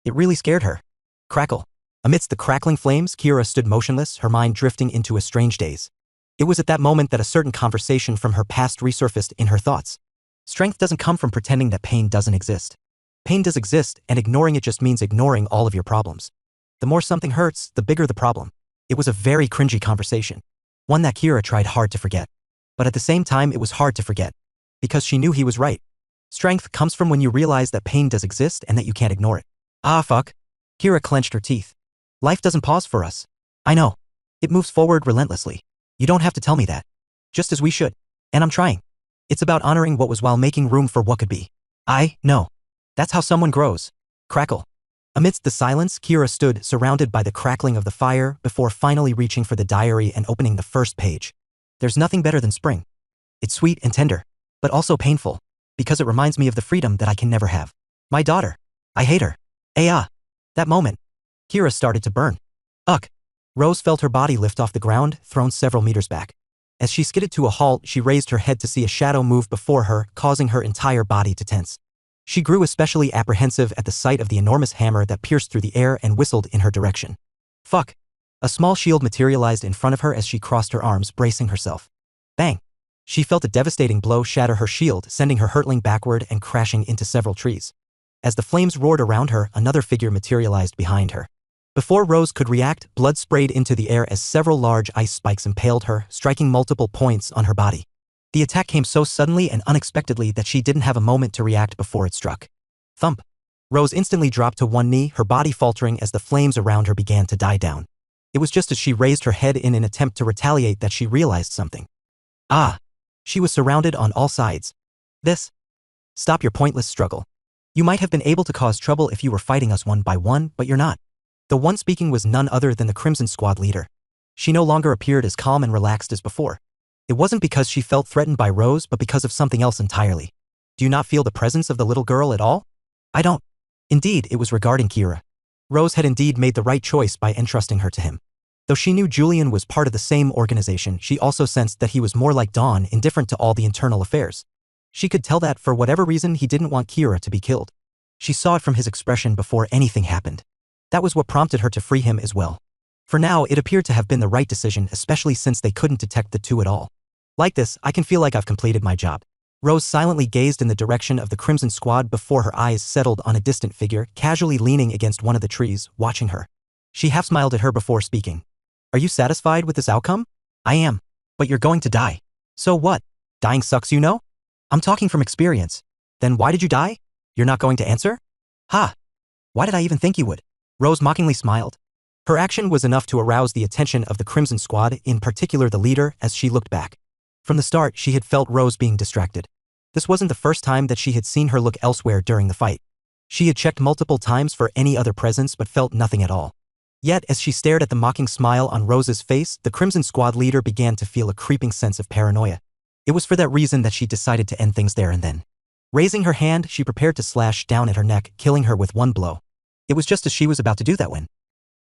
It really scared her. Crackle. Amidst the crackling flames, Kira stood motionless, her mind drifting into a strange daze. It was at that moment that a certain conversation from her past resurfaced in her thoughts. Strength doesn't come from pretending that pain doesn't exist. Pain does exist, and ignoring it just means ignoring all of your problems. The more something hurts, the bigger the problem. It was a very cringy conversation. One that Kira tried hard to forget. But at the same time, it was hard to forget. Because she knew he was right. Strength comes from when you realize that pain does exist and that you can't ignore it. Ah, fuck. Kira clenched her teeth. Life doesn't pause for us. I know. It moves forward relentlessly. You don't have to tell me that. Just as we should. And I'm trying. It's about honoring what was while making room for what could be. I know. That's how someone grows. Crackle. Amidst the silence, Kira stood, surrounded by the crackling of the fire, before finally reaching for the diary and opening the first page. There's nothing better than spring. It's sweet and tender, but also painful, because it reminds me of the freedom that I can never have. My daughter. I hate her. That moment. Kira started to burn. Rose felt her body lift off the ground, thrown several meters back. As she skidded to a halt, she raised her head to see a shadow move before her, causing her entire body to tense. She grew especially apprehensive at the sight of the enormous hammer that pierced through the air and whistled in her direction. Fuck! A small shield materialized in front of her as she crossed her arms, bracing herself. Bang! She felt a devastating blow shatter her shield, sending her hurtling backward and crashing into several trees. As the flames roared around her, another figure materialized behind her. Before Rose could react, blood sprayed into the air as several large ice spikes impaled her, striking multiple points on her body. The attack came so suddenly and unexpectedly that she didn't have a moment to react before it struck. Thump! Rose instantly dropped to one knee, her body faltering as the flames around her began to die down. It was just as she raised her head in an attempt to retaliate that she realized something. Ah! She was surrounded on all sides. This? Stop your pointless struggle. You might have been able to cause trouble if you were fighting us one by one, but you're not. The one speaking was none other than the Crimson Squad leader. She no longer appeared as calm and relaxed as before. It wasn't because she felt threatened by Rose, but because of something else entirely. Do you not feel the presence of the little girl at all? I don't. Indeed, it was regarding Kira. Rose had indeed made the right choice by entrusting her to him. Though she knew Julian was part of the same organization, she also sensed that he was more like Dawn, indifferent to all the internal affairs. She could tell that for whatever reason he didn't want Kira to be killed. She saw it from his expression before anything happened. That was what prompted her to free him as well. For now, it appeared to have been the right decision, especially since they couldn't detect the two at all. Like this, I can feel like I've completed my job. Rose silently gazed in the direction of the Crimson Squad before her eyes settled on a distant figure, casually leaning against one of the trees, watching her. She half smiled at her before speaking. Are you satisfied with this outcome? I am. But you're going to die. So what? Dying sucks, you know? I'm talking from experience. Then why did you die? You're not going to answer? Ha! Why did I even think you would? Rose mockingly smiled. Her action was enough to arouse the attention of the Crimson Squad, in particular the leader, as she looked back. From the start, she had felt Rose being distracted. This wasn't the first time that she had seen her look elsewhere during the fight. She had checked multiple times for any other presence but felt nothing at all. Yet, as she stared at the mocking smile on Rose's face, the Crimson Squad leader began to feel a creeping sense of paranoia. It was for that reason that she decided to end things there and then. Raising her hand, she prepared to slash down at her neck, killing her with one blow. It was just as she was about to do that when...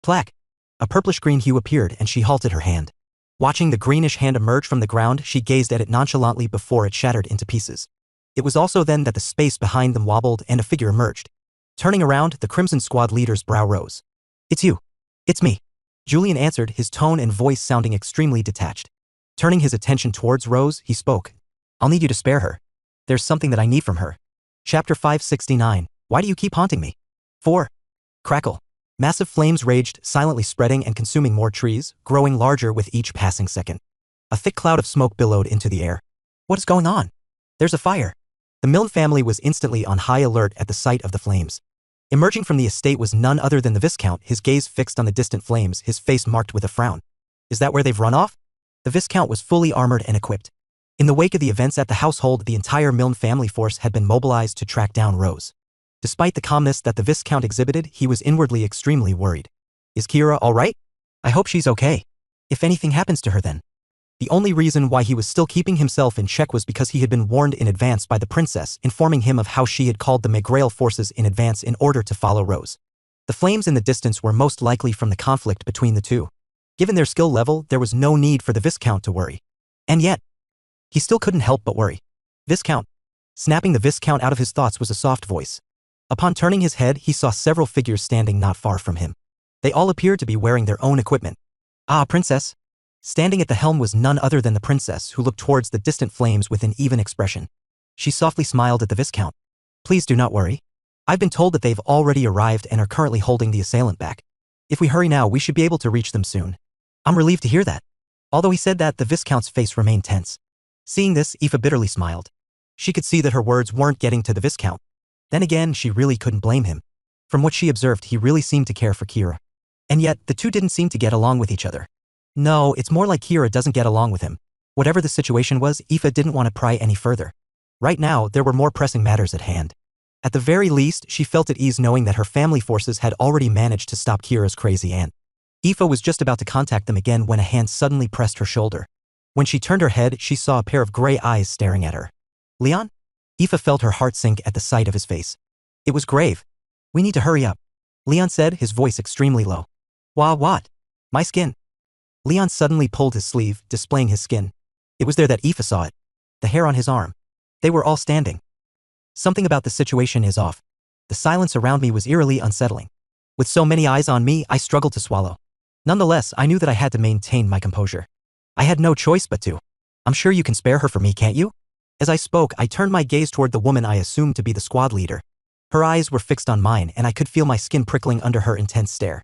Plaque! A purplish-green hue appeared and she halted her hand. Watching the greenish hand emerge from the ground, she gazed at it nonchalantly before it shattered into pieces. It was also then that the space behind them wobbled and a figure emerged. Turning around, the Crimson Squad leader's brow rose. It's you. It's me. Julian answered, his tone and voice sounding extremely detached. Turning his attention towards Rose, he spoke. I'll need you to spare her. There's something that I need from her. Chapter 569. Why do you keep haunting me? 4. Crackle. Massive flames raged, silently spreading and consuming more trees, growing larger with each passing second. A thick cloud of smoke billowed into the air. What is going on? There's a fire. The Milne family was instantly on high alert at the sight of the flames. Emerging from the estate was none other than the Viscount, his gaze fixed on the distant flames, his face marked with a frown. Is that where they've run off? The Viscount was fully armored and equipped. In the wake of the events at the household, the entire Milne family force had been mobilized to track down Rose. Despite the calmness that the Viscount exhibited, he was inwardly extremely worried. Is Kira all right? I hope she's okay. If anything happens to her then. The only reason why he was still keeping himself in check was because he had been warned in advance by the princess, informing him of how she had called the Megrail forces in advance in order to follow Rose. The flames in the distance were most likely from the conflict between the two. Given their skill level, there was no need for the Viscount to worry. And yet, he still couldn't help but worry. Viscount. Snapping the Viscount out of his thoughts was a soft voice. Upon turning his head, he saw several figures standing not far from him. They all appeared to be wearing their own equipment. Ah, princess. Standing at the helm was none other than the princess, who looked towards the distant flames with an even expression. She softly smiled at the Viscount. Please do not worry. I've been told that they've already arrived and are currently holding the assailant back. If we hurry now, we should be able to reach them soon. I'm relieved to hear that. Although he said that, the Viscount's face remained tense. Seeing this, Aoife bitterly smiled. She could see that her words weren't getting to the Viscount. Then again, she really couldn't blame him. From what she observed, he really seemed to care for Kira. And yet, the two didn't seem to get along with each other. No, it's more like Kira doesn't get along with him. Whatever the situation was, Aoife didn't want to pry any further. Right now, there were more pressing matters at hand. At the very least, she felt at ease knowing that her family forces had already managed to stop Kira's crazy aunt. Aoife was just about to contact them again when a hand suddenly pressed her shoulder. When she turned her head, she saw a pair of gray eyes staring at her. Leon? Aoife felt her heart sink at the sight of his face. It was grave. We need to hurry up. Leon said, his voice extremely low. What? My skin. Leon suddenly pulled his sleeve, displaying his skin. It was there that Aoife saw it. The hair on his arm. They were all standing. Something about the situation is off. The silence around me was eerily unsettling. With so many eyes on me, I struggled to swallow. Nonetheless, I knew that I had to maintain my composure. I had no choice but to. I'm sure you can spare her for me, can't you? As I spoke, I turned my gaze toward the woman I assumed to be the squad leader. Her eyes were fixed on mine, and I could feel my skin prickling under her intense stare.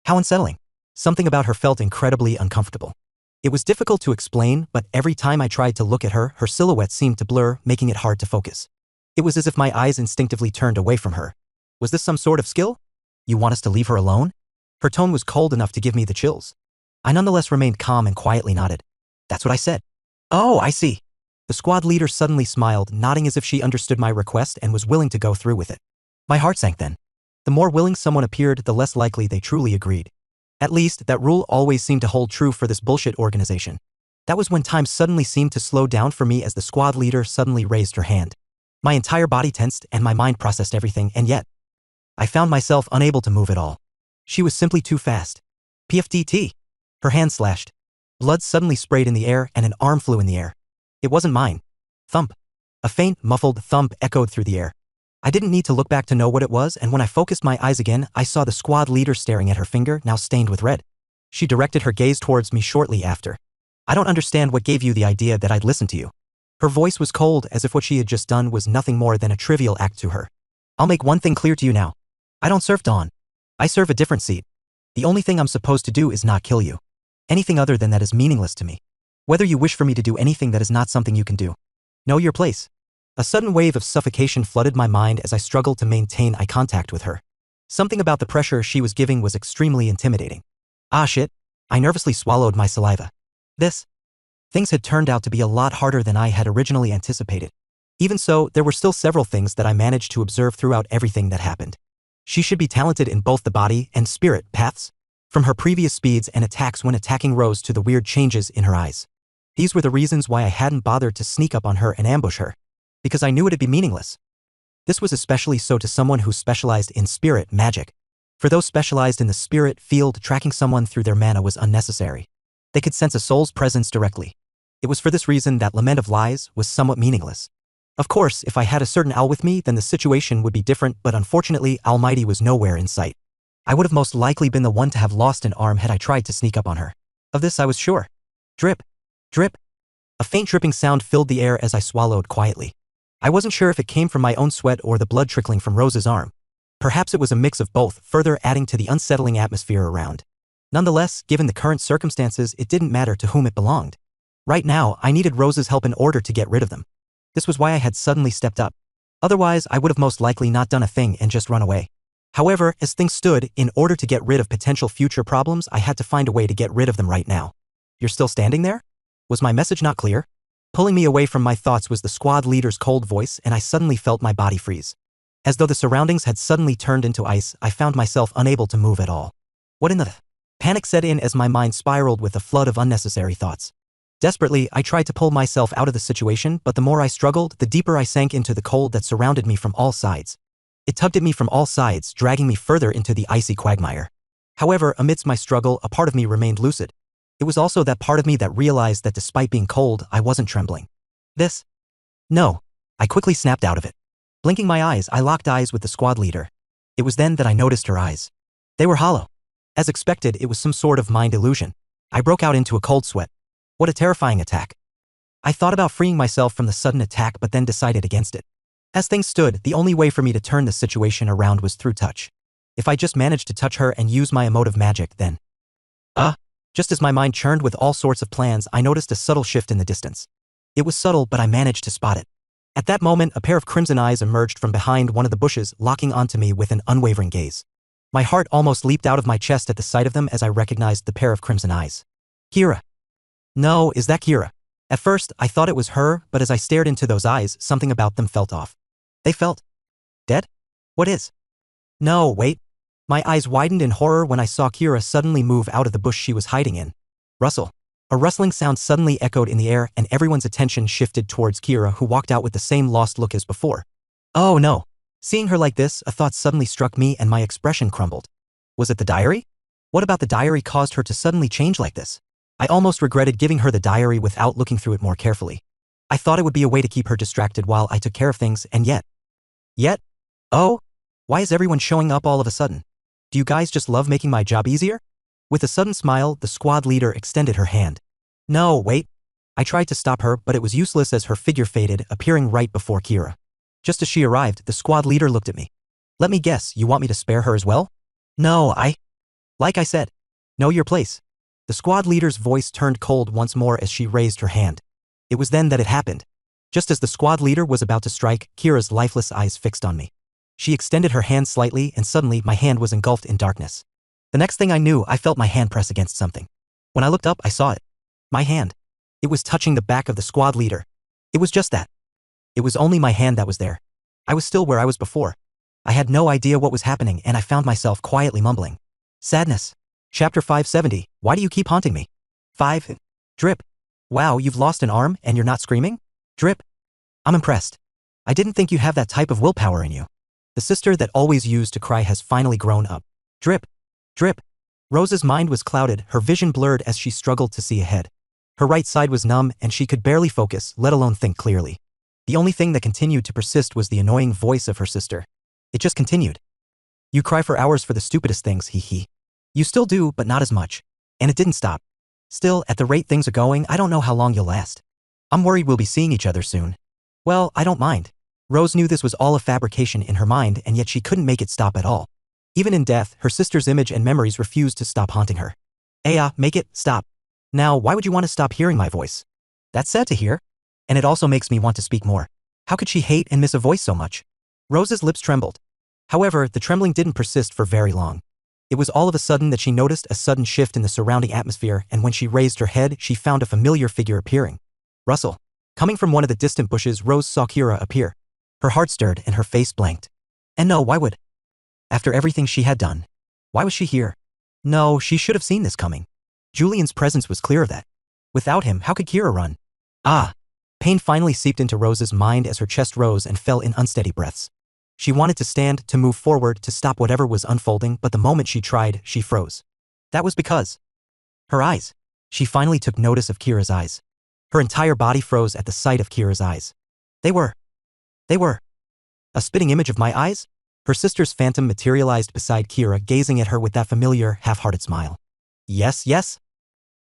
How unsettling. Something about her felt incredibly uncomfortable. It was difficult to explain, but every time I tried to look at her, her silhouette seemed to blur, making it hard to focus. It was as if my eyes instinctively turned away from her. Was this some sort of skill? You want us to leave her alone? Her tone was cold enough to give me the chills. I nonetheless remained calm and quietly nodded. That's what I said. Oh, I see. The squad leader suddenly smiled, nodding as if she understood my request and was willing to go through with it. My heart sank then. The more willing someone appeared, the less likely they truly agreed. At least, that rule always seemed to hold true for this bullshit organization. That was when time suddenly seemed to slow down for me as the squad leader suddenly raised her hand. My entire body tensed and my mind processed everything, and yet, I found myself unable to move at all. She was simply too fast. PFDT. Her hand slashed. Blood suddenly sprayed in the air and an arm flew in the air. It wasn't mine. Thump. A faint, muffled thump echoed through the air. I didn't need to look back to know what it was, and when I focused my eyes again, I saw the squad leader staring at her finger, now stained with red. She directed her gaze towards me shortly after. I don't understand what gave you the idea that I'd listen to you. Her voice was cold, as if what she had just done was nothing more than a trivial act to her. I'll make one thing clear to you now. I don't serve Dawn. I serve a different seat. The only thing I'm supposed to do is not kill you. Anything other than that is meaningless to me. Whether you wish for me to do anything that is not something you can do. Know your place. A sudden wave of suffocation flooded my mind as I struggled to maintain eye contact with her. Something about the pressure she was giving was extremely intimidating. Ah shit. I nervously swallowed my saliva. Things had turned out to be a lot harder than I had originally anticipated. Even so, there were still several things that I managed to observe throughout everything that happened. She should be talented in both the body and spirit paths. From her previous speeds and attacks when attacking rose to the weird changes in her eyes. These were the reasons why I hadn't bothered to sneak up on her and ambush her. Because I knew it'd be meaningless. This was especially so to someone who specialized in spirit magic. For those specialized in the spirit field, tracking someone through their mana was unnecessary. They could sense a soul's presence directly. It was for this reason that Lament of Lies was somewhat meaningless. Of course, if I had a certain owl with me, then the situation would be different, but unfortunately, Almighty was nowhere in sight. I would have most likely been the one to have lost an arm had I tried to sneak up on her. Of this I was sure. Drip. Drip. A faint dripping sound filled the air as I swallowed quietly. I wasn't sure if it came from my own sweat or the blood trickling from Rose's arm. Perhaps it was a mix of both, further adding to the unsettling atmosphere around. Nonetheless, given the current circumstances, it didn't matter to whom it belonged. Right now, I needed Rose's help in order to get rid of them. This was why I had suddenly stepped up. Otherwise, I would have most likely not done a thing and just run away. However, as things stood, in order to get rid of potential future problems, I had to find a way to get rid of them right now. You're still standing there? Was my message not clear? Pulling me away from my thoughts was the squad leader's cold voice, and I suddenly felt my body freeze. As though the surroundings had suddenly turned into ice, I found myself unable to move at all. What in the... Panic set in as my mind spiraled with a flood of unnecessary thoughts. Desperately, I tried to pull myself out of the situation, but the more I struggled, the deeper I sank into the cold that surrounded me from all sides. It tugged at me from all sides, dragging me further into the icy quagmire. However, amidst my struggle, a part of me remained lucid. It was also that part of me that realized that despite being cold, I wasn't trembling. No. I quickly snapped out of it. Blinking my eyes, I locked eyes with the squad leader. It was then that I noticed her eyes. They were hollow. As expected, it was some sort of mind illusion. I broke out into a cold sweat. What a terrifying attack. I thought about freeing myself from the sudden attack but then decided against it. As things stood, the only way for me to turn the situation around was through touch. If I just managed to touch her and use my emotive magic, then... Just as my mind churned with all sorts of plans, I noticed a subtle shift in the distance. It was subtle, but I managed to spot it. At that moment, a pair of crimson eyes emerged from behind one of the bushes, locking onto me with an unwavering gaze. My heart almost leaped out of my chest at the sight of them as I recognized the pair of crimson eyes. Kira. No, is that Kira? At first, I thought it was her, but as I stared into those eyes, something about them felt off. They felt... dead? What is? No, wait. My eyes widened in horror when I saw Kira suddenly move out of the bush she was hiding in. Rustle. A rustling sound suddenly echoed in the air and everyone's attention shifted towards Kira, who walked out with the same lost look as before. Oh no. Seeing her like this, a thought suddenly struck me and my expression crumbled. Was it the diary? What about the diary caused her to suddenly change like this? I almost regretted giving her the diary without looking through it more carefully. I thought it would be a way to keep her distracted while I took care of things, and yet, oh? Why is everyone showing up all of a sudden? Do you guys just love making my job easier? With a sudden smile, the squad leader extended her hand. No, wait. I tried to stop her, but it was useless as her figure faded, appearing right before Kira. Just as she arrived, the squad leader looked at me. Let me guess, you want me to spare her as well? No, like I said, know your place. The squad leader's voice turned cold once more as she raised her hand. It was then that it happened. Just as the squad leader was about to strike, Kira's lifeless eyes fixed on me. She extended her hand slightly and suddenly my hand was engulfed in darkness. The next thing I knew, I felt my hand press against something. When I looked up, I saw it. My hand. It was touching the back of the squad leader. It was just that. It was only my hand that was there. I was still where I was before. I had no idea what was happening and I found myself quietly mumbling. Sadness. Chapter 570, why do you keep haunting me? 5. Drip. Wow, you've lost an arm and you're not screaming? Drip. I'm impressed. I didn't think you have that type of willpower in you. The sister that always used to cry has finally grown up. Drip. Drip. Rose's mind was clouded, her vision blurred as she struggled to see ahead. Her right side was numb and she could barely focus, let alone think clearly. The only thing that continued to persist was the annoying voice of her sister. It just continued. You cry for hours for the stupidest things, hee. You still do, but not as much. And it didn't stop. Still, at the rate things are going, I don't know how long you'll last. I'm worried we'll be seeing each other soon. Well, I don't mind. Rose knew this was all a fabrication in her mind and yet she couldn't make it stop at all. Even in death, her sister's image and memories refused to stop haunting her. Aya, make it stop. Now, why would you want to stop hearing my voice? That's sad to hear. And it also makes me want to speak more. How could she hate and miss a voice so much? Rose's lips trembled. However, the trembling didn't persist for very long. It was all of a sudden that she noticed a sudden shift in the surrounding atmosphere, and when she raised her head, she found a familiar figure appearing. Russell. Coming from one of the distant bushes, Rose saw Kira appear. Her heart stirred and her face blanked. And no, why would? After everything she had done. Why was she here? No, she should have seen this coming. Julian's presence was clear of that. Without him, how could Kira run? Ah! Pain finally seeped into Rose's mind as her chest rose and fell in unsteady breaths. She wanted to stand, to move forward, to stop whatever was unfolding, but the moment she tried, she froze. That was because her eyes. She finally took notice of Kira's eyes. Her entire body froze at the sight of Kira's eyes. They were a spitting image of my eyes? Her sister's phantom materialized beside Kira, gazing at her with that familiar, half-hearted smile. Yes.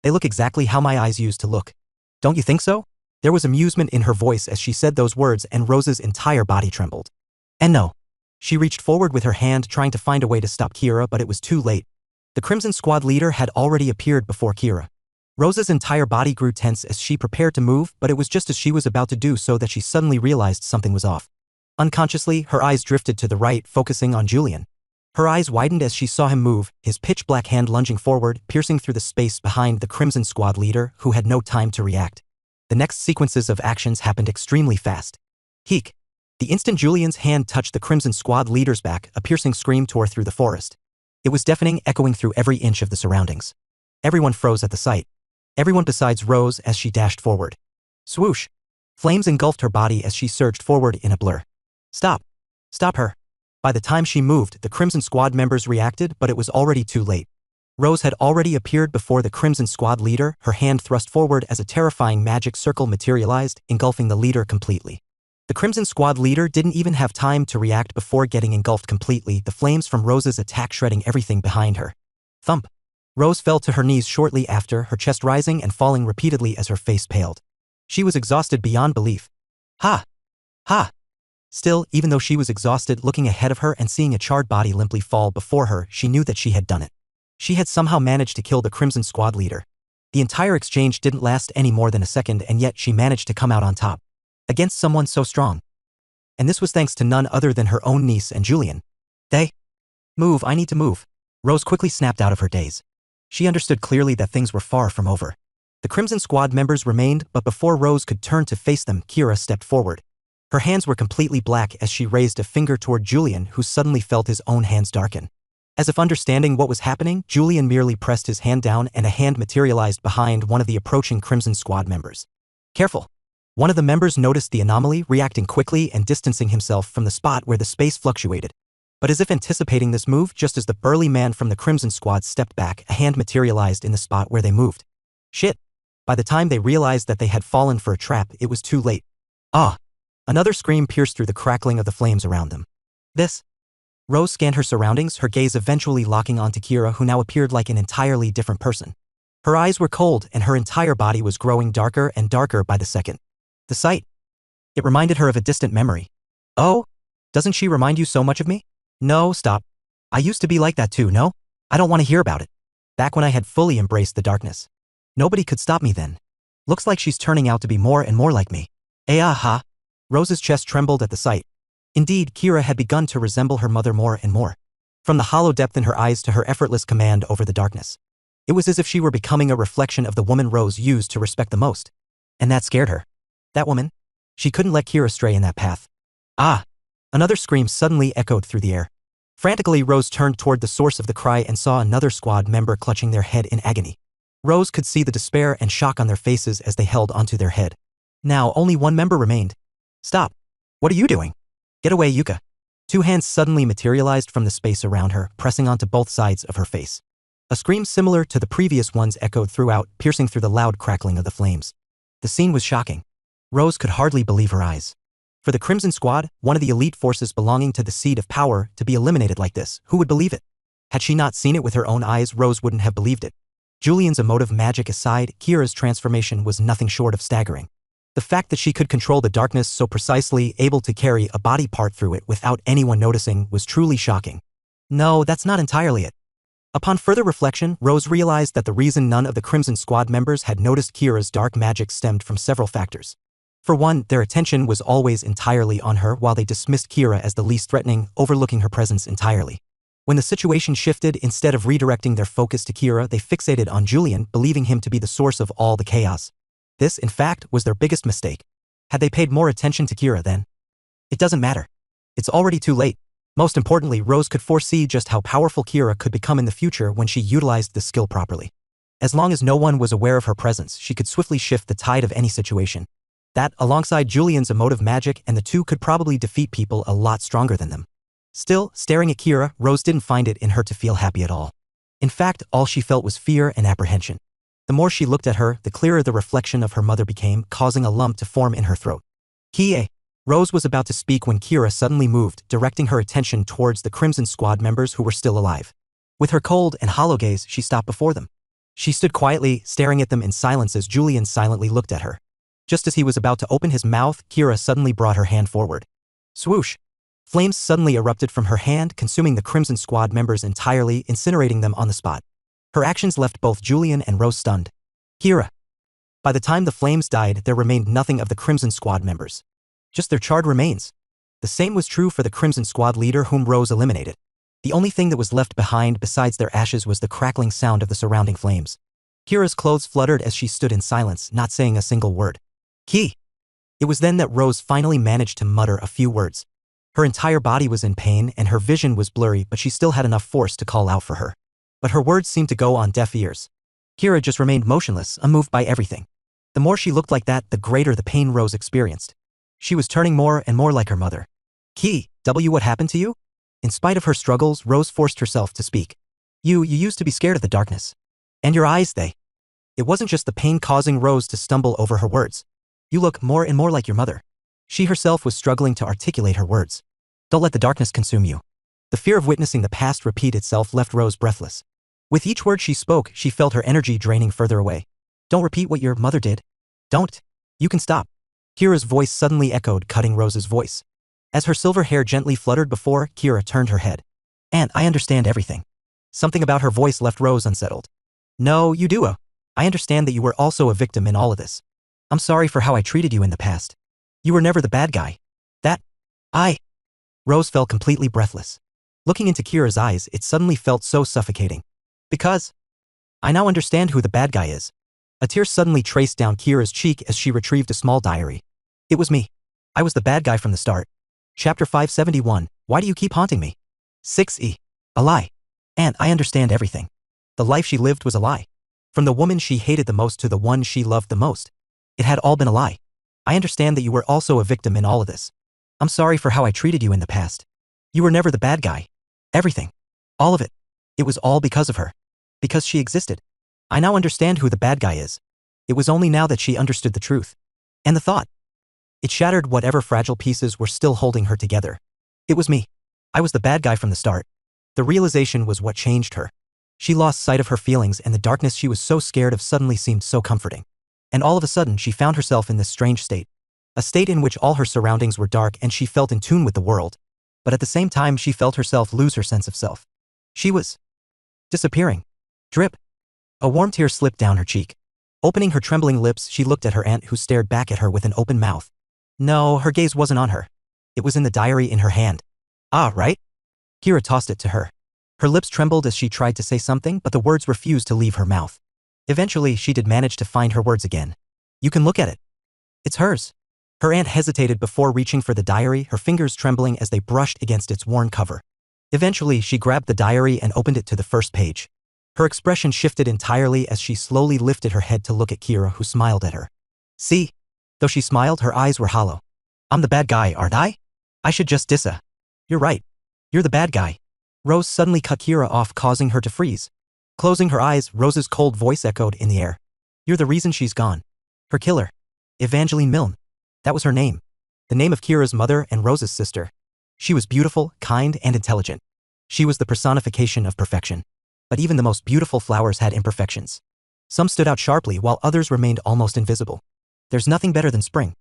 They look exactly how my eyes used to look. Don't you think so? There was amusement in her voice as she said those words, and Rose's entire body trembled. And no. She reached forward with her hand trying to find a way to stop Kira, but it was too late. The Crimson Squad leader had already appeared before Kira. Rose's entire body grew tense as she prepared to move, but it was just as she was about to do so that she suddenly realized something was off. Unconsciously, her eyes drifted to the right, focusing on Julian. Her eyes widened as she saw him move, his pitch-black hand lunging forward, piercing through the space behind the Crimson Squad leader, who had no time to react. The next sequences of actions happened extremely fast. Heek! The instant Julian's hand touched the Crimson Squad leader's back, a piercing scream tore through the forest. It was deafening, echoing through every inch of the surroundings. Everyone froze at the sight. Everyone besides Rose as she dashed forward. Swoosh! Flames engulfed her body as she surged forward in a blur. Stop! Stop her! By the time she moved, the Crimson Squad members reacted, but it was already too late. Rose had already appeared before the Crimson Squad leader, her hand thrust forward as a terrifying magic circle materialized, engulfing the leader completely. The Crimson Squad leader didn't even have time to react before getting engulfed completely, the flames from Rose's attack shredding everything behind her. Thump! Rose fell to her knees shortly after, her chest rising and falling repeatedly as her face paled. She was exhausted beyond belief. Ha! Still, even though she was exhausted, looking ahead of her and seeing a charred body limply fall before her, she knew that she had done it. She had somehow managed to kill the Crimson Squad leader. The entire exchange didn't last any more than a second, and yet she managed to come out on top. Against someone so strong. And this was thanks to none other than her own niece and Julian. Move, I need to move. Rose quickly snapped out of her daze. She understood clearly that things were far from over. The Crimson Squad members remained, but before Rose could turn to face them, Kira stepped forward. Her hands were completely black as she raised a finger toward Julian, who suddenly felt his own hands darken. As if understanding what was happening, Julian merely pressed his hand down and a hand materialized behind one of the approaching Crimson Squad members. Careful! One of the members noticed the anomaly, reacting quickly and distancing himself from the spot where the space fluctuated. But as if anticipating this move, just as the burly man from the Crimson Squad stepped back, a hand materialized in the spot where they moved. Shit. By the time they realized that they had fallen for a trap, it was too late. Ah! Another scream pierced through the crackling of the flames around them. This? Rose scanned her surroundings, her gaze eventually locking onto Kira, who now appeared like an entirely different person. Her eyes were cold, and her entire body was growing darker and darker by the second. The sight. It reminded her of a distant memory. Oh? Doesn't she remind you so much of me? No, stop. I used to be like that too, no? I don't want to hear about it. Back when I had fully embraced the darkness. Nobody could stop me then. Looks like she's turning out to be more and more like me. Aha! Rose's chest trembled at the sight. Indeed, Kira had begun to resemble her mother more and more. From the hollow depth in her eyes to her effortless command over the darkness. It was as if she were becoming a reflection of the woman Rose used to respect the most. And that scared her. That woman? She couldn't let Kira stray in that path. Ah! Another scream suddenly echoed through the air. Frantically, Rose turned toward the source of the cry and saw another squad member clutching their head in agony. Rose could see the despair and shock on their faces as they held onto their head. Now, only one member remained. Stop. What are you doing? Get away, Yuka. Two hands suddenly materialized from the space around her, pressing onto both sides of her face. A scream similar to the previous ones echoed throughout, piercing through the loud crackling of the flames. The scene was shocking. Rose could hardly believe her eyes. For the Crimson Squad, one of the elite forces belonging to the seat of power, to be eliminated like this, who would believe it? Had she not seen it with her own eyes, Rose wouldn't have believed it. Julian's emotive magic aside, Kira's transformation was nothing short of staggering. The fact that she could control the darkness so precisely, able to carry a body part through it without anyone noticing, was truly shocking. No, that's not entirely it. Upon further reflection, Rose realized that the reason none of the Crimson Squad members had noticed Kira's dark magic stemmed from several factors. For one, their attention was always entirely on her while they dismissed Kira as the least threatening, overlooking her presence entirely. When the situation shifted, instead of redirecting their focus to Kira, they fixated on Julian, believing him to be the source of all the chaos. This, in fact, was their biggest mistake. Had they paid more attention to Kira then? It doesn't matter. It's already too late. Most importantly, Rose could foresee just how powerful Kira could become in the future when she utilized the skill properly. As long as no one was aware of her presence, she could swiftly shift the tide of any situation. That, alongside Julian's emotive magic, and the two could probably defeat people a lot stronger than them. Still, staring at Kira, Rose didn't find it in her to feel happy at all. In fact, all she felt was fear and apprehension. The more she looked at her, the clearer the reflection of her mother became, causing a lump to form in her throat. Kie! Rose was about to speak when Kira suddenly moved, directing her attention towards the Crimson Squad members who were still alive. With her cold and hollow gaze, she stopped before them. She stood quietly, staring at them in silence as Julian silently looked at her. Just as he was about to open his mouth, Kira suddenly brought her hand forward. Swoosh! Flames suddenly erupted from her hand, consuming the Crimson Squad members entirely, incinerating them on the spot. Her actions left both Julian and Rose stunned. Kira! By the time the flames died, there remained nothing of the Crimson Squad members. Just their charred remains. The same was true for the Crimson Squad leader whom Rose eliminated. The only thing that was left behind besides their ashes was the crackling sound of the surrounding flames. Kira's clothes fluttered as she stood in silence, not saying a single word. Ki! It was then that Rose finally managed to mutter a few words. Her entire body was in pain and her vision was blurry, but she still had enough force to call out for her. But her words seemed to go on deaf ears. Kira just remained motionless, unmoved by everything. The more she looked like that, the greater the pain Rose experienced. She was turning more and more like her mother. Ki, what happened to you? In spite of her struggles, Rose forced herself to speak. You used to be scared of the darkness. And your eyes, they. It wasn't just the pain causing Rose to stumble over her words. You look more and more like your mother. She herself was struggling to articulate her words. Don't let the darkness consume you. The fear of witnessing the past repeat itself left Rose breathless. With each word she spoke, she felt her energy draining further away. Don't repeat what your mother did. Don't. You can stop. Kira's voice suddenly echoed, cutting Rose's voice. As her silver hair gently fluttered before, Kira turned her head. And I understand everything. Something about her voice left Rose unsettled. No, you do. I understand that you were also a victim in all of this. I'm sorry for how I treated you in the past. You were never the bad guy. Rose fell completely breathless. Looking into Kira's eyes, it suddenly felt so suffocating. Because I now understand who the bad guy is. A tear suddenly traced down Kira's cheek as she retrieved a small diary. It was me. I was the bad guy from the start. Chapter 571, Why do you keep haunting me? 6e. A lie. And I understand everything. The life she lived was a lie. From the woman she hated the most to the one she loved the most. It had all been a lie. I understand that you were also a victim in all of this. I'm sorry for how I treated you in the past. You were never the bad guy. Everything. All of it. It was all because of her. Because she existed. I now understand who the bad guy is. It was only now that she understood the truth. And the thought. It shattered whatever fragile pieces were still holding her together. It was me. I was the bad guy from the start. The realization was what changed her. She lost sight of her feelings, and the darkness she was so scared of suddenly seemed so comforting. And all of a sudden she found herself in this strange state. A state in which all her surroundings were dark and she felt in tune with the world. But at the same time she felt herself lose her sense of self. She was disappearing. Drip. A warm tear slipped down her cheek. Opening her trembling lips, she looked at her aunt, who stared back at her with an open mouth. No, her gaze wasn't on her. It was in the diary in her hand. Ah, right? Kira tossed it to her. Her lips trembled as she tried to say something, but the words refused to leave her mouth. Eventually, she did manage to find her words again. You can look at it. It's hers. Her aunt hesitated before reaching for the diary, her fingers trembling as they brushed against its worn cover. Eventually, she grabbed the diary and opened it to the first page. Her expression shifted entirely as she slowly lifted her head to look at Kira, who smiled at her. See? Though she smiled, her eyes were hollow. I'm the bad guy, aren't I? I should just dissa. You're right. You're the bad guy. Rose suddenly cut Kira off, causing her to freeze. Closing her eyes, Rose's cold voice echoed in the air. You're the reason she's gone. Her killer. Evangeline Milne. That was her name. The name of Kira's mother and Rose's sister. She was beautiful, kind, and intelligent. She was the personification of perfection. But even the most beautiful flowers had imperfections. Some stood out sharply while others remained almost invisible. There's nothing better than spring.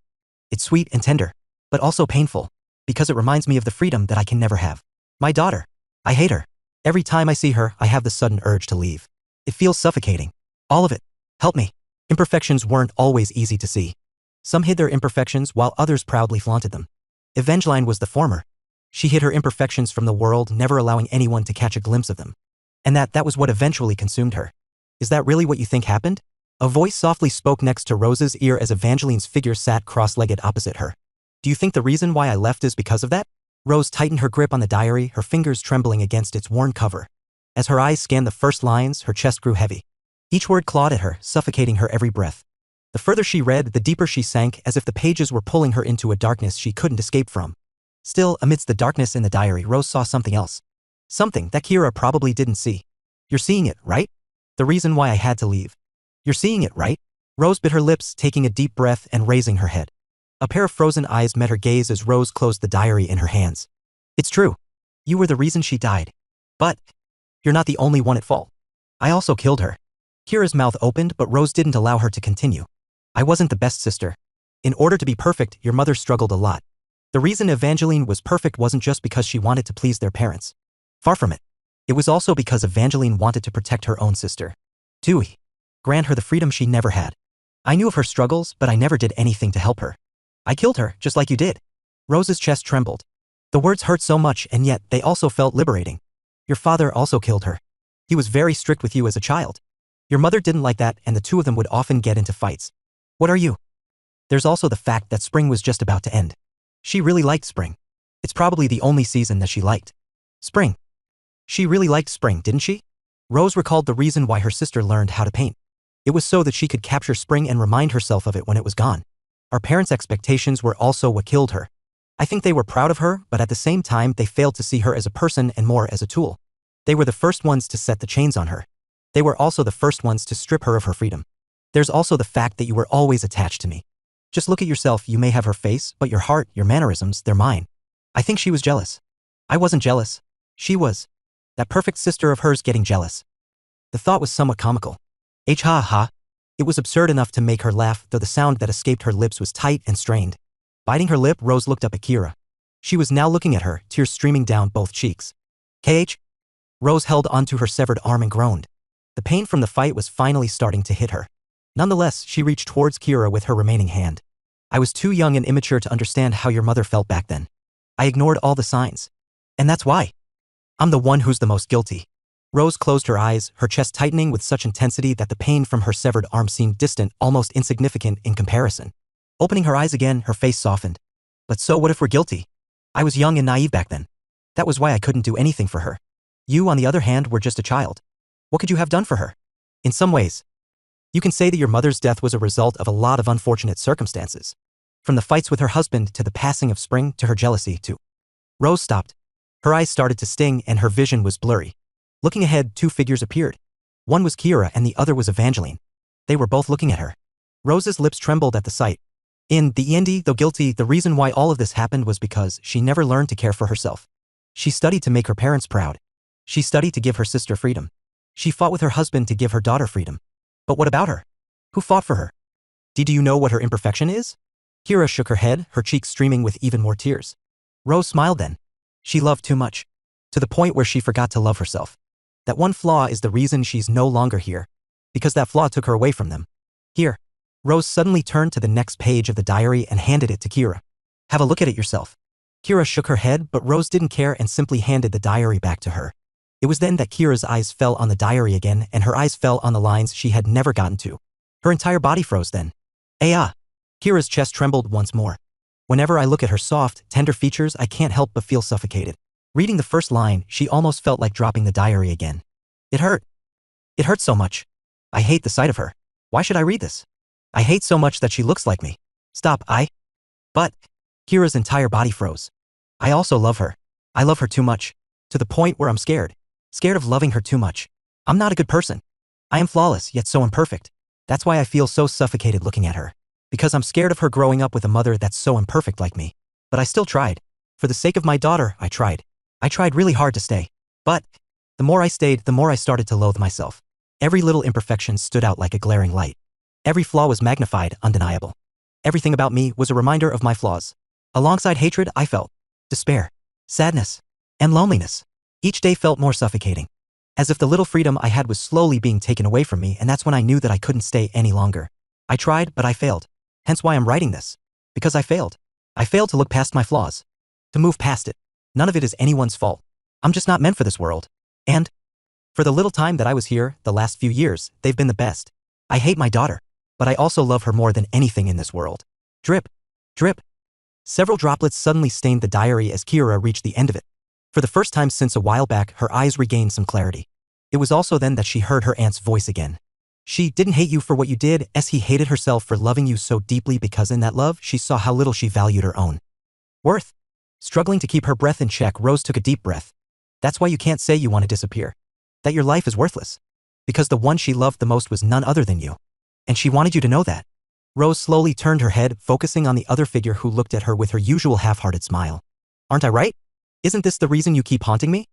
It's sweet and tender, but also painful, because it reminds me of the freedom that I can never have. My daughter. I hate her. Every time I see her, I have the sudden urge to leave. It feels suffocating. All of it. Help me. Imperfections weren't always easy to see. Some hid their imperfections while others proudly flaunted them. Evangeline was the former. She hid her imperfections from the world, never allowing anyone to catch a glimpse of them. And that was what eventually consumed her. Is that really what you think happened? A voice softly spoke next to Rose's ear as Evangeline's figure sat cross-legged opposite her. Do you think the reason why I left is because of that? Rose tightened her grip on the diary, her fingers trembling against its worn cover. As her eyes scanned the first lines, her chest grew heavy. Each word clawed at her, suffocating her every breath. The further she read, the deeper she sank, as if the pages were pulling her into a darkness she couldn't escape from. Still, amidst the darkness in the diary, Rose saw something else. Something that Kira probably didn't see. You're seeing it, right? The reason why I had to leave. You're seeing it, right? Rose bit her lips, taking a deep breath and raising her head. A pair of frozen eyes met her gaze as Rose closed the diary in her hands. It's true. You were the reason she died. But you're not the only one at fault. I also killed her. Kira's mouth opened, but Rose didn't allow her to continue. I wasn't the best sister. In order to be perfect, your mother struggled a lot. The reason Evangeline was perfect wasn't just because she wanted to please their parents. Far from it. It was also because Evangeline wanted to protect her own sister. Tui. Grant her the freedom she never had. I knew of her struggles, but I never did anything to help her. I killed her, just like you did. Rose's chest trembled. The words hurt so much, and yet they also felt liberating. Your father also killed her. He was very strict with you as a child. Your mother didn't like that, and the two of them would often get into fights. What are you? There's also the fact that spring was just about to end. She really liked spring. It's probably the only season that she liked. Spring. She really liked spring, didn't she? Rose recalled the reason why her sister learned how to paint. It was so that she could capture spring and remind herself of it when it was gone. Our parents' expectations were also what killed her. I think they were proud of her, but at the same time they failed to see her as a person and more as a tool. They were the first ones to set the chains on her. They were also the first ones to strip her of her freedom. There's also the fact that you were always attached to me. Just look at yourself, you may have her face, but your heart, your mannerisms, they're mine. I think she was jealous. I wasn't jealous. She was. That perfect sister of hers getting jealous. The thought was somewhat comical. Ha ha. It was absurd enough to make her laugh, though the sound that escaped her lips was tight and strained. Biting her lip, Rose looked up at Kira. She was now looking at her, tears streaming down both cheeks. KH? Rose held onto her severed arm and groaned. The pain from the fight was finally starting to hit her. Nonetheless, she reached towards Kira with her remaining hand. I was too young and immature to understand how your mother felt back then. I ignored all the signs. And that's why. I'm the one who's the most guilty. Rose closed her eyes, her chest tightening with such intensity that the pain from her severed arm seemed distant, almost insignificant in comparison. Opening her eyes again, her face softened. But so what if we're guilty? I was young and naive back then. That was why I couldn't do anything for her. You, on the other hand, were just a child. What could you have done for her? In some ways, you can say that your mother's death was a result of a lot of unfortunate circumstances. From the fights with her husband to the passing of spring to her jealousy to... Rose stopped. Her eyes started to sting and her vision was blurry. Looking ahead, two figures appeared. One was Kira and the other was Evangeline. They were both looking at her. Rose's lips trembled at the sight. In the end, though guilty, the reason why all of this happened was because she never learned to care for herself. She studied to make her parents proud. She studied to give her sister freedom. She fought with her husband to give her daughter freedom. But what about her? Who fought for her? Do you know what her imperfection is? Kira shook her head, her cheeks streaming with even more tears. Rose smiled then. She loved too much. To the point where she forgot to love herself. That one flaw is the reason she's no longer here. Because that flaw took her away from them. Here. Rose suddenly turned to the next page of the diary and handed it to Kira. Have a look at it yourself. Kira shook her head, but Rose didn't care and simply handed the diary back to her. It was then that Kira's eyes fell on the diary again, and her eyes fell on the lines she had never gotten to. Her entire body froze then. Kira's chest trembled once more. Whenever I look at her soft, tender features, I can't help but feel suffocated. Reading the first line, she almost felt like dropping the diary again. It hurt. It hurt so much. I hate the sight of her. Why should I read this? I hate so much that she looks like me. Stop, But, Kira's entire body froze. I also love her. I love her too much. To the point where I'm scared. Scared of loving her too much. I'm not a good person. I am flawless, yet so imperfect. That's why I feel so suffocated looking at her. Because I'm scared of her growing up with a mother that's so imperfect like me. But I still tried. For the sake of my daughter, I tried. I tried really hard to stay. But, the more I stayed, the more I started to loathe myself. Every little imperfection stood out like a glaring light. Every flaw was magnified, undeniable. Everything about me was a reminder of my flaws. Alongside hatred, I felt despair, sadness, and loneliness. Each day felt more suffocating. As if the little freedom I had was slowly being taken away from me, and that's when I knew that I couldn't stay any longer. I tried, but I failed. Hence why I'm writing this. Because I failed. I failed to look past my flaws. To move past it. None of it is anyone's fault. I'm just not meant for this world. And, for the little time that I was here, the last few years, they've been the best. I hate my daughter. But I also love her more than anything in this world. Drip. Drip. Several droplets suddenly stained the diary as Kira reached the end of it. For the first time since a while back, her eyes regained some clarity. It was also then that she heard her aunt's voice again. She didn't hate you for what you did, as he hated herself for loving you so deeply, because in that love, she saw how little she valued her own worth. Struggling to keep her breath in check, Rose took a deep breath. That's why you can't say you want to disappear. That your life is worthless. Because the one she loved the most was none other than you. And she wanted you to know that. Rose slowly turned her head, focusing on the other figure who looked at her with her usual half-hearted smile. Aren't I right? Isn't this the reason you keep haunting me?